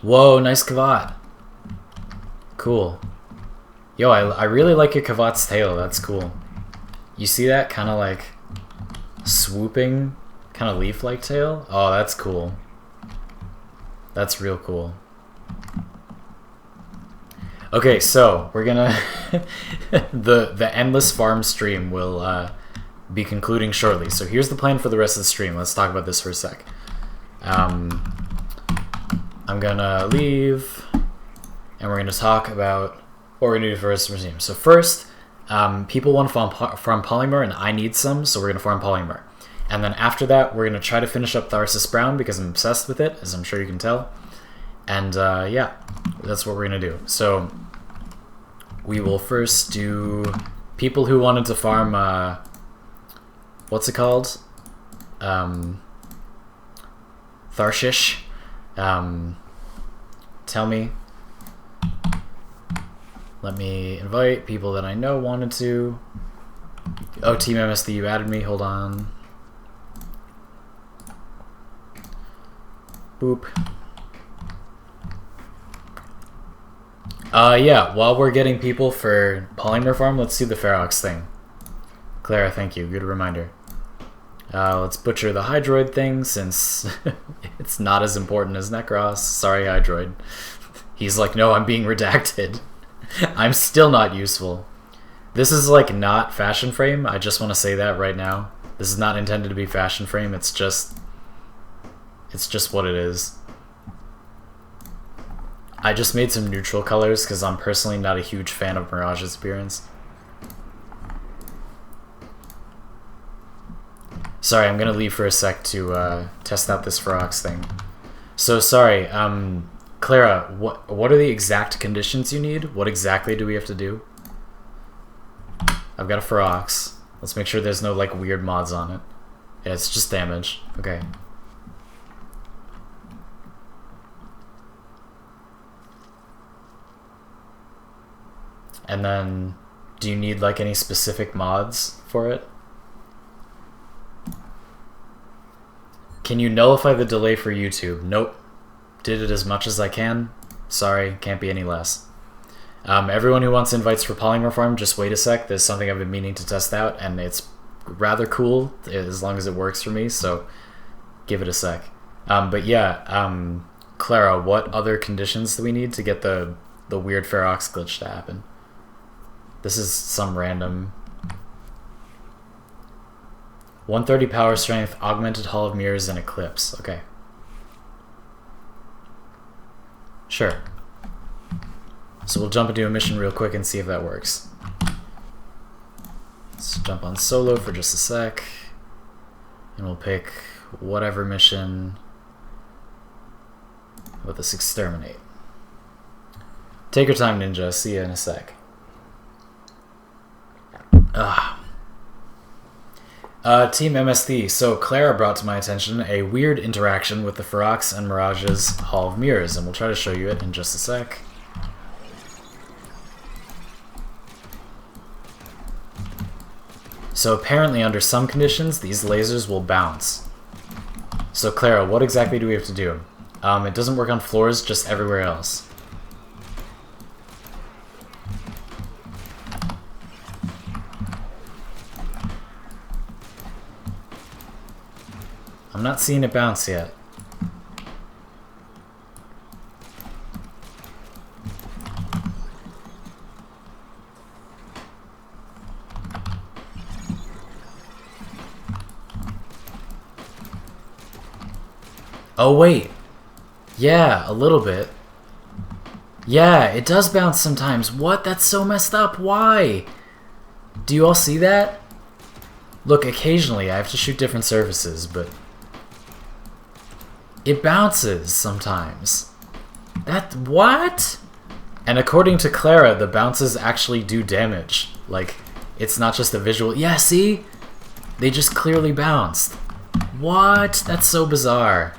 Whoa, nice Kavat. Cool. Yo, I really like your Kavat's tail. That's cool. You see that? Kind of like swooping, kind of leaf-like tail? Oh, that's cool. That's real cool. Okay, so we're gonna the endless farm stream will be concluding shortly. So here's the plan for the rest of the stream. Let's talk about this for a sec. I'm gonna leave, and we're gonna talk about what we're gonna do for the rest of the stream. So first, people want to farm polymer, and I need some, so we're gonna farm polymer. And then after that, we're gonna try to finish up Tharsis Brown because I'm obsessed with it, as I'm sure you can tell. And yeah, that's what we're gonna do. So we will first do people who wanted to farm what's it called? Tharshish. Tell me. Let me invite people that I know wanted to. Oh, Team MSD, you added me. Hold on. Boop. Yeah, while we're getting people for Polymer Farm, let's do the Ferox thing. Clara, thank you. Good reminder. Let's butcher the Hydroid thing, since it's not as important as Nekros. Sorry, Hydroid. He's like, no, I'm being redacted. I'm still not useful. This is like not Fashion Frame. I just want to say that right now. This is not intended to be Fashion Frame. It's just what it is. I just made some neutral colors because I'm personally not a huge fan of Mirage's appearance. Sorry, I'm gonna leave for a sec to test out this Ferox thing. So sorry, Clara, what are the exact conditions you need? What exactly do we have to do? I've got a Ferox. Let's make sure there's no like weird mods on it. Yeah, it's just damage. Okay. And then, do you need like any specific mods for it? Can you nullify the delay for YouTube? Nope. Did it as much as I can. Sorry, can't be any less. Everyone who wants invites for Polymer Farm, just wait a sec. There's something I've been meaning to test out, and it's rather cool as long as it works for me, so give it a sec. But yeah, Clara, what other conditions do we need to get the weird Ferox glitch to happen? This is some random... 130 power strength, augmented Hall of Mirrors, and Eclipse. Okay. Sure. So we'll jump into a mission real quick and see if that works. Let's jump on solo for just a sec. And we'll pick whatever mission with this exterminate. Take your time, Ninja. See you in a sec. Team MSD. So Clara brought to my attention a weird interaction with the Ferox and Mirage's Hall of Mirrors, and we'll try to show you it in just a sec. So apparently under some conditions, these lasers will bounce. So Clara, what exactly do we have to do? It doesn't work on floors, just everywhere else. I'm not seeing it bounce yet. Oh wait, yeah, a little bit. Yeah, it does bounce sometimes. What? That's so messed up. Why? Do you all see that? Look, occasionally I have to shoot different surfaces, but it bounces sometimes. What? And according to Clara, the bounces actually do damage. Like, it's not just a visual. Yeah, see? They just clearly bounced. What? That's so bizarre.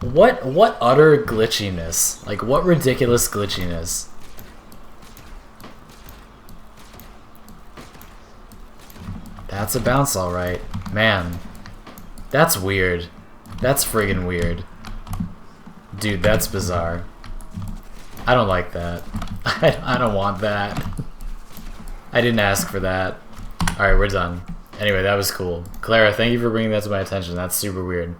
What utter glitchiness? Like, what ridiculous glitchiness? That's a bounce, alright. Man, that's weird. That's friggin' weird. Dude, that's bizarre. I don't like that. I don't want that. I didn't ask for that. Alright, we're done. Anyway, that was cool. Clara, thank you for bringing that to my attention. That's super weird.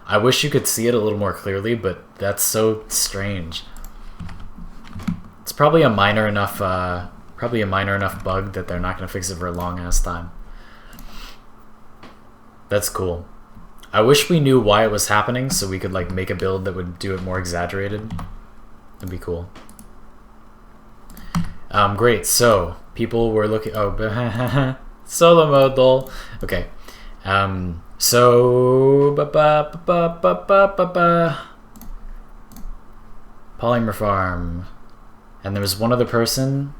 I wish you could see it a little more clearly, but that's so strange. It's probably a minor enough bug that they're not gonna fix it for a long ass time. That's cool. I wish we knew why it was happening so we could like make a build that would do it more exaggerated. That'd be cool. Great, so people were looking, oh, solo mode lol. Okay. So Polymer Farm. And there was one other person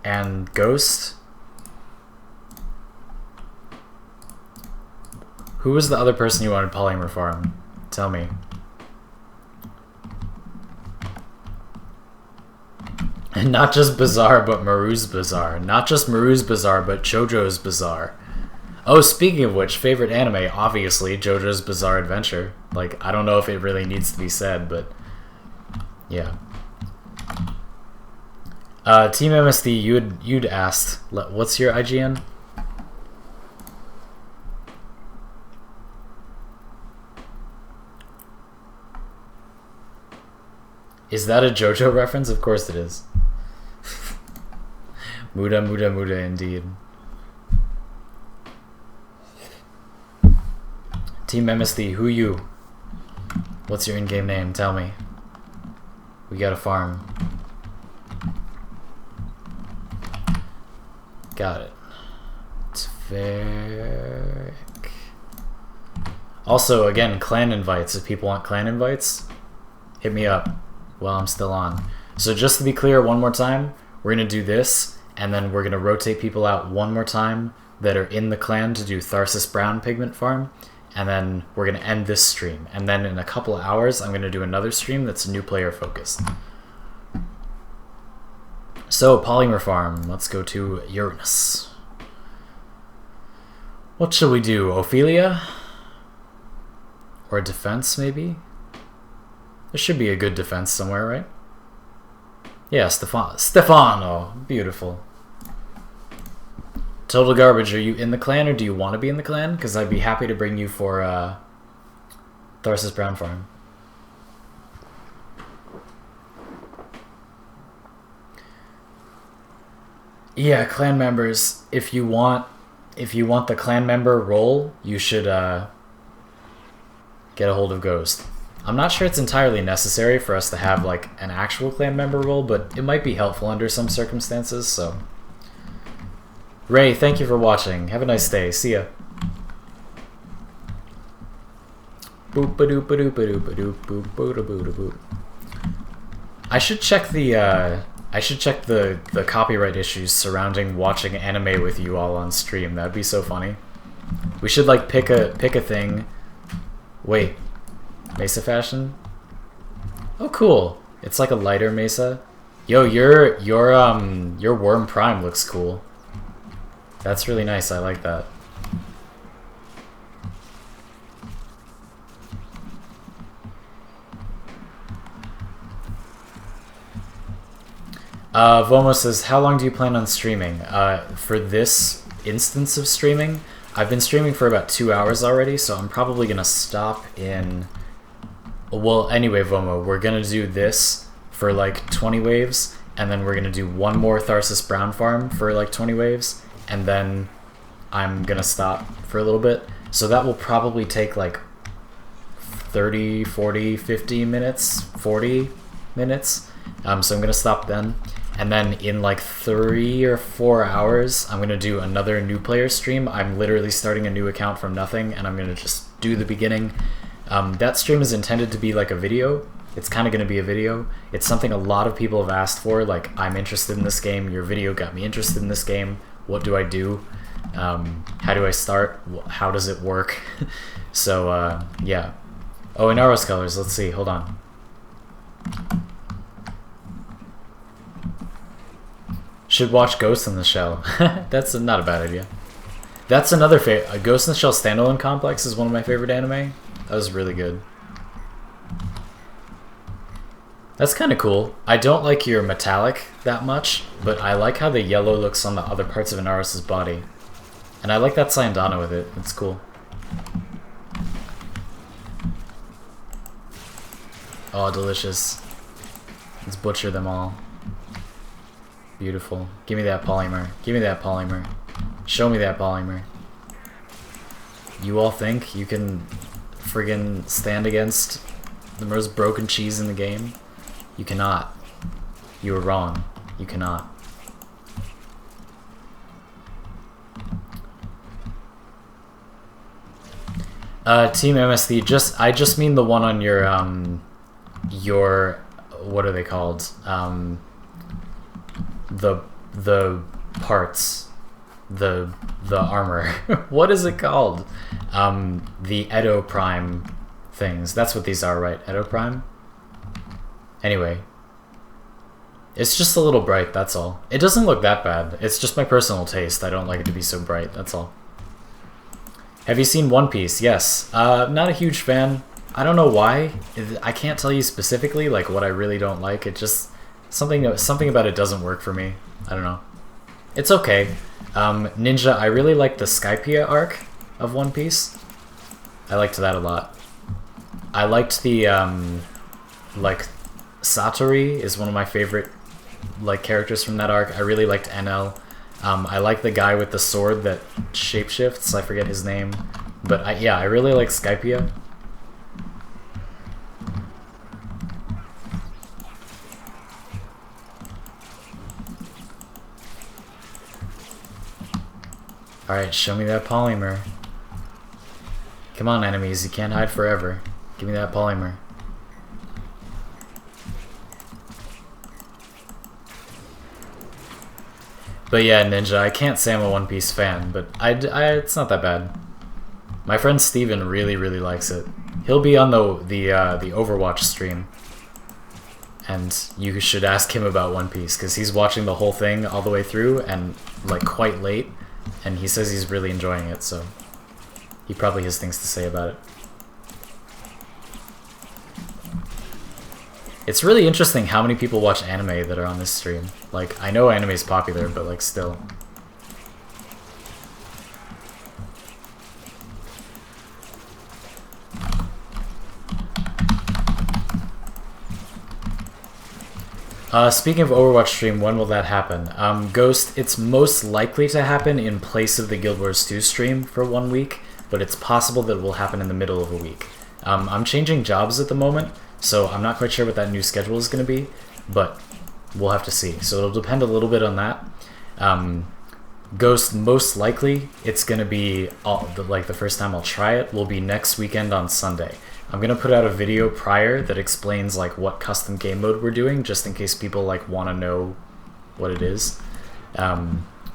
and Ghost. Who was the other person you wanted Polymer Farm? Tell me. And not just Bazaar, but Maru's Bazaar. Not just Maru's Bazaar, but JoJo's Bazaar. Oh, speaking of which, favorite anime, obviously, JoJo's Bizarre Adventure. Like, I don't know if it really needs to be said, but yeah. Team MSD, you'd asked, what's your IGN? Is that a JoJo reference? Of course it is. Muda, muda, muda, indeed. Team MSD, who you? What's your in-game name? Tell me. We got a farm. Got it. Tverk. Also, again, clan invites. If people want clan invites, hit me up while I'm still on. So just to be clear one more time, we're going to do this, and then we're going to rotate people out one more time that are in the clan to do Tharsis Brown Pigment Farm, and then we're going to end this stream. And then in a couple of hours, I'm going to do another stream that's new player focused. So, Polymer Farm, let's go to Uranus. What shall we do? Ophelia? Or defense, maybe? There should be a good defense somewhere, right? Yeah, Stefano. Beautiful. Total Garbage, are you in the clan or do you want to be in the clan? Because I'd be happy to bring you for Tharsis Brown Farm. Yeah, clan members, if you want the clan member role, you should get a hold of Ghost. I'm not sure it's entirely necessary for us to have like an actual clan member role, but it might be helpful under some circumstances, so. Ray, thank you for watching. Have a nice day. See ya. Boop ba doop ba doop ba doop ba doop boop boop da boop da boop. I should check the copyright issues surrounding watching anime with you all on stream. That'd be so funny. We should like pick a thing. Wait, Mesa fashion? Oh, cool. It's like a lighter Mesa. Yo, your Worm Prime looks cool. That's really nice. I like that. Vomo says, how long do you plan on streaming? For this instance of streaming, I've been streaming for about 2 hours already, so I'm probably going to stop in... Well, anyway, Vomo, we're going to do this for like 20 waves, and then we're going to do one more Tharsis Brown Farm for like 20 waves, and then I'm going to stop for a little bit. So that will probably take like 30, 40, 50 minutes, 40 minutes. So I'm going to stop then. And then in like 3 or 4 hours, I'm going to do another new player stream. I'm literally starting a new account from nothing, and I'm going to just do the beginning. That stream is intended to be like a video. It's kind of going to be a video. It's something a lot of people have asked for, like, I'm interested in this game, your video got me interested in this game, what do I do? How do I start? How does it work? So, yeah. Oh, in Aros colors, let's see, hold on. Should watch Ghost in the Shell. That's not a bad idea. That's another favorite. Ghost in the Shell Standalone Complex is one of my favorite anime. That was really good. That's kind of cool. I don't like your metallic that much, but I like how the yellow looks on the other parts of Inaros's body. And I like that Sayandana with it. It's cool. Oh, delicious. Let's butcher them all. Beautiful. Give me that polymer. Give me that polymer. Show me that polymer. You all think you can friggin' stand against the most broken cheese in the game? You cannot. You were wrong. You cannot. Team MSD, I just mean the one on your what are they called? The parts, the armor. What is it called? The Edo Prime things. That's what these are, right? Edo Prime? Anyway. It's just a little bright, that's all. It doesn't look that bad. It's just my personal taste. I don't like it to be so bright, that's all. Have you seen One Piece? Yes. Not a huge fan. I don't know why. I can't tell you specifically like what I really don't like. It just something about it doesn't work for me. I don't know. It's okay. Ninja, I really like the Skypiea arc of One Piece. I liked that a lot. I liked the like Satori is one of my favorite like characters from that arc. I really liked NL. I like the guy with the sword that shapeshifts. I forget his name, but yeah, I really like Skypiea. Alright, show me that polymer. Come on, enemies, you can't hide forever. Give me that polymer. But yeah, Ninja, I can't say I'm a One Piece fan, but it's not that bad. My friend Steven really likes it. He'll be on the Overwatch stream. And you should ask him about One Piece, because he's watching the whole thing all the way through, and like quite late. And he says he's really enjoying it, so he probably has things to say about it. It's really interesting how many people watch anime that are on this stream. Like, I know anime is popular, but like still. Speaking of Overwatch stream, when will that happen? Ghost, it's most likely to happen in place of the Guild Wars 2 stream for 1 week, but it's possible that it will happen in the middle of a week. I'm changing jobs at the moment, so I'm not quite sure what that new schedule is going to be, but we'll have to see. So it'll depend a little bit on that. Ghost, most likely, it's going to be, like the first time I'll try it, will be next weekend on Sunday. I'm going to put out a video prior that explains like what custom game mode we're doing, just in case people like want to know what it is.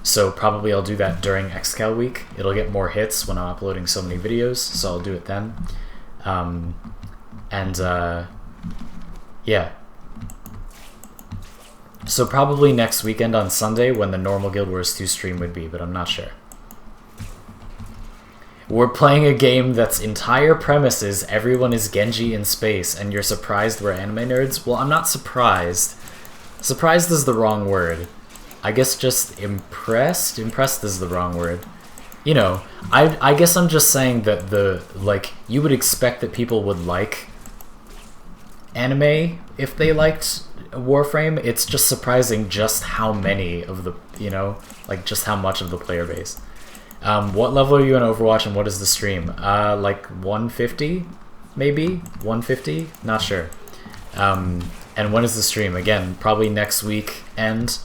So probably I'll do that during XCal week. It'll get more hits when I'm uploading so many videos, so I'll do it then. Yeah. So probably next weekend on Sunday when the normal Guild Wars 2 stream would be, but I'm not sure. We're playing a game that's entire premise is everyone is Genji in space, and you're surprised we're anime nerds? Well, I'm not surprised. Surprised is the wrong word. I guess just impressed? Impressed is the wrong word. You know, I guess I'm just saying that you would expect that people would like anime if they liked Warframe. It's just surprising just how many of the, like just how much of the player base. What level are you in Overwatch and what is the stream? Like 150, maybe? 150? Not sure. And when is the stream? Again, probably next week and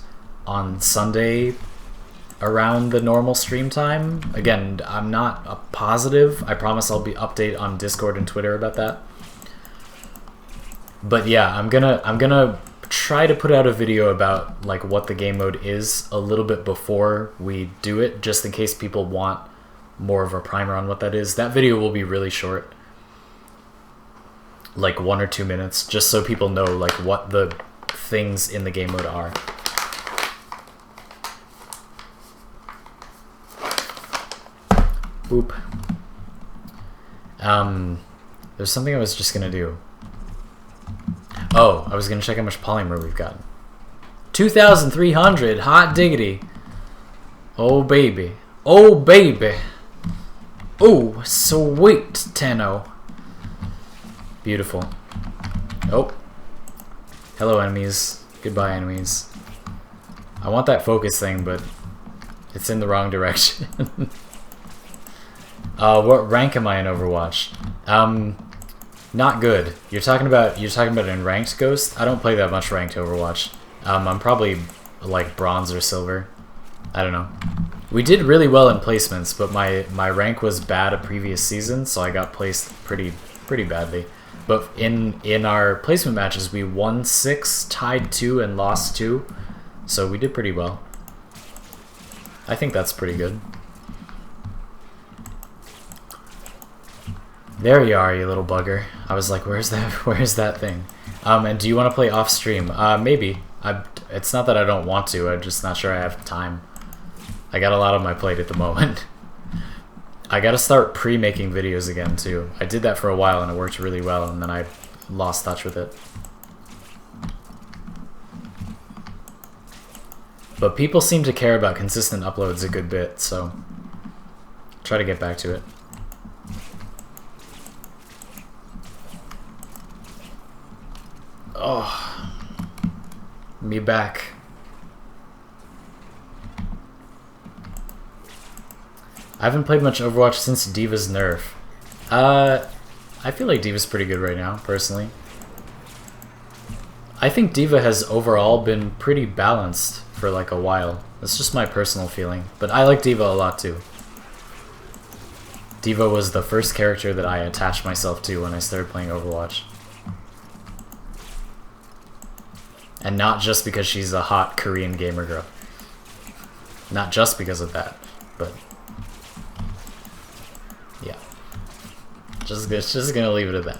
on Sunday around the normal stream time. Again, I'm not positive. I promise I'll be update on Discord and Twitter about that. But yeah, I'm gonna try to put out a video about like what the game mode is a little bit before we do it, just in case people want more of a primer on what that is. That video will be really short, like 1 or 2 minutes, just so people know like what the things in the game mode are. Boop. There's something I was just gonna do. Oh, I was gonna check how much polymer we've gotten. 2,300, hot diggity. Oh baby, oh baby. Oh, sweet Tenno. Beautiful. Oh. Hello enemies. Goodbye enemies. I want that focus thing, but it's in the wrong direction. What rank am I in Overwatch? Not good. You're talking about in ranked Ghost? I don't play that much ranked Overwatch. I'm probably like bronze or silver. I don't know. We did really well in placements, but my rank was bad a previous season, so I got placed pretty badly. But in our placement matches, we won 6, tied 2, and lost 2. So we did pretty well. I think that's pretty good. There you are, you little bugger. I was like, where's that thing? And do you want to play off stream? Maybe. It's not that I don't want to, I'm just not sure I have time. I got a lot on my plate at the moment. I gotta start pre-making videos again too. I did that for a while and it worked really well, and then I lost touch with it. But people seem to care about consistent uploads a good bit, so try to get back to it. Oh, me back. I haven't played much Overwatch since D.Va's nerf. I feel like D.Va's pretty good right now, personally. I think D.Va has overall been pretty balanced for like a while. That's just my personal feeling. But I like D.Va a lot too. D.Va was the first character that I attached myself to when I started playing Overwatch. And not just because she's a hot Korean gamer girl. Not just because of that, but yeah. Just gonna leave it at that.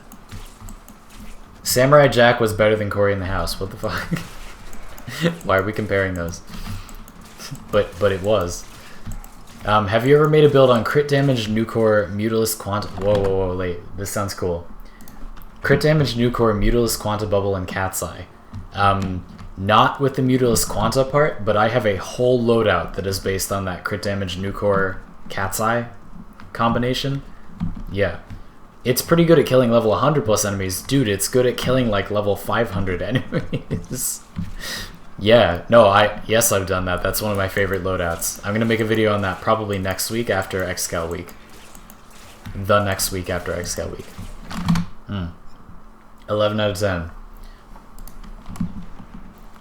Samurai Jack was better than Cory in the House. What the fuck? Why are we comparing those? But it was. Have you ever made a build on crit damage, Nucor, Mutilus, Quant? Whoa, wait. This sounds cool. Crit damage, Nucor, Mutalis, Quanta Bubble, and Cat's Eye. Not with the Mutalis Quanta part, but I have a whole loadout that is based on that crit damage, Nucor, Cat's Eye combination. Yeah. It's pretty good at killing level 100 plus enemies. Dude, it's good at killing like level 500 enemies. Yeah, no, yes, I've done that. That's one of my favorite loadouts. I'm going to make a video on that probably next week after Xcal week. The next week after Xcal week. 11 out of 10.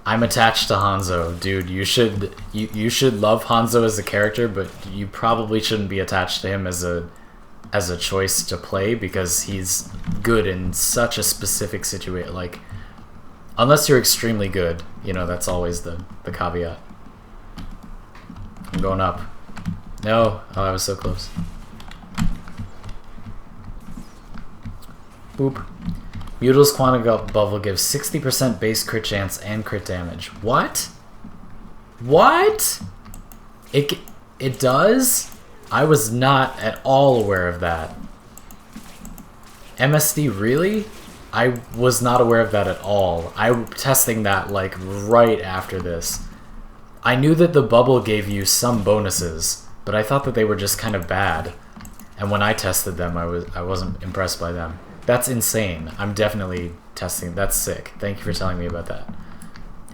I'm attached to Hanzo. Dude, you should love Hanzo as a character, but you probably shouldn't be attached to him as a choice to play, because he's good in such a specific situation. Like, unless you're extremely good, you know, that's always the caveat. I'm going up. No. Oh, I was so close. Boop. Mutalis Quanta Bubble gives 60% base crit chance and crit damage. What? What? It does? I was not at all aware of that. MSD, really? I was not aware of that at all. I'm testing that like right after this. I knew that the bubble gave you some bonuses, but I thought that they were just kind of bad. And when I tested them, I wasn't impressed by them. That's insane. I'm definitely testing. That's sick. Thank you for telling me about that.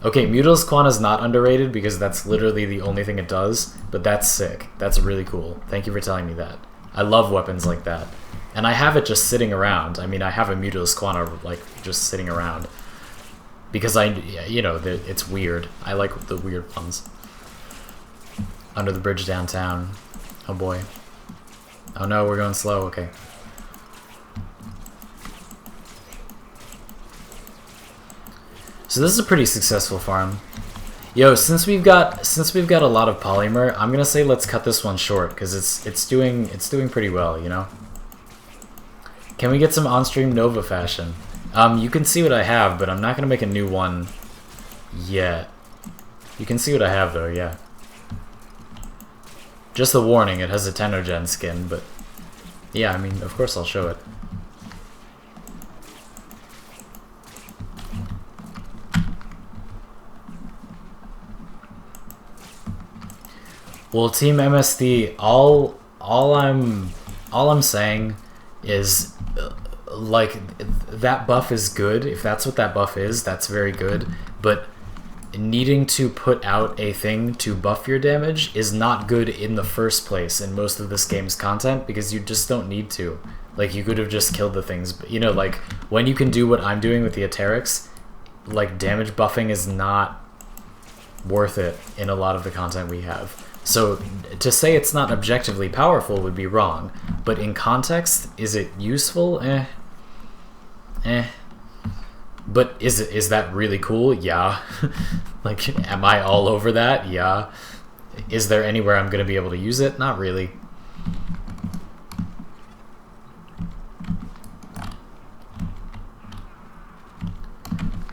Okay, Mutalis Quanta is not underrated because that's literally the only thing it does, but that's sick. That's really cool. Thank you for telling me that. I love weapons like that. And I have it just sitting around. I mean, I have a Mutalis Quanta, like, just sitting around. Because you know, it's weird. I like the weird ones. Under the bridge downtown. Oh boy. Oh no, we're going slow. Okay. So this is a pretty successful farm. Yo, since we've got a lot of polymer, I'm gonna say let's cut this one short because it's doing pretty well, you know. Can we get some on-stream Nova fashion? You can see what I have, but I'm not gonna make a new one yet. You can see what I have though, yeah. Just a warning, it has a Tenogen skin, but yeah, I mean, of course I'll show it. Well, Team MSD, all I'm saying is, like, that buff is good. If that's what that buff is, that's very good. But needing to put out a thing to buff your damage is not good in the first place in most of this game's content, because you just don't need to. Like, you could have just killed the things. But, you know, like, when you can do what I'm doing with the Aterics, like, damage buffing is not worth it in a lot of the content we have. So to say it's not objectively powerful would be wrong, but in context, is it useful? But is that really cool? Yeah. Like, am I all over that? Yeah. Is there anywhere I'm going to be able to use it? Not really.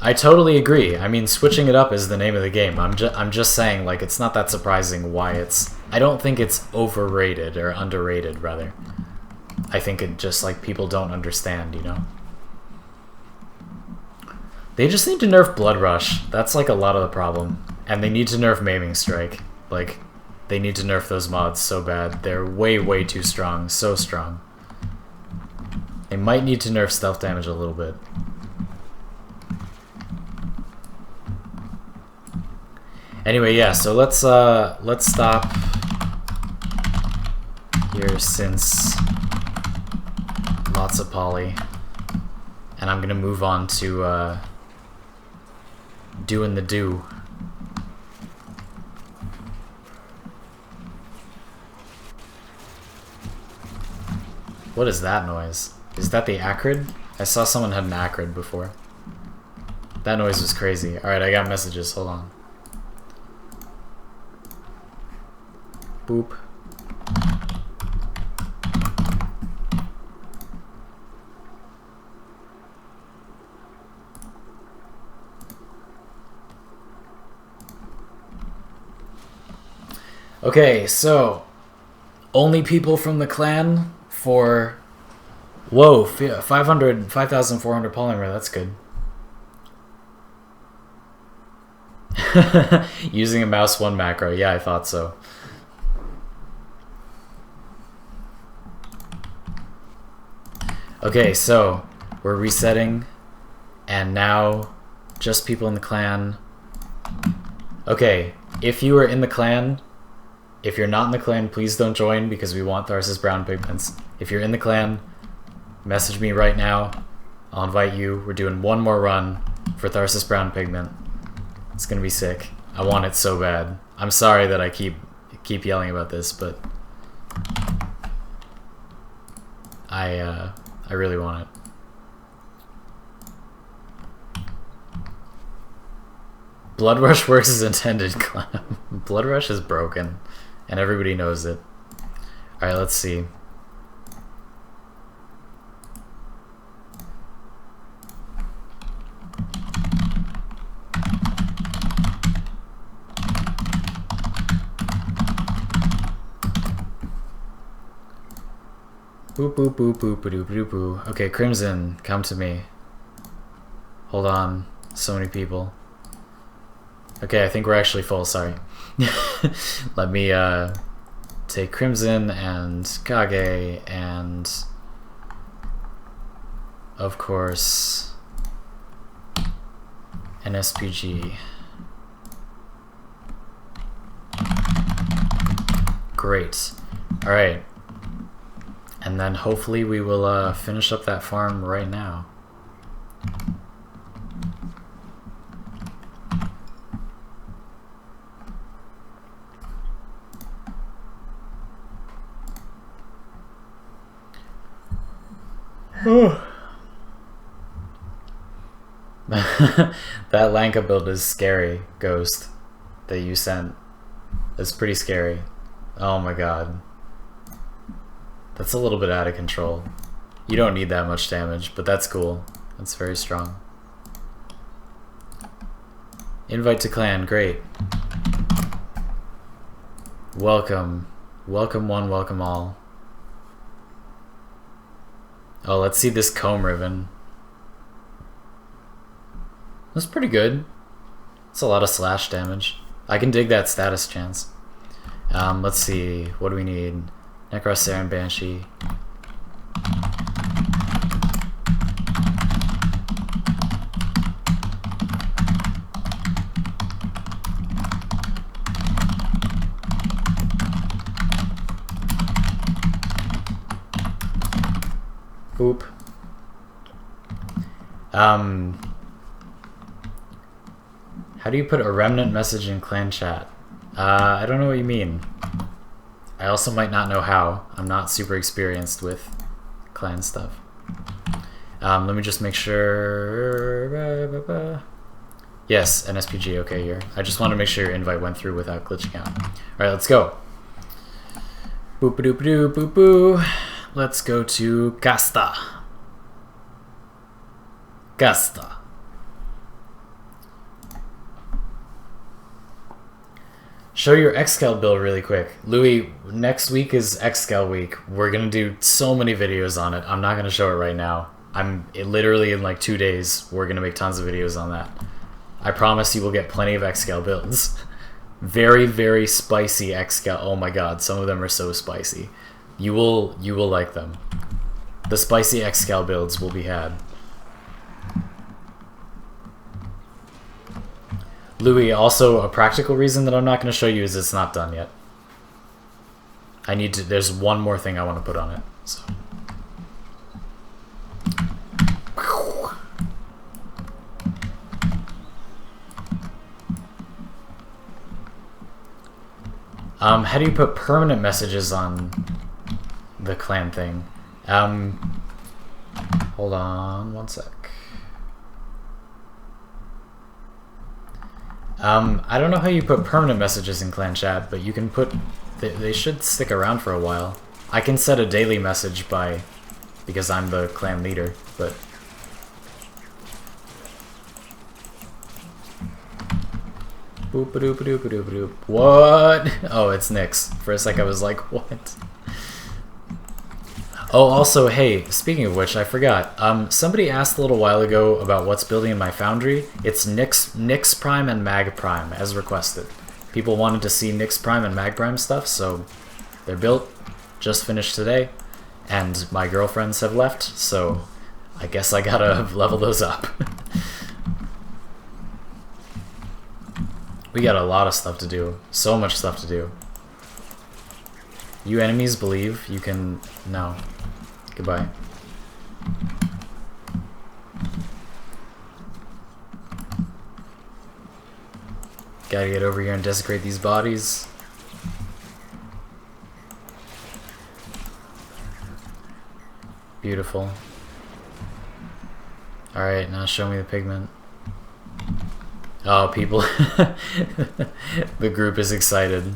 I totally agree. I mean, switching it up is the name of the game. I'm just saying, like, it's not that surprising why it's... I don't think it's overrated, or underrated, rather. I think it just, like, people don't understand, you know? They just need to nerf Blood Rush. That's, like, a lot of the problem. And they need to nerf Maiming Strike. Like, they need to nerf those mods so bad. They're way, way too strong. So strong. They might need to nerf stealth damage a little bit. Anyway, yeah, so let's stop here since lots of poly, and I'm gonna move on to doing the do. What is that noise? Is that the acrid? I saw someone had an acrid before. That noise was crazy. Alright, I got messages, hold on. Boop. Okay, so only people from the clan for Whoa, 5,400 polymer, that's good. Using a mouse 1 macro, yeah, I thought so. Okay, so we're resetting, and now just people in the clan. Okay, if you are in the clan, if you're not in the clan, please don't join because we want Tharsis brown pigments. If you're in the clan, message me right now. I'll invite you. We're doing one more run for Tharsis brown pigment. It's gonna be sick. I want it so bad. I'm sorry that I keep yelling about this, but I really want it. Blood Rush works as intended, Clam. Blood Rush is broken, and everybody knows it. Alright, let's see. Boop boop boop boop boop boop boop. Okay, Crimson, come to me. Hold on, so many people. Okay, I think we're actually full, sorry. Let me take Crimson and Kage and of course an SPG. Great. Alright. And then hopefully we will finish up that farm right now. That Lanka build is scary, Ghost, that you sent. It's pretty scary. Oh my god. That's a little bit out of control. You don't need that much damage, but that's cool. That's very strong. Invite to clan, great. Welcome. Welcome one, welcome all. Oh, let's see this comb ribbon. That's pretty good. It's a lot of slash damage. I can dig that status chance. Let's see, what do we need? Nekros, Saren, Banshee. Boop. How do you put a remnant message in clan chat? I don't know what you mean. I also might not know how. I'm not super experienced with clan stuff. Let me just make sure. Yes, an SPG, okay here. I just want to make sure your invite went through without glitching out. Alright, let's go. Boop a doop a doo boop boo. Let's go to Casta. Casta. Show your Xcal build really quick. Louis, next week is Xcal week. We're gonna do so many videos on it. I'm not gonna show it right now. Literally in like 2 days, we're gonna make tons of videos on that. I promise you will get plenty of Xcal builds. Very, very spicy Xcal. Oh my god, some of them are so spicy. You will like them. The spicy Xcal builds will be had. Louis, also a practical reason that I'm not going to show you is it's not done yet. There's one more thing I want to put on it. So. How do you put permanent messages on the clan thing? Hold on one sec. I don't know how you put permanent messages in clan chat, but you can put... They should stick around for a while. I can set a daily message because I'm the clan leader, but... Boop a doop a doop a doop a doop. What? Oh, it's Nyx. For a sec I was like, what? Oh, also, hey, speaking of which, I forgot. Somebody asked a little while ago about what's building in my foundry. It's Nyx Prime and Mag Prime, as requested. People wanted to see Nyx Prime and Mag Prime stuff, so they're built. Just finished today, and my girlfriends have left, so I guess I gotta level those up. We got a lot of stuff to do. So much stuff to do. You enemies believe you can... No. Goodbye. Gotta get over here and desecrate these bodies. Beautiful. Alright, now show me the pigment. Oh, people. The group is excited.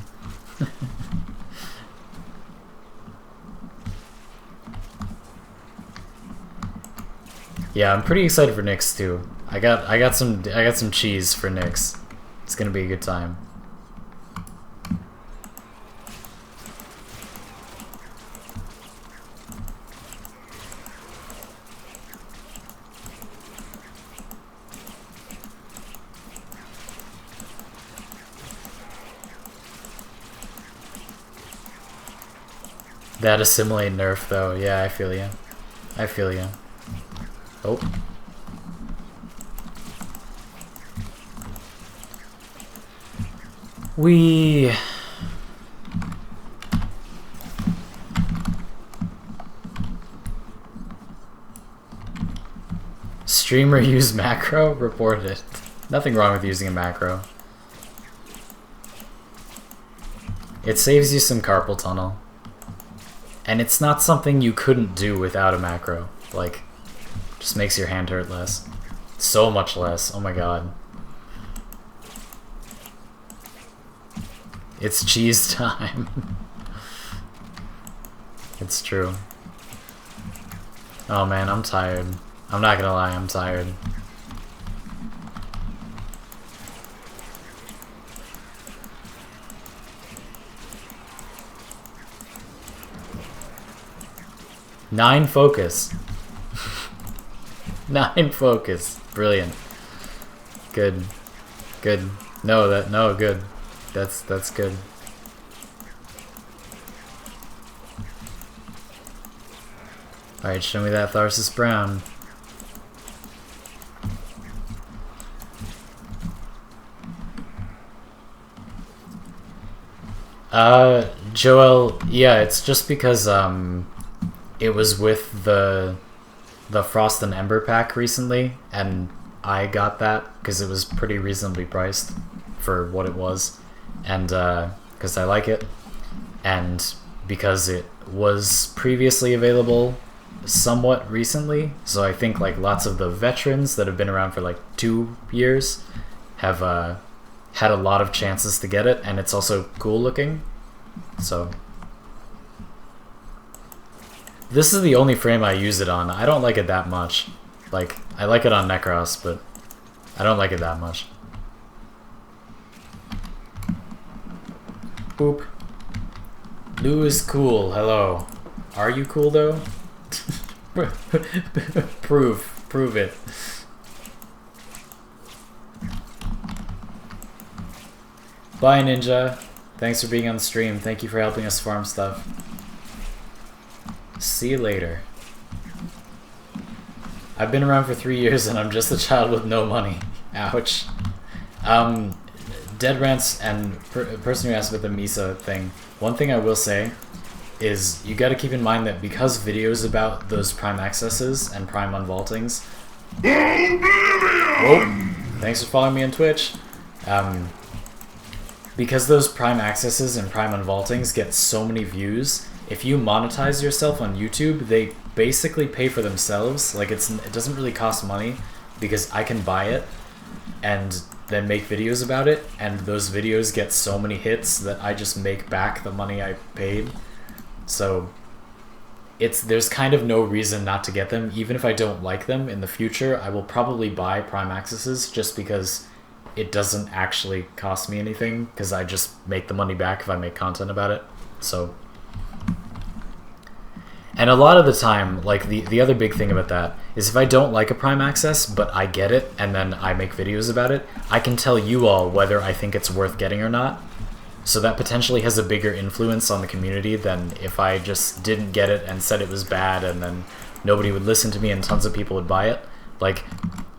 Yeah, I'm pretty excited for Nyx too. I got some cheese for Nyx. It's gonna be a good time. That assimilate nerf though, yeah, I feel ya. I feel ya. Oh. We... Streamer use macro? Reported it. Nothing wrong with using a macro. It saves you some carpal tunnel. And it's not something you couldn't do without a macro. Like, just makes your hand hurt less. So much less, oh my god. It's cheese time. It's true. Oh man, I'm tired. I'm not gonna lie, I'm tired. Nine focus. 9 focus. Brilliant. Good. Good. No, good. That's good. Alright, show me that Tharsis Brown. Joel, yeah, it's just because it was with the Frost and Ember pack recently, and I got that because it was pretty reasonably priced for what it was, and because I like it, and because it was previously available somewhat recently, so I think like lots of the veterans that have been around for like 2 years have had a lot of chances to get it, and it's also cool looking, so... This is the only frame I use it on. I don't like it that much. Like, I like it on Nekros, but I don't like it that much. Boop. Lou is cool. Hello. Are you cool, though? Prove it. Bye, Ninja. Thanks for being on the stream. Thank you for helping us farm stuff. See you later. I've been around for 3 years and I'm just a child with no money. Ouch. Dead Rants and person who asked about the Misa thing, one thing I will say is you gotta keep in mind that because videos about those prime accesses and prime unvaultings... Oh, thanks for following me on Twitch. Because those prime accesses and prime unvaultings get so many views, if you monetize yourself on YouTube, they basically pay for themselves. Like, it doesn't really cost money because I can buy it and then make videos about it, and those videos get so many hits that I just make back the money I paid. So there's kind of no reason not to get them. Even if I don't like them in the future, I will probably buy prime accesses just because it doesn't actually cost me anything, because I just make the money back if I make content about it. So... And a lot of the time, like the other big thing about that is if I don't like a prime access, but I get it and then I make videos about it, I can tell you all whether I think it's worth getting or not. So that potentially has a bigger influence on the community than if I just didn't get it and said it was bad and then nobody would listen to me and tons of people would buy it. Like,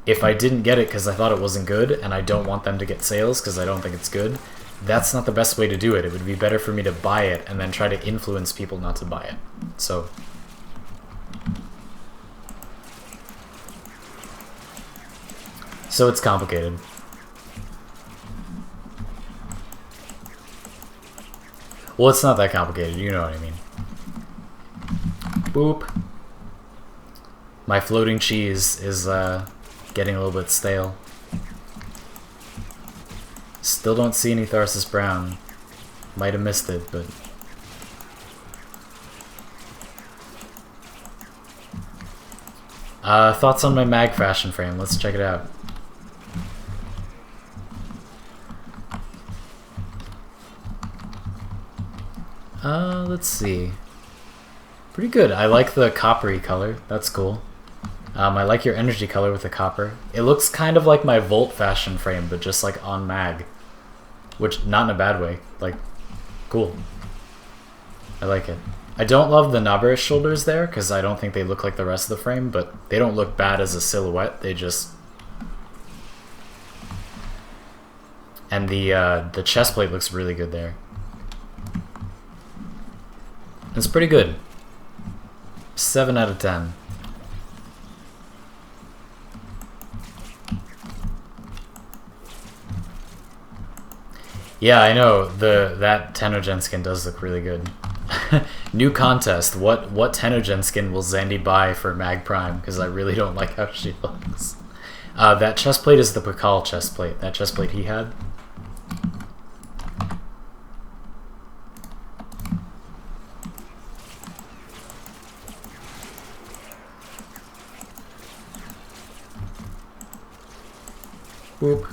if I didn't get it because I thought it wasn't good and I don't want them to get sales because I don't think it's good, that's not the best way to do it. It would be better for me to buy it and then try to influence people not to buy it. So it's complicated. Well, it's not that complicated, you know what I mean. Boop. My floating cheese is getting a little bit stale. Still don't see any Tharsis Brown. Might have missed it, but... thoughts on my mag fashion frame? Let's check it out. Let's see. Pretty good. I like the coppery color. That's cool. I like your energy color with the copper. It looks kind of like my Volt fashion frame, but just like on mag. Which, not in a bad way. Like, cool. I like it. I don't love the knobberish shoulders there, because I don't think they look like the rest of the frame, but they don't look bad as a silhouette. They just... And the chest plate looks really good there. It's pretty good. 7 out of 10. Yeah, I know. That Tenogen skin does look really good. New contest. What Tenogen skin will Xandy buy for Mag Prime? Because I really don't like how she looks. That chest plate is the Pakal chest plate. That chest plate he had. Boop.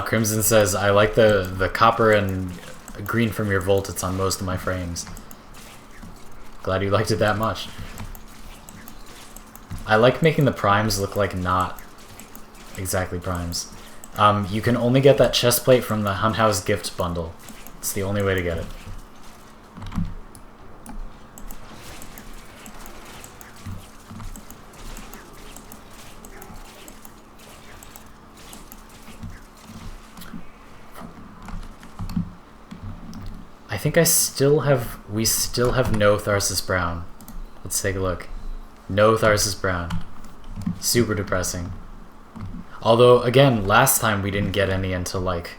Crimson says, I like the copper and green from your Volt. It's on most of my frames. Glad you liked it that much. I like making the primes look like not exactly primes. You can only get that chest plate from the Hunhouse gift bundle. It's the only way to get it. I think we still have no Tharsis Brown. Let's take a look. No Tharsis Brown. Super depressing. Although, again, last time we didn't get any until, like...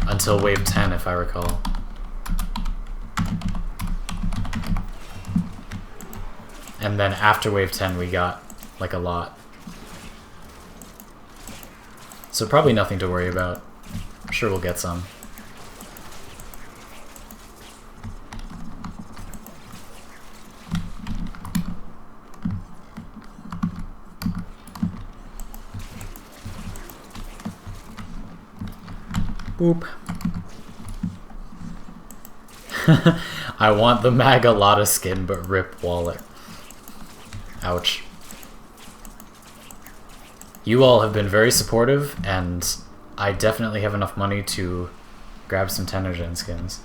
until wave 10, if I recall. And then after wave 10 we got, like, a lot. So probably nothing to worry about. I'm sure we'll get some. Boop. I want the Magalata skin, but rip wallet. Ouch. You all have been very supportive, and I definitely have enough money to grab some Tenogen skins.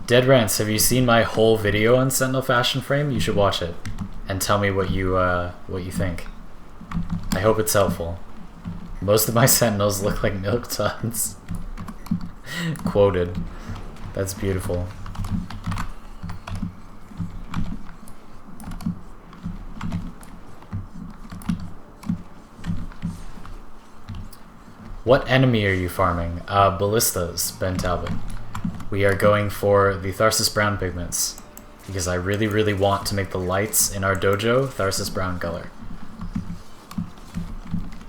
Dead Rants, have you seen my whole video on Sentinel Fashion Frame? You should watch it and tell me what you think. I hope it's helpful. Most of my Sentinels look like milk tons. Quoted. That's beautiful. What enemy are you farming? Ballistas, Ben Talbot. We are going for the Tharsis Brown pigments, because I really, really want to make the lights in our dojo Tharsis Brown color.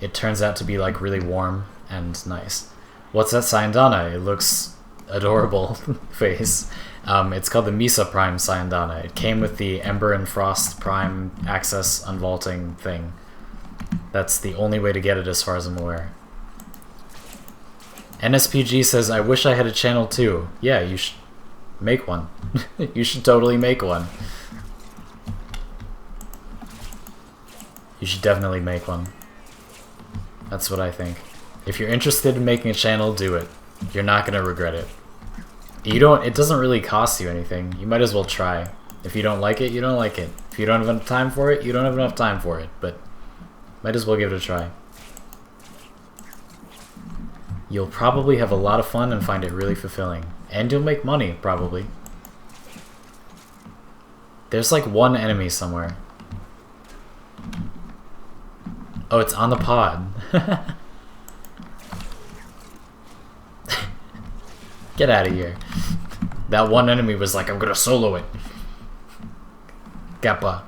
It turns out to be like really warm and nice. What's that Sayandana? It looks adorable. Face. It's called the Misa Prime Sayandana. It came with the Ember and Frost Prime access unvaulting thing. That's the only way to get it as far as I'm aware. NSPG says, I wish I had a channel too. Yeah, you should make one. You should totally make one. You should definitely make one. That's what I think. If you're interested in making a channel, do it. You're not gonna regret it. It doesn't really cost you anything. You might as well try. If you don't like it, you don't like it. If you don't have enough time for it, you don't have enough time for it. But might as well give it a try. You'll probably have a lot of fun and find it really fulfilling. And you'll make money, probably. There's like one enemy somewhere. Oh, it's on the pod. Get out of here. That one enemy was like, I'm gonna solo it. Kappa.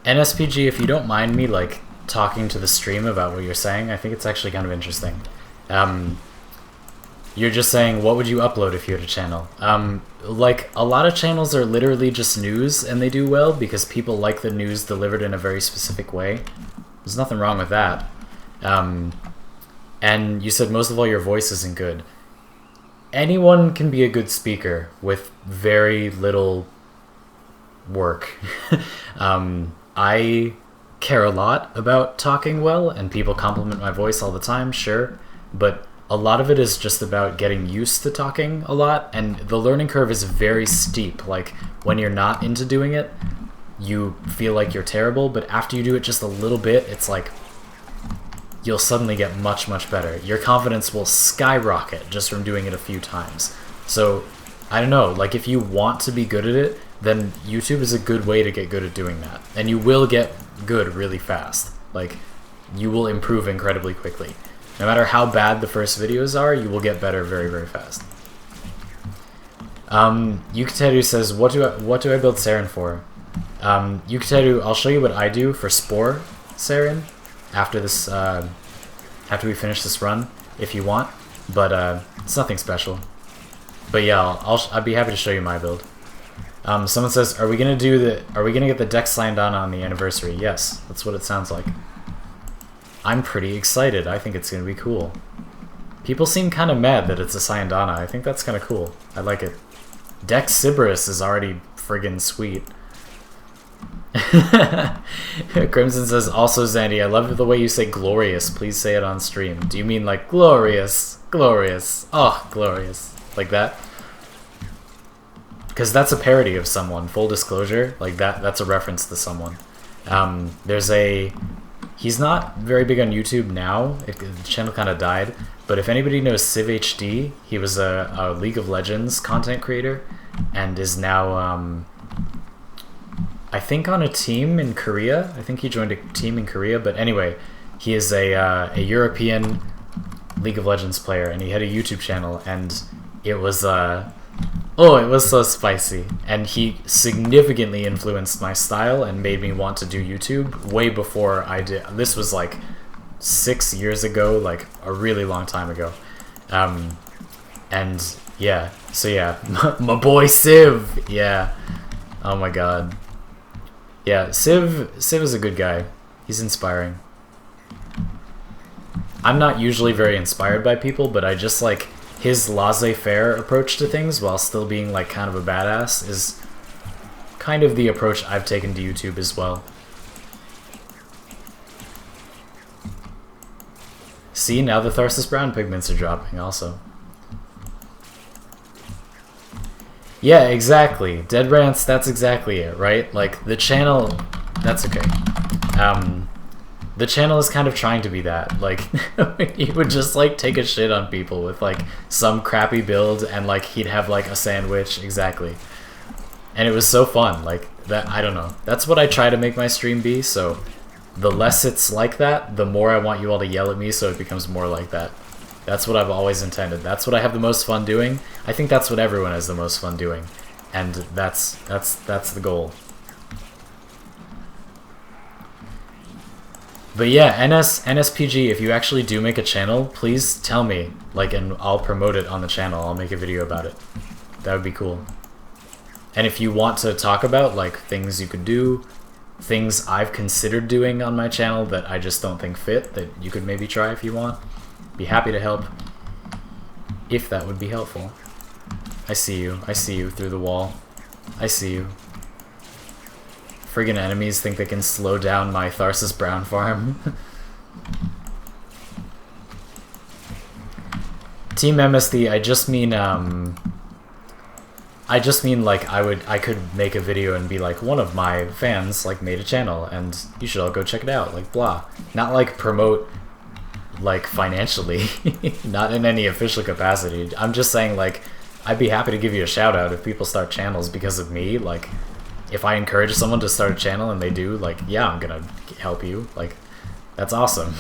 NSPG, if you don't mind me, like, talking to the stream about what you're saying, I think it's actually kind of interesting. You're just saying, what would you upload if you had a channel? Like, a lot of channels are literally just news, and they do well because people like the news delivered in a very specific way. There's nothing wrong with that. And you said most of all your voice isn't good. Anyone can be a good speaker with very little work. I care a lot about talking well, and people compliment my voice all the time, sure, but a lot of it is just about getting used to talking a lot, and the learning curve is very steep. Like, when you're not into doing it, you feel like you're terrible, but after you do it just a little bit, it's like you'll suddenly get much, much better. Your confidence will skyrocket just from doing it a few times. So, I don't know, like, if you want to be good at it, then YouTube is a good way to get good at doing that. And you will get good really fast. Like, you will improve incredibly quickly. No matter how bad the first videos are, you will get better very, very fast. Yukateru says, what do I build Saren for? Yukateru, I'll show you what I do for Spore Saren after this, after we finish this run, if you want. But it's nothing special. But yeah, I'd be happy to show you my build. Someone says, are we gonna get the Dex Sayandana on the anniversary? Yes, that's what it sounds like. I'm pretty excited. I think it's gonna be cool. People seem kind of mad that it's a Sayandana. I think that's kind of cool. I like it. Dex Sybaris is already friggin' sweet. Crimson says, also Xandy, I love the way you say glorious. Please say it on stream. Do you mean like glorious? Glorious. Oh, glorious. Like that? Because that's a parody of someone, full disclosure. Like that's a reference to someone. He's not very big on YouTube now. The channel kind of died. But if anybody knows CivHD, he was a League of Legends content creator and is now, I think, on a team in Korea. I think he joined a team in Korea. But anyway, he is a European League of Legends player, and he had a YouTube channel, and it was oh, it was so spicy, and he significantly influenced my style and made me want to do YouTube way before I did. This was like 6 years ago, like a really long time ago. And yeah, so yeah, my boy Civ, yeah, oh my god. Yeah, Civ is a good guy. He's inspiring. I'm not usually very inspired by people, but I just like his laissez-faire approach to things while still being like kind of a badass is kind of the approach I've taken to YouTube as well. See, now the Tharsis Brown pigments are dropping also. Yeah, exactly. Dead Rants, that's exactly it, right? Like, the channel... That's okay. The channel is kind of trying to be that. Like, he would just, like, take a shit on people with, like, some crappy build, and, like, he'd have, like, a sandwich. Exactly. And it was so fun. Like, that, I don't know. That's what I try to make my stream be, so the less it's like that, the more I want you all to yell at me so it becomes more like that. That's what I've always intended. That's what I have the most fun doing. I think that's what everyone has the most fun doing. And that's the goal. But yeah, NSPG, if you actually do make a channel, please tell me, like, and I'll promote it on the channel. I'll make a video about it. That would be cool. And if you want to talk about, like, things you could do, things I've considered doing on my channel that I just don't think fit, that you could maybe try if you want, be happy to help, if that would be helpful. I see you through the wall. I see you. Friggin' enemies think they can slow down my Tharsis Brown farm. Team MSD, I just mean like I could make a video and be like, one of my fans like made a channel and you should all go check it out, like blah. Not like promote like financially, not in any official capacity. I'm just saying, like, I'd be happy to give you a shout out if people start channels because of me. Like, if I encourage someone to start a channel and they do, like, yeah, I'm gonna help you. Like, that's awesome.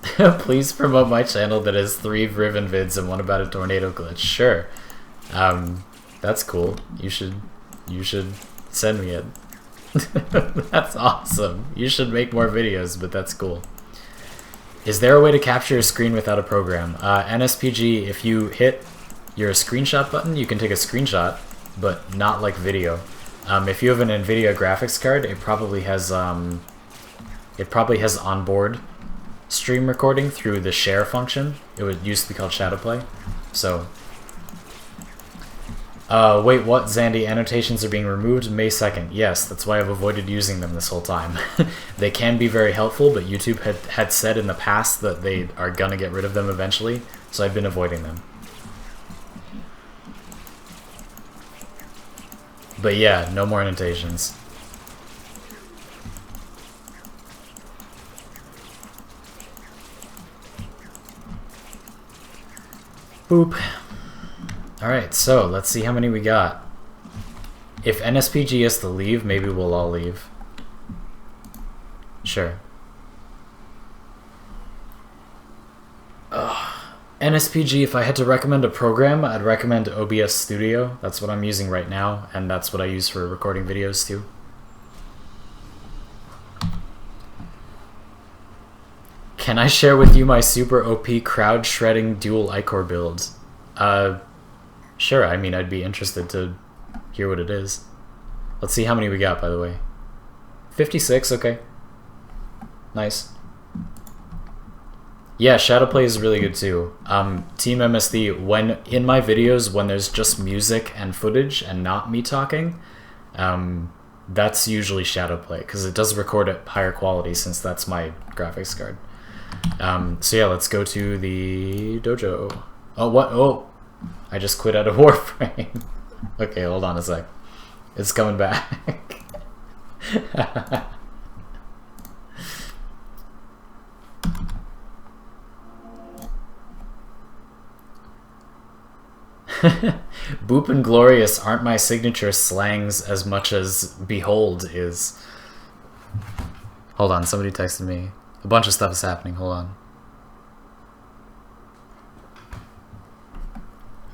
Please promote my channel that has 3 Riven vids and one about a tornado glitch. Sure. That's cool. You should send me it. That's awesome. You should make more videos, but that's cool. Is there a way to capture a screen without a program? NSPG, if you hit your screenshot button, you can take a screenshot, but not like video. If you have an NVIDIA graphics card, it probably has onboard stream recording through the share function. It would used to be called Shadowplay. So, wait, what? Xandy, annotations are being removed May 2nd. Yes, that's why I've avoided using them this whole time. They can be very helpful, but YouTube had said in the past that they are gonna get rid of them eventually, so I've been avoiding them. But yeah, no more annotations. Boop. Alright, so let's see how many we got. If NSPG has to leave, maybe we'll all leave. Sure. NSPG, if I had to recommend a program, I'd recommend OBS Studio. That's what I'm using right now, and that's what I use for recording videos too. Can I share with you my super OP crowd shredding dual Ichor build? Sure, I mean, I'd be interested to hear what it is. Let's see how many we got, by the way. 56, okay. Nice. Yeah, Shadowplay is really good too. Team MSD, when in my videos, when there's just music and footage and not me talking, that's usually Shadowplay, because it does record at higher quality since that's my graphics card. So yeah, let's go to the dojo. Oh, what? Oh, I just quit out of Warframe. Okay, hold on a sec. It's coming back. Boop and Glorious aren't my signature slangs as much as Behold is. Hold on, somebody texted me. A bunch of stuff is happening, hold on.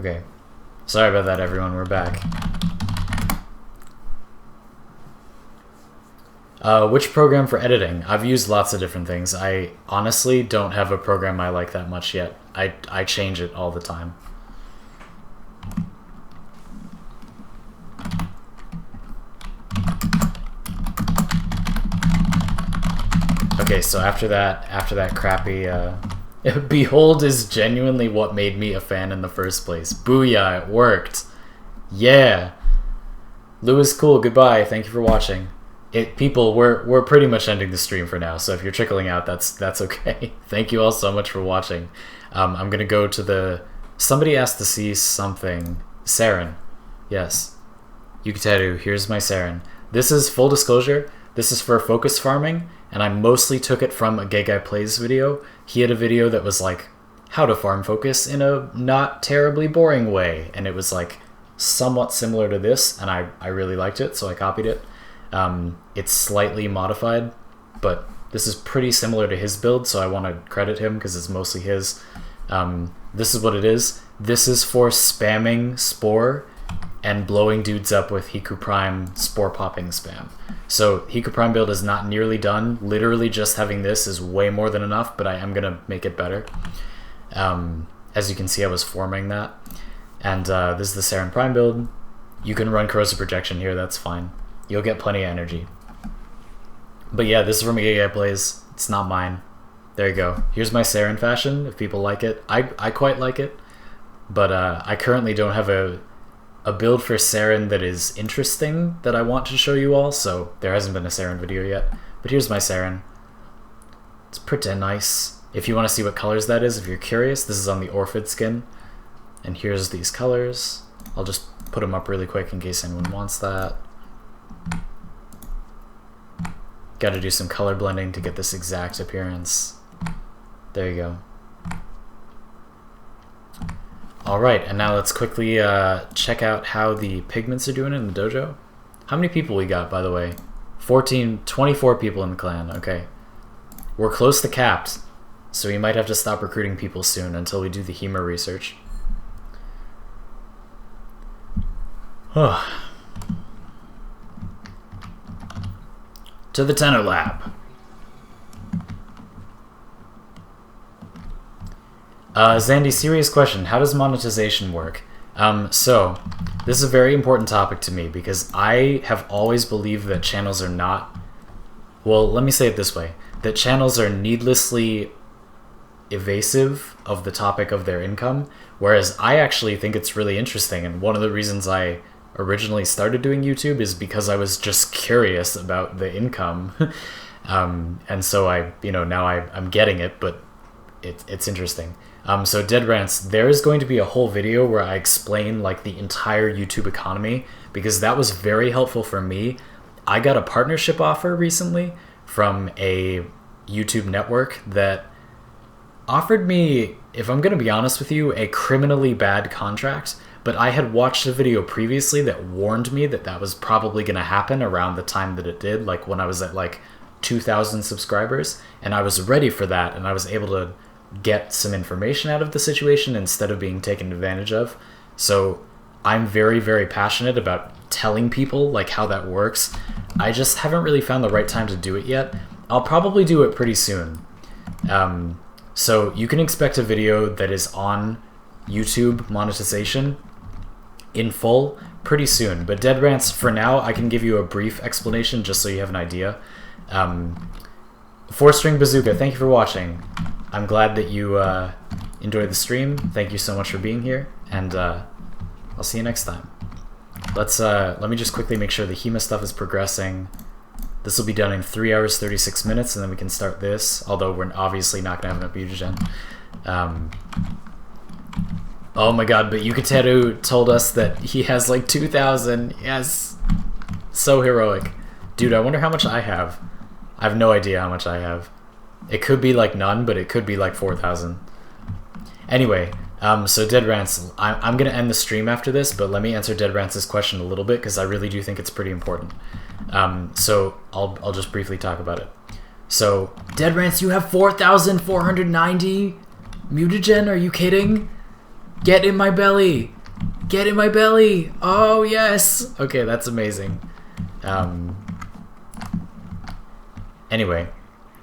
Okay. Sorry about that, everyone, we're back. Which program for editing? I've used lots of different things. I honestly don't have a program I like that much yet. I change it all the time. Okay, so after that crappy, Behold is genuinely what made me a fan in the first place. Booyah, it worked. Yeah. Lewis, cool, goodbye, thank you for watching. People, we're pretty much ending the stream for now, so if you're trickling out, that's okay. Thank you all so much for watching. I'm gonna go to the... Somebody asked to see something. Saren. Yes. Yukiteru, here's my Saren. this is full disclosure. This is for focus farming, and I mostly took it from a Gay Guy Plays video. He had a video that was like, how to farm focus in a not terribly boring way, and it was like somewhat similar to this, and I really liked it, so I copied it. It's slightly modified, but this is pretty similar to his build, so I want to credit him because it's mostly his. This is what it is. This is for spamming Spore and blowing dudes up with Hiku Prime Spore popping spam. So Hiku Prime build is not nearly done. Literally just having this is way more than enough, but I am going to make it better. As you can see, I was forming that. And this is the Saren Prime build. You can run Corrosive Projection here, that's fine. You'll get plenty of energy. But yeah, this is from Gay Guy Plays. It's not mine. There you go. Here's my Saren fashion, if people like it. I quite like it. But I currently don't have a build for Saren that is interesting that I want to show you all, so there hasn't been a Saren video yet. But here's my Saren. It's pretty nice. If you want to see what colors that is, if you're curious, this is on the Orphid skin. And here's these colors. I'll just put them up really quick in case anyone wants that. Got to do some color blending to get this exact appearance. There you go. Alright, and now let's quickly check out how the pigments are doing in the dojo. How many people we got, by the way? 24 people in the clan, okay. We're close to capped, so we might have to stop recruiting people soon until we do the HEMA research. To the Tenor Lab. Xandy, serious question. How does monetization work? So, this is a very important topic to me because I have always believed that channels are not... Well, let me say it this way. That channels are needlessly evasive of the topic of their income, whereas I actually think it's really interesting, and one of the reasons I originally started doing YouTube is because I was just curious about the income. And so now I'm getting it, but it's interesting. So Dead Rants, there is going to be a whole video where I explain like the entire YouTube economy, because that was very helpful for me. I got a partnership offer recently from a YouTube network that offered me, if I'm going to be honest with you, a criminally bad contract, but I had watched a video previously that warned me that that was probably going to happen around the time that it did, like when I was at like 2,000 subscribers, and I was ready for that, and I was able to get some information out of the situation instead of being taken advantage of. So I'm very, very passionate about telling people like how that works. I just haven't really found the right time to do it yet. I'll probably do it pretty soon. So you can expect a video that is on YouTube monetization in full pretty soon. But Dead Rants, for now, I can give you a brief explanation just so you have an idea. 4-String Bazooka, thank you for watching. I'm glad that you enjoyed the stream. Thank you so much for being here, and I'll see you next time. Let me just quickly make sure the HEMA stuff is progressing. This will be done in 3 hours 36 minutes, and then we can start this, although we're obviously not going to have enough mutagen. Oh my god, but Yukateru told us that he has like 2,000. Yes. So heroic. Dude, I wonder how much I have. I have no idea how much I have. It could be like none, but it could be like 4,000. Anyway, so Dead Rants, I'm going to end the stream after this, but let me answer Dead Rants' question a little bit, because I really do think it's pretty important. So I'll just briefly talk about it. So, Dead Rants, you have 4,490 mutagen? Are you kidding? Get in my belly! Get in my belly! Oh, yes! Okay, that's amazing. Anyway.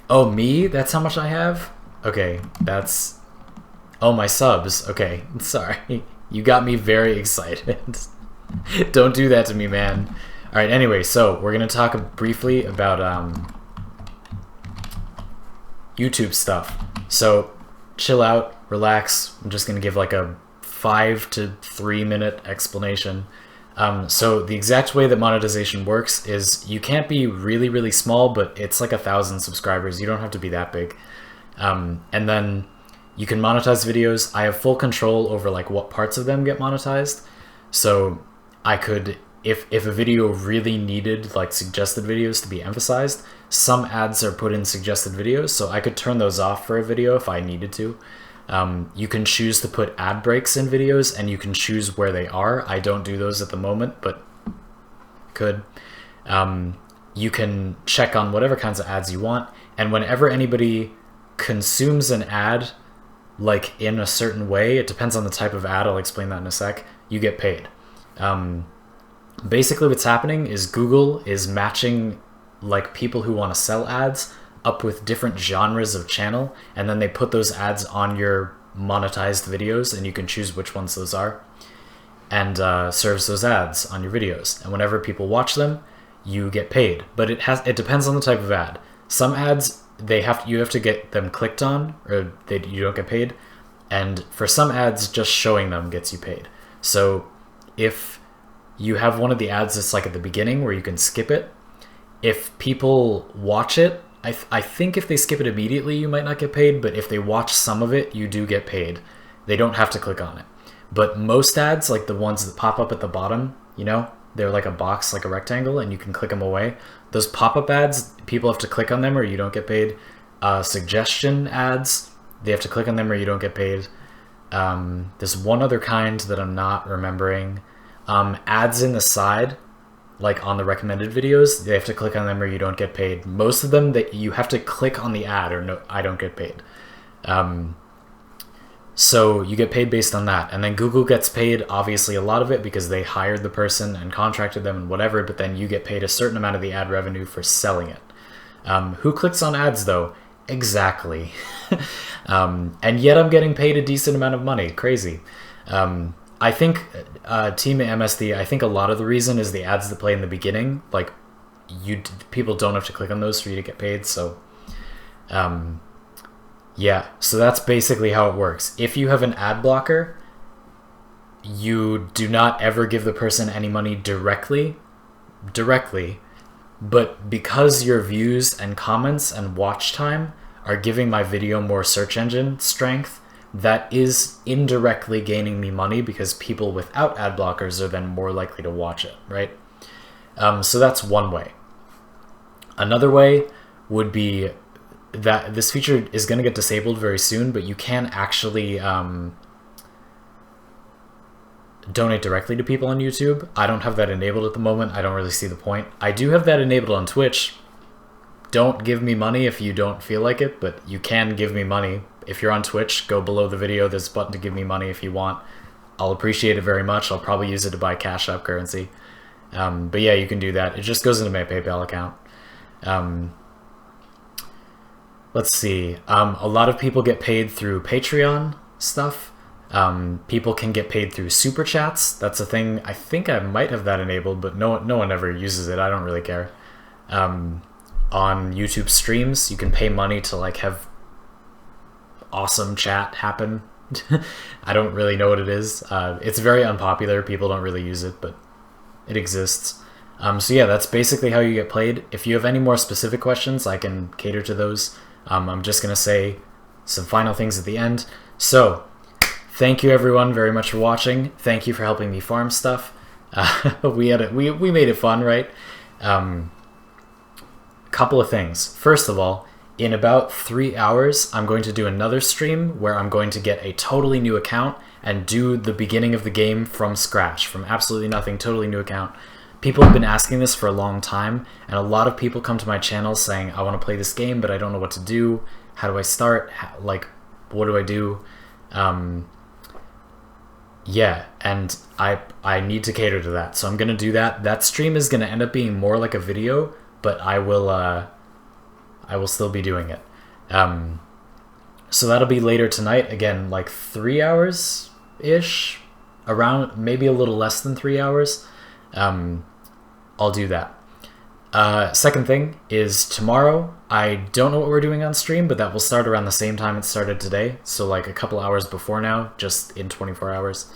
Oh, me? That's how much I have? Okay, that's... Oh, my subs. Okay, sorry. You got me very excited. Don't do that to me, man. Alright, anyway, so we're going to talk briefly about YouTube stuff. So, chill out, relax. I'm just going to give like a 5 to 3 minute explanation. So the exact way that monetization works is you can't be really, really small, but it's like 1,000 subscribers. You don't have to be that big. And then you can monetize videos. I have full control over like what parts of them get monetized. So I could if a video really needed like suggested videos to be emphasized, some ads are put in suggested videos, so I could turn those off for a video if I needed to. You can choose to put ad breaks in videos, and you can choose where they are. I don't do those at the moment, but could. You can check on whatever kinds of ads you want, and whenever anybody consumes an ad like in a certain way, it depends on the type of ad, I'll explain that in a sec, you get paid. Basically what's happening is Google is matching like people who want to sell ads up with different genres of channel, and then they put those ads on your monetized videos, and you can choose which ones those are, and serves those ads on your videos. And whenever people watch them, you get paid. But it depends on the type of ad. Some ads, you have to get them clicked on, or you don't get paid. And for some ads, just showing them gets you paid. So if you have one of the ads that's like at the beginning where you can skip it, if people watch it, I think if they skip it immediately, you might not get paid, but if they watch some of it, you do get paid. They don't have to click on it. But most ads, like the ones that pop up at the bottom, you know, they're like a box, like a rectangle, and you can click them away. Those pop-up ads, people have to click on them or you don't get paid. Suggestion ads, they have to click on them or you don't get paid. There's one other kind that I'm not remembering. Ads in the side, like on the recommended videos, they have to click on them or you don't get paid. Most of them that you have to click on the ad or no, I don't get paid. So you get paid based on that. And then Google gets paid, obviously, a lot of it because they hired the person and contracted them and whatever, but then you get paid a certain amount of the ad revenue for selling it. Who clicks on ads, though? Exactly. And yet I'm getting paid a decent amount of money. Crazy. I think, Team MSD, I think a lot of the reason is the ads that play in the beginning. Like, people don't have to click on those for you to get paid, so... yeah, so that's basically how it works. If you have an ad blocker, you do not ever give the person any money directly, but because your views and comments and watch time are giving my video more search engine strength, that is indirectly gaining me money because people without ad blockers are then more likely to watch it, right? So that's one way. Another way would be that this feature is going to get disabled very soon, but you can actually donate directly to people on YouTube. I don't have that enabled at the moment. I don't really see the point. I do have that enabled on Twitch. Don't give me money if you don't feel like it, but you can give me money. If you're on Twitch, go below the video. There's a button to give me money if you want. I'll appreciate it very much. I'll probably use it to buy Cash App currency. But yeah, you can do that. It just goes into my PayPal account. Let's see. A lot of people get paid through Patreon stuff. People can get paid through super chats. That's a thing. I think I might have that enabled, but no one ever uses it. I don't really care. On YouTube streams, you can pay money to like have awesome chat happen. I don't really know what it is. It's very unpopular. People don't really use it, but it exists. So yeah, that's basically how you get paid. If you have any more specific questions, I can cater to those. I'm just going to say some final things at the end. So, thank you everyone very much for watching. Thank you for helping me farm stuff. We made it fun, right? Couple of things. First of all, in about 3 hours, I'm going to do another stream where I'm going to get a totally new account and do the beginning of the game from scratch, from absolutely nothing, totally new account. People have been asking this for a long time, and a lot of people come to my channel saying, I want to play this game, but I don't know what to do. How do I start? What do I do? Yeah, and I need to cater to that, so I'm going to do that. That stream is going to end up being more like a video, but I will still be doing it. So that'll be later tonight, again, like 3 hours-ish, around maybe a little less than 3 hours. I'll do that. Second thing is tomorrow, I don't know what we're doing on stream, but that will start around the same time it started today, so like a couple hours before now, just in 24 hours.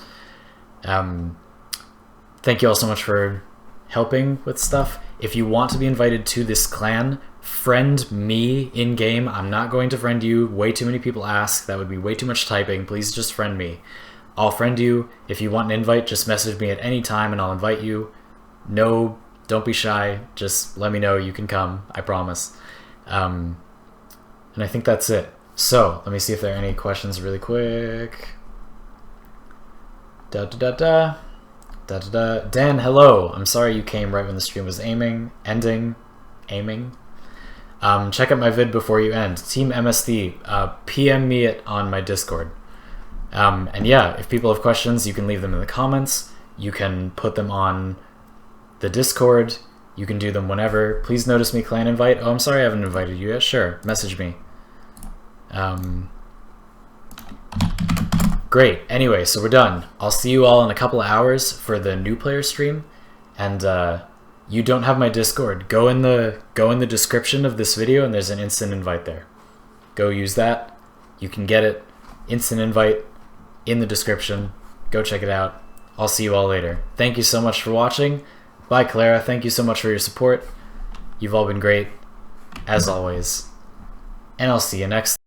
Thank you all so much for helping with stuff. If you want to be invited to this clan, friend me in-game. I'm not going to friend you. Way too many people ask. That would be way too much typing. Please just friend me. I'll friend you. If you want an invite, just message me at any time and I'll invite you. No, don't be shy. Just let me know. You can come. I promise. And I think that's it. So let me see if there are any questions really quick. Dan, hello. I'm sorry you came right when the stream was aiming. Check out my vid before you end. Team MSD, PM me it on my Discord. And yeah, if people have questions, you can leave them in the comments. You can put them on the Discord. You can do them whenever. Please notice me clan invite. Oh, I'm sorry I haven't invited you yet. Sure, message me. Great. Anyway, so we're done. I'll see you all in a couple of hours for the new player stream. And you don't have my Discord. Go in the description of this video and there's an instant invite there. Go use that. You can get it. Instant invite in the description. Go check it out. I'll see you all later. Thank you so much for watching. Bye, Clara. Thank you so much for your support. You've all been great, as always. And I'll see you next time.